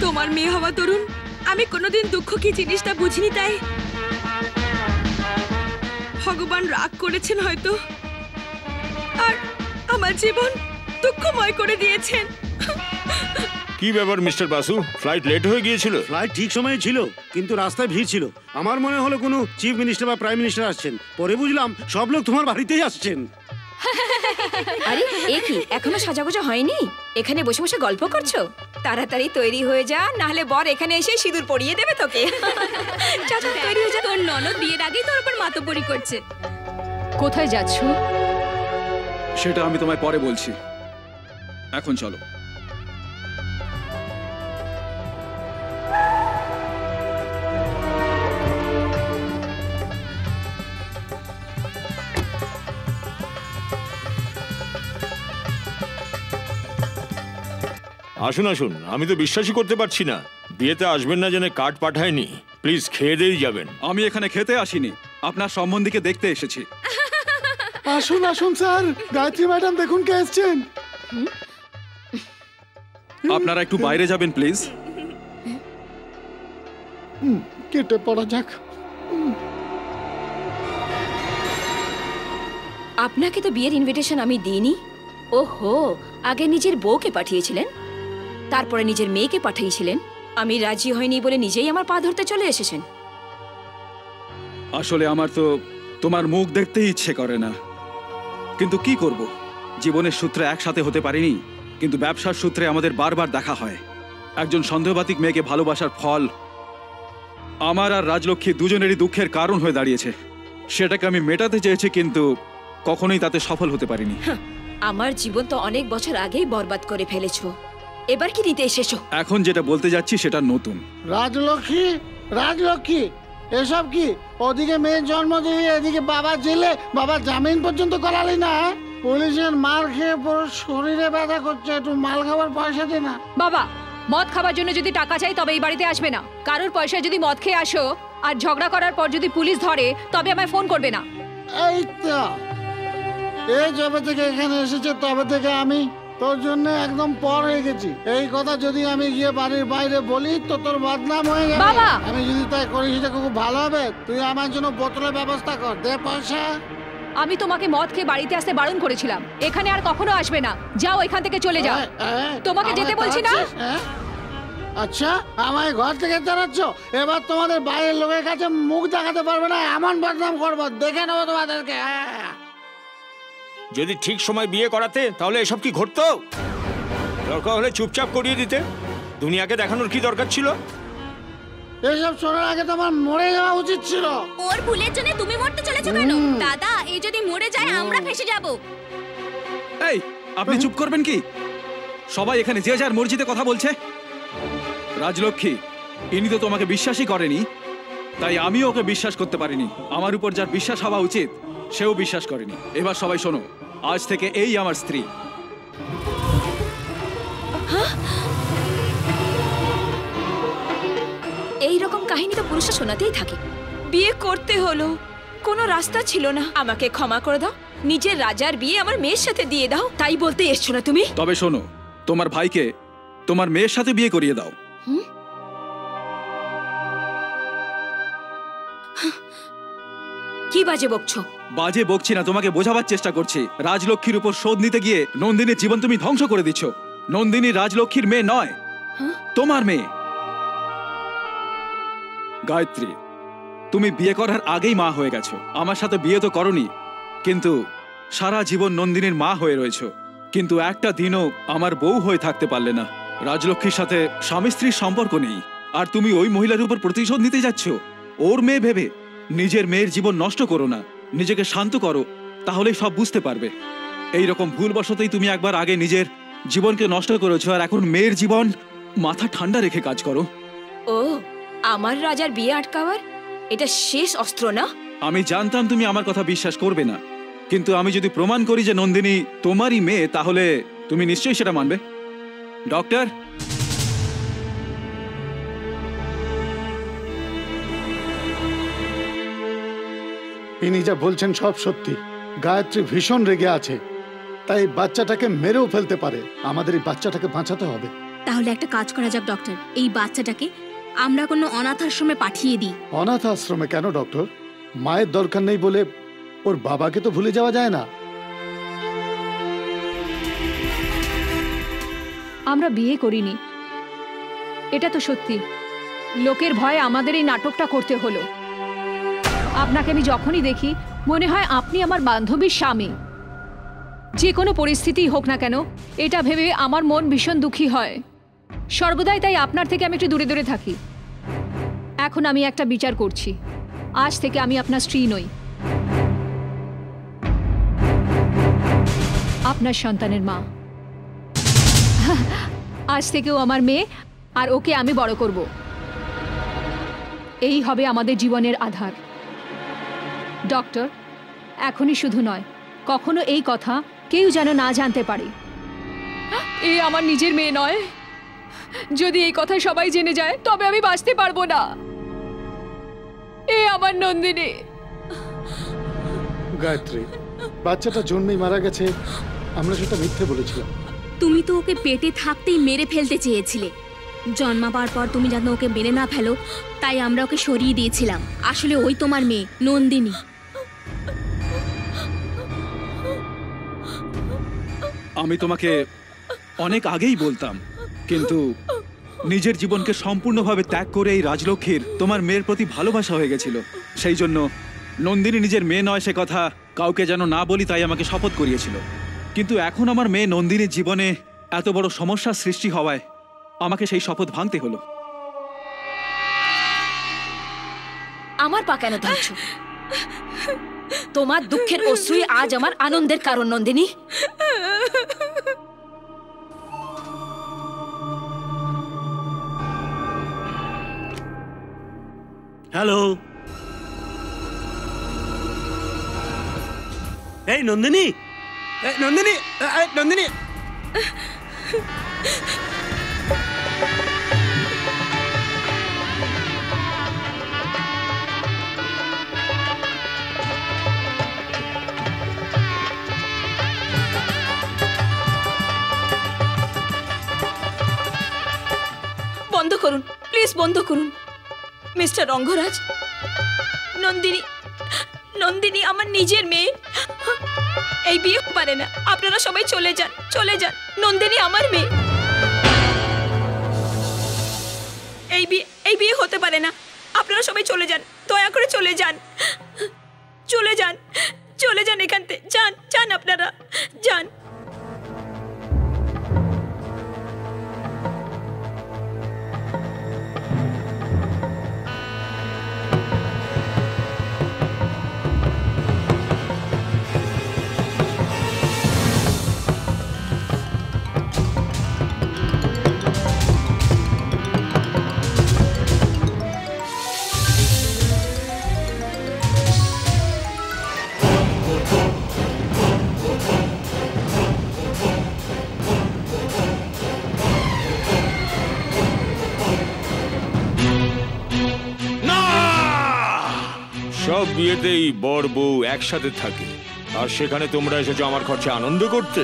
তোমার মেয়ে হওয়া তরুণ আমি কোনোদিন দুঃখ কি জিনিসটা বুঝিনি, তাই ভগবান রাগ করেছেন হয়তো, আর আমার জীবন দুঃখময় করে দিয়েছেন। কি ব্যাপার মিস্টার বাসু, ফ্লাইট লেট হয়ে গিয়েছিল? ফ্লাইট ঠিক সময়ে ছিল, কিন্তু রাস্তায় ভিড় ছিল। আমার মনে হলো কোনো চিফ মিনিস্টার বা প্রাইম মিনিস্টার আসছেন, পরে বুঝলাম সব লোক তোমার বাড়িতেই আসছেন। আরে এ কি, এখনো সাজাগোজা হয়নি? এখানে বসে বসে গল্প করছো? তাড়াতাড়ি তৈরি হয়ে যা, নাহলে বর এখানে এসে সিঁদুর পরিয়ে দেবে তোকে। চাচা তৈরি হয়ে যা, তোর ননদ বিয়ের আগেই তোর উপর মাতব্বরি করছে। কোথায় যাচ্ছ? সেটা আমি তোমায় পরে বলছি, এখন চলো। আসুন আসুন, আমি তো বিশ্বাসই করতে পারছি না বিয়েতে আসবেন না জেনে কার্ড পাঠায়নি। প্লিজ খেয়ে দিয়েই যাবেন। আমি এখানে খেতে আসিনি, আপনার সম্বন্ধীকে দেখতে এসেছি। আসুন আসুন স্যার, গায়ত্রী ম্যাডাম দেখুন কে এসছেন। আপনারা একটু বাইরে যাবেন প্লিজ। কেটে পড়া যাক। আপনাকে তো বিয়ের ইনভিটেশন আমি দিইনি। ওহো, আগে নিজের বউকে পাঠিয়েছিলেন, তারপরে নিজের মেয়েকে পাঠিয়েছিলেন। আমি রাজি হইনি বলে নিজেই আমার পা ধরতে চলে এসেছেন। আসলে আমার তো তোমার মুখ দেখতেই ইচ্ছে করে না, কিন্তু কি করব, জীবনের সূত্রে একসাথে হতে পারিনি, কিন্তু ব্যবসার সূত্রে আমাদের বারবার দেখা হয়। একজন সন্দেহবাতিক মেয়েকে ভালোবাসার ফল আমার আর রাজলক্ষ্মী দুজনেরই দুঃখের কারণ হয়ে দাঁড়িয়েছে। সেটাকে আমি মেটাতে চেয়েছি, কিন্তু কখনোই তাতে সফল হতে পারিনি। আমার জীবন তো অনেক বছর আগেই বরবাদ করে ফেলেছো, এবার কি নিতে এসেছো? এখন যেটা বলতে যাচ্ছি সেটা নতুন। রাজলক্ষ্মী, রাজলক্ষ্মী এসব কি? ওদিকে মেয়ের জন্মদিন, এদিকে বাবা জেলে, বাবা জামিন পর্যন্ত করালি না। পুলিশের মার খেয়ে পুরো শরীরে ব্যথা করছে, একটু মাল খাবার পয়সা দে না। বাবা, মদ খাবার জন্য যদি টাকা চাই তবে এই বাড়িতে আসবে না। কারোর পয়সায় যদি মদ খেয়ে আসো আর ঝগড়া করার পর যদি পুলিশ ধরে তবে আমায় ফোন করবে না। এই তো, এই যবে থেকে এখানে এসেছে তবে থেকে আমি তোর জন্য একদম পর হয়ে গেছি। এই কথা যদি আমি গিয়ে বাড়ির বাইরে বলি তো তোর বদনাম হয়ে যাবে। বাবা! আমি যদি তাই করি সেটা খুব ভালো হবে। তুই আমার জন্য বোতলের ব্যবস্থা কর, দে পয়সা। আমি তোমাকে মদ খেয়ে বাড়িতে আসতে বারণ করেছিলাম, এখানে আর কখনো আসবে না। যাও এখান থেকে, চলে যাও। তোমাকে যেতে বলছি না? আচ্ছা, আমায় ঘর থেকে তাড়াচ্ছ? এবার তোমাদের বাইরের লোকের কাছে মুখ দেখাতে পারবে না, এমন বদনাম করবো, দেখে নেবো তোমাদেরকে। যদি ঠিক সময় বিয়ে করাতে তাহলে এসব কি ঘটতো? দরকার হলে চুপচাপ করিয়ে দিতে। দুনিয়াকে দেখানোর কি দরকার ছিল? এসব শোনার আগে তোমার মরে যাওয়া উচিত ছিল। ওর ভুলের জন্য তুমি মরতে চলেছো কেন? দাদা, এই যদি মরে যায় আমরা ফেঁসে যাব। এই, আপনি চুপ করবেন কি? সবাই এখানে যে যার মর্জিতে কথা বলছে। রাজলক্ষ্মী, ইনি তো তোমাকে বিশ্বাসই করেনি, তাই আমিও ওকে বিশ্বাস করতে পারিনি। আমার উপর যার বিশ্বাস হওয়া উচিত সেও বিশ্বাস করেনি। এবার সবাই শোনো, আজ থেকে এই আমার স্ত্রী। এই রকম কাহিনী তো পুরুষরা শোনাতেই থাকে। বিয়ে করতে হলো, কোনো রাস্তা ছিল না। আমাকে ক্ষমা করে দাও, নিজের রাজার বিয়ে আমার মেয়ের সাথে দিয়ে দাও, তাই বলতে এসছো না তুমি? তবে শোনো, তোমার ভাইকে তোমার মেয়ের সাথে বিয়ে করিয়ে দাও। কি বাজে বকছো? বাজে বকছি না, তোমাকে বোঝাবার চেষ্টা করছি। রাজলক্ষ্মীর উপর শোধ নিতে গিয়ে নন্দিনীর জীবন তুমি ধ্বংস করে দিচ্ছ। নন্দিনী রাজলক্ষ্মীর মেয়ে নয়, তোমার মেয়ে। গায়ত্রী, তুমি বিয়ে করার আগেই মা হয়ে গেছো। আমার সাথে বিয়ে তো করনি, কিন্তু সারা জীবন নন্দিনীর মা হয়ে রয়েছো। কিন্তু একটা দিনও আমার বউ হয়ে থাকতে পারলে না। রাজলক্ষ্মীর সাথে স্বামী স্ত্রীর সম্পর্ক নেই, আর তুমি ওই মহিলার উপর প্রতিশোধ নিতে যাচ্ছ ওর মেয়ে ভেবে। নিজের মেয়ের জীবন নষ্ট করো না, নিজেকে শান্ত করো, তাহলেই সব বুঝতে পারবে। এই রকম ভুলবশতই তুমি একবার আগে নিজের জীবনকে নষ্ট করেছো, আর এখন মেয়ের জীবন। মাথা ঠান্ডা রেখে কাজ করো। ও, আমার রাজার বিয়ে আটকাবার এটা শেষ অস্ত্র না? আমি জানতাম তুমি আমার কথা বিশ্বাস করবে না, কিন্তু আমি যদি প্রমাণ করি যে নন্দিনী তোমারই মেয়ে, তাহলে তুমি নিশ্চয়ই সেটা মানবে। ডক্টর, ইনি যা বলছেন সব সত্যি। গায়ত্রী ভীষণ রেগে আছে, তাই বাচ্চাটাকে মেরেও ফেলতে পারে। আমাদের এই বাচ্চাটাকে বাঁচাতে হবে। তাহলে একটা কাজ করা যাক ডক্টর, এই বাচ্চাটাকে আমরা কোনো অনাথ আশ্রমে পাঠিয়ে দিই। অনাথ আশ্রমে কেন ডক্টর? মায়ের দরকার নেই বলে ওর বাবাকে তো ভুলে যাওয়া যায় না। আমরা বিয়ে করিনি, এটা তো সত্যি। লোকের ভয়ে আমাদের এই নাটকটা করতে হলো। আপনাকে আমি যখনই দেখি মনে হয় আপনি আমার বান্ধবীর স্বামী। যে কোনো পরিস্থিতি হোক না কেন, এটা ভেবে আমার মন ভীষণ দুঃখী হয় সর্বদাই। তাই আপনার থেকে আমি একটু দূরে দূরে থাকি। এখন আমি একটা বিচার করছি, আজ থেকে আমি আপনার স্ত্রী নই, আপনার সন্তানের মা। আজ থেকেও আমার মেয়ে, আর ওকে আমি বড় করব। এই হবে আমাদের জীবনের আধার। ডক্টর, এখনই শুধু নয়, কখনো এই কথা কেউ যেন না জানতে পারে। এ আমার নিজের মেয়ে নয়। যদি এই কথা সবাই জেনে যায় তবে আমি বাঁচতে পারবো না। এ আমার নন্দিনী। গায়ত্রী, বাচ্চাটা জন্মেই মারা গেছে, আমরা সেটা মিথ্যে বলেছিলাম। তুমি তো ওকে পেটে থাকতেই মেরে ফেলতে চেয়েছিলে। জন্মাবার পর তুমি যেন ওকে মেরে না ফেলো, তাই আমরা ওকে সরিয়ে দিয়েছিলাম। আসলে ওই তোমার মেয়ে নন্দিনী। আমি তোমাকে অনেক আগেই বলতাম, কিন্তু নিজের জীবনকে সম্পূর্ণভাবে ত্যাগ করে এই রাজলক্ষ্মীর তোমার মেয়ের প্রতি ভালোবাসা হয়ে গেছিল। সেই জন্য নন্দিনী নিজের মেয়ে নয় সে কথা কাউকে যেন না বলি, তাই আমাকে শপথ করিয়েছিল। কিন্তু এখন আমার মেয়ে নন্দিনীর জীবনে এত বড় সমস্যার সৃষ্টি হওয়ায় আমাকে সেই শপথ ভাঙতে হলো। আমার পা কেন ধরছো? তোমার দুঃখের অশ্রুই আজ আমার আনন্দের কারণ নন্দিনী। হ্যালো, এই নন্দিনী, নন্দিনী, নন্দিনী। বন্ধ করুন, প্লিজ বন্ধ করুন। মিস্টার রঙ্গরাজ, নন্দিনী, নন্দিনী আমার নিজের মেয়ে। এই বিয়ে পারে না। আপনারা সবাই চলে যান, চলে যান। নন্দিনী আমার মেয়ে। এই বিয়ে হতে পারে না। আপনারা সবাই চলে যান, দয়া করে চলে যান, চলে যান, চলে যান এখান থেকে। যান, যান, আপনারা যান। সব বিয়েতেই বর বউ একসাথে থাকে, আর সেখানে তোমরা এসেছো আমার খরচে আনন্দ করতে।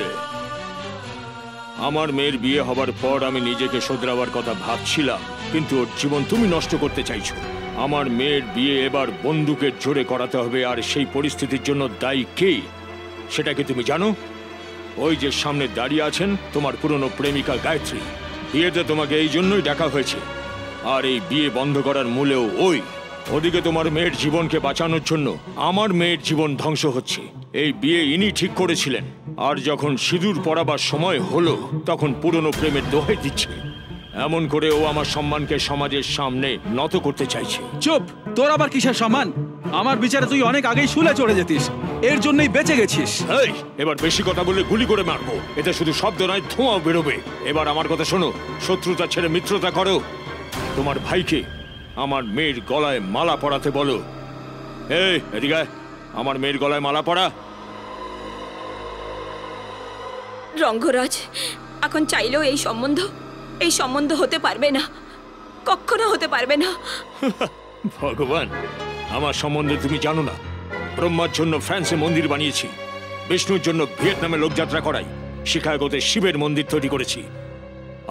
আমার মেয়ের বিয়ে হবার পর আমি নিজেকে শোধরাবার কথা ভাবছিলাম, কিন্তু ওর জীবন তুমি নষ্ট করতে চাইছো। আমার মেয়ের বিয়ে এবার বন্দুকের জোরে করাতে হবে, আর সেই পরিস্থিতির জন্য দায়ী কে সেটা কি তুমি জানো? ওই যে সামনে দাঁড়িয়ে আছেন তোমার পুরনো প্রেমিকা গায়ত্রী। বিয়েতে তোমাকে এই জন্যই ডাকা হয়েছে, আর এই বিয়ে বন্ধ করার মূলেও ওই। ওদিকে তোমার মেয়ের জীবনকে বাঁচানোর জন্য আমার মেয়ের জীবন ধ্বংস হচ্ছে। এই বিয়ে ইনি ঠিক করেছিলেন, আর যখন সিঁদুর পরাবার সময় হলো তখন পুরনো প্রেমের দোহাই দিচ্ছে। এমন করে ও আমার সম্মানকে সমাজের সামনে নত করতে চাইছে। চুপ! তোর আবার কিসের সম্মান? আমার বিচারে তুই অনেক আগেই শুলে চড়ে যেতিস, এর জন্যই বেঁচে গেছিস। এই, এবার বেশি কথা বলে গুলি করে মারবো, এতে শুধু শব্দ নয় ধোঁয়াও বেরোবে। এবার আমার কথা শোনো, শত্রুতা ছেড়ে মিত্রতা করো। তোমার ভাইকে আমার মেয়ের গলায় মালা পরাতে বলো। এই এদিকে আয়, আমার মেয়ের গলায় মালা পরা। রঙ্গরাজ এখন চাইলেও এই সম্বন্ধ হতে পারবে না, কখনো হতে পারবে না। ভগবান, আমার সম্বন্ধে তুমি জানো না। ব্রহ্মার জন্য ফ্রান্সে মন্দির বানিয়েছি, বিষ্ণুর জন্য ভিয়েতনামে লোকযাত্রা করাই, শিকাগোতে শিবের মন্দির তৈরি করেছি,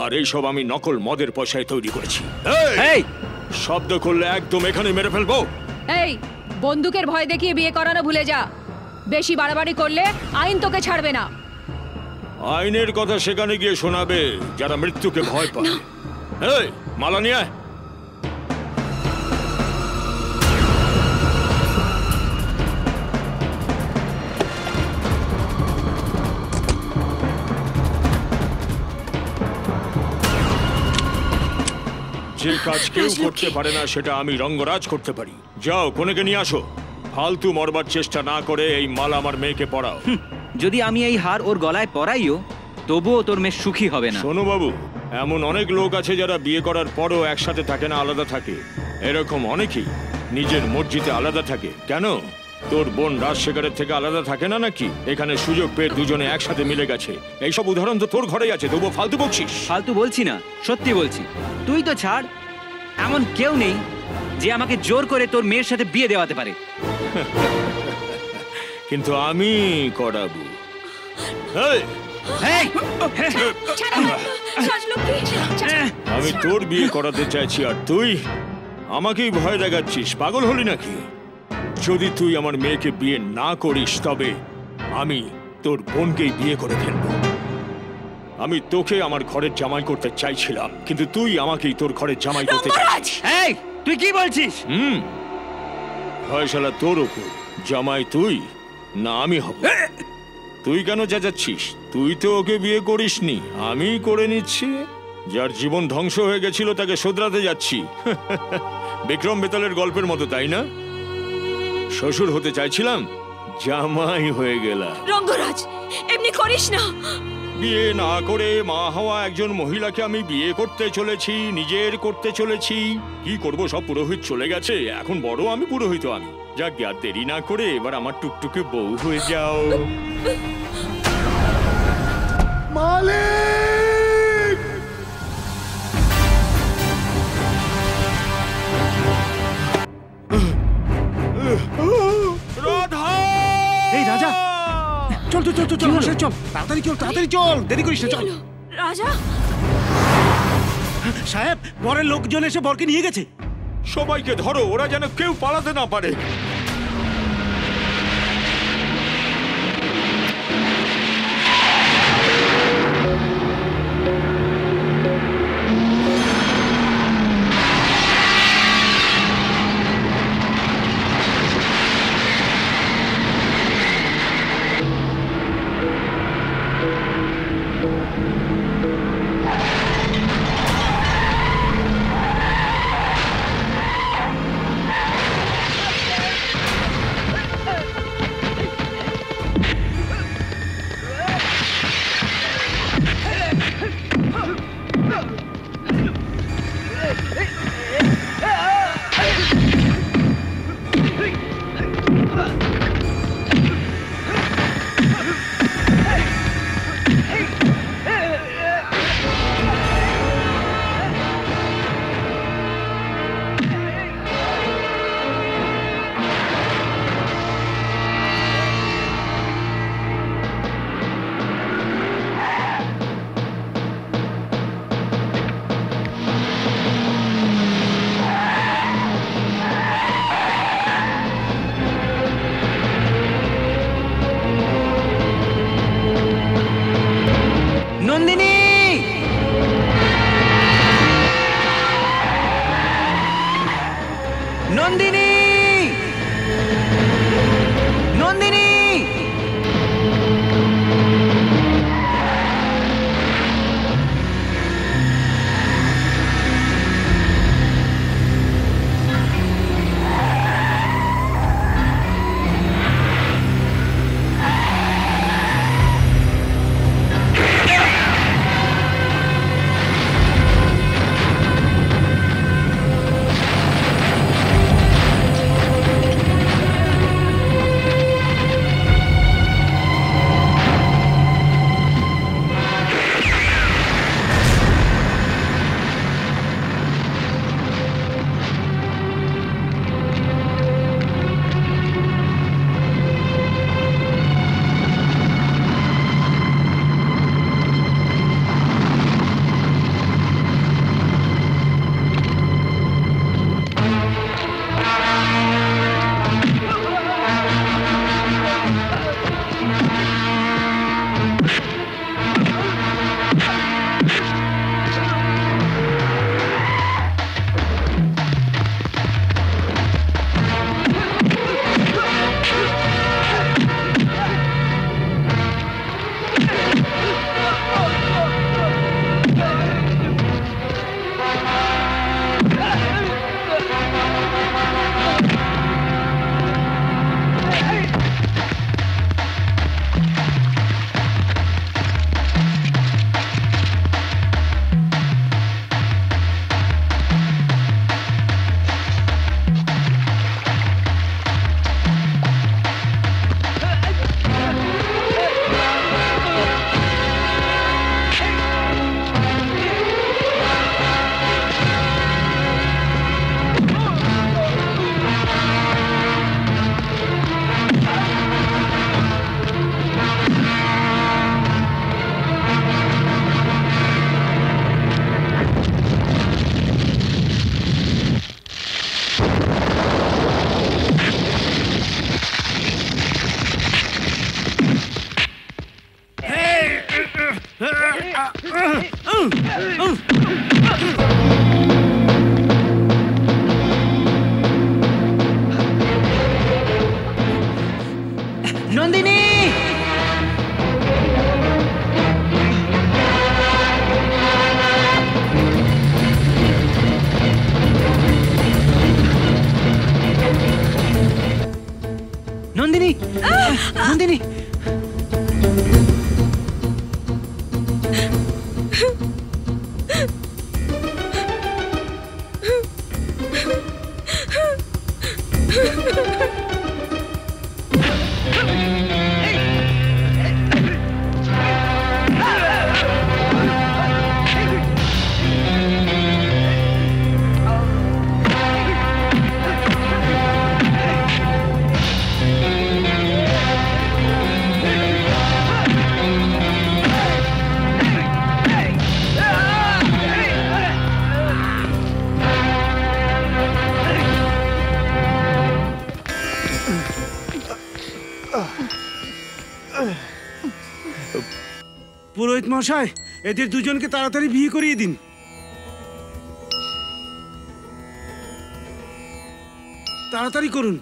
আর এইসব আমি নকল মদের পয়সায় তৈরি করেছি। এই শব্দ করলে একদম এখানে মেরে ফেলবো। এই বন্দুকের ভয় দেখিয়ে বিয়ে করানো ভুলে যা। বেশি বাড়াবাড়ি করলে আইন তোকে ছাড়বে না। আইনের কথা সেখানে গিয়ে শোনাবে যারা মৃত্যুকে ভয় পায়। এই মালা নিয়ে আয়। যে কাজ কেউ করতে পারে না সেটা আমি রঙ্গরাজ করতে পারি। যাও কনেকে নিয়ে আসো। ফালতু মরবার চেষ্টা না করে এই মালা আমার মেয়েকে পরাও। যদি আমি এই হার ওর গলায় পরাইও তবুও তোর মেয়ে সুখী হবে না। শোনো বাবু, এমন অনেক লোক আছে যারা বিয়ে করার পরও একসাথে থাকে না, আলাদা থাকে। এরকম অনেকেই নিজের মর্জিতে আলাদা থাকে। কেন তোর বোন রাজশেখরের থেকে আলাদা থাকে না নাকি? এখানে সুযোগ পেয়ে দুজনে একসাথে মিলে গেছে। এইসব উদাহরণ তো তোর ঘরেই আছে, তবুও ফালতু বকছিস। ফালতু বলছি না, সত্যি বলছি। তুই তো ছাড়, এমন কেউ নেই যে আমাকে জোর করে তোর মেয়ের সাথে বিয়ে দেওয়াতে পারে। কিন্তু আমি করাবো। আমি তোর বিয়ে করাতে চাইছি আর তুই আমাকেই ভয় দেখাচ্ছিস। পাগল হলি নাকি? যদি তুই আমার মেয়েকে বিয়ে না করিস তবে আমি তোর বোনকেই বিয়ে করে ফেলবো। আমি তোকে আমার ঘরের জামাই করতে চাইছিলাম, কিন্তু তুই আমাকেই তোর ঘরের জামাই করতে চাইছিস। এই তুই কি বলছিস? ফয়সালা তোর ওপর। জামাই তুই না আমি হব। তুই কেন চেঁচাচ্ছিস? তুই তো ওকে বিয়ে করিসনি, আমি করে নিচ্ছি। যার জীবন ধ্বংস হয়ে গেছিল তাকে শোধরাতে যাচ্ছি। বিক্রম বেতালের গল্পের মতো, তাই না? শ্বশুর হতে চাইছিলাম, জামাই হয়ে গেলাম। রঙ্গরাজ এমনি করিস না। বিয়ে না করে মা হওয়া একজন মহিলাকে আমি বিয়ে করতে চলেছি, নিজের করতে চলেছি। কি করব, সব পুরোহিত চলে গেছে, এখন বড় আমি পুরোহিত। আমি যাক, আর দেরি না করে এবার আমার টুকটুকে বউ হয়ে যাও। মালিক! এই রাজা, চল চল চল চল, চল চল, তাড়াতাড়ি চল, তাড়াতাড়ি চল, দেরি করিস না, চল। রাজা সাহেব, পরের লোকজন এসে বরকে নিয়ে গেছে। সবাইকে ধরো, ওরা যেন কেউ পালাতে না পারে। নন্দিনী! নন্দিনী! নন্দিনী! পুরোহিত মশাই, এদের দুজনকে তাড়াতাড়ি বিয়ে করিয়ে দিন। তাড়াতাড়ি করুন।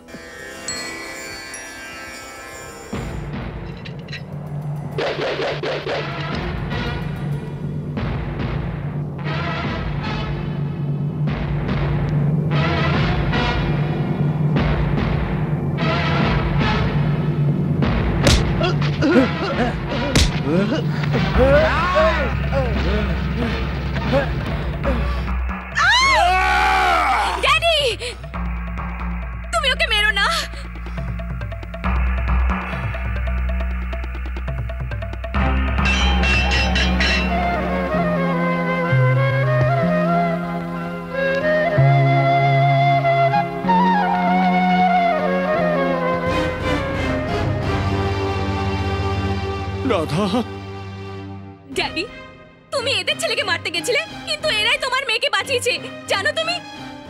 ড্যাডি, তুমি ওকে মেরো না। রাধা, ড্যাডি, তুমি এদের ছেলেকে মারতে গেছিলে, কিন্তু এরাই তোমার মেয়েকে বাঁচিয়েছে। জানো তুমি,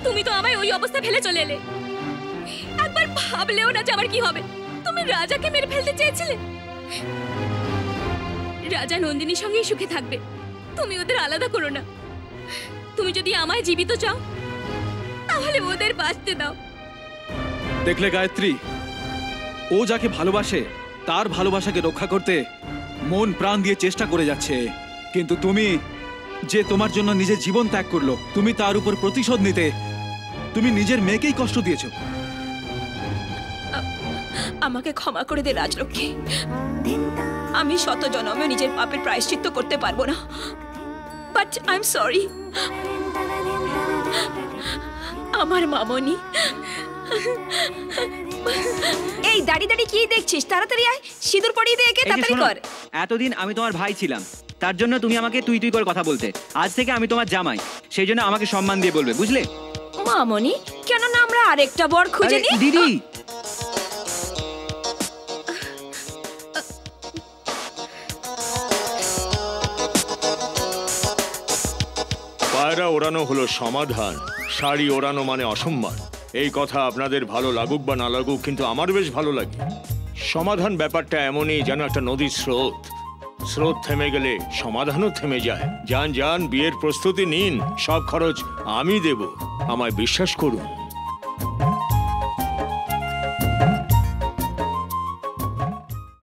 তুমি তো আমায় ওই অবস্থায় ফেলে চলে এলে। একবার ভাবলেও না যে আমার কি হবে। তুমি রাজাকে মেরে ফেলতে চেয়েছিলে। রাজা নন্দিনীর সঙ্গেই সুখে থাকবে, তুমি ওদের আলাদা করো না। তুমি যদি আমায় জীবিত চাও, তাহলে ওদের বাঁচতে দাও। দেখলে গায়ত্রী, ও যাকে ভালোবাসে তার ভালোবাসাকে রক্ষা করতে মন প্রাণ দিয়ে চেষ্টা করে যাচ্ছে, কিন্তু তুমি যে তোমার জন্য নিজের জীবন ত্যাগ করলো, তুমি তার উপর প্রতিশোধ নিতে তুমি নিজের মেয়েকেই কষ্ট দিয়েছো। আমাকে ক্ষমা করে দে রাজলক্ষ্মী। আমি শত জন্মে নিজের পাপের প্রায়শ্চিত্ত করতে পারবো না, বাট আই এম সরি। আমার মামনি। এই দাঁড়ি দাঁড়ি কি দেখছিস? তাড়াতাড়ি আয়, সিঁদুর পরিয়ে দে একে, এই যে তাড়াতাড়ি শোনো, কর। এতদিন আমি তোমার ভাই ছিলাম, তার জন্য তুমি আমাকে তুই তুই করে কথা বলতে। আজ থেকে আমি তোমার জামাই, সেই জন্য আমাকে সম্মান দিয়ে বলবে, বুঝলে? মামনি, কেন না আমরা আরেকটা বর খুঁজে আরে, নিই? দিদি! পায়রা ওড়ানো হলো সমাধান, শাড়ি ওড়ানো মানে অসম্মান। এই কথা আপনাদের ভালো লাগুক বা না লাগুক, কিন্তু আমার বেশ ভালো লাগে। সমাধান ব্যাপারটা এমনই যেন একটা নদীর স্রোত। স্রোত থেমে গেলে সমাধানও থেমে যায়। যান যান, বিয়ের প্রস্তুতি নিন, সব খরচ আমি দেব, আমায় বিশ্বাস করুন।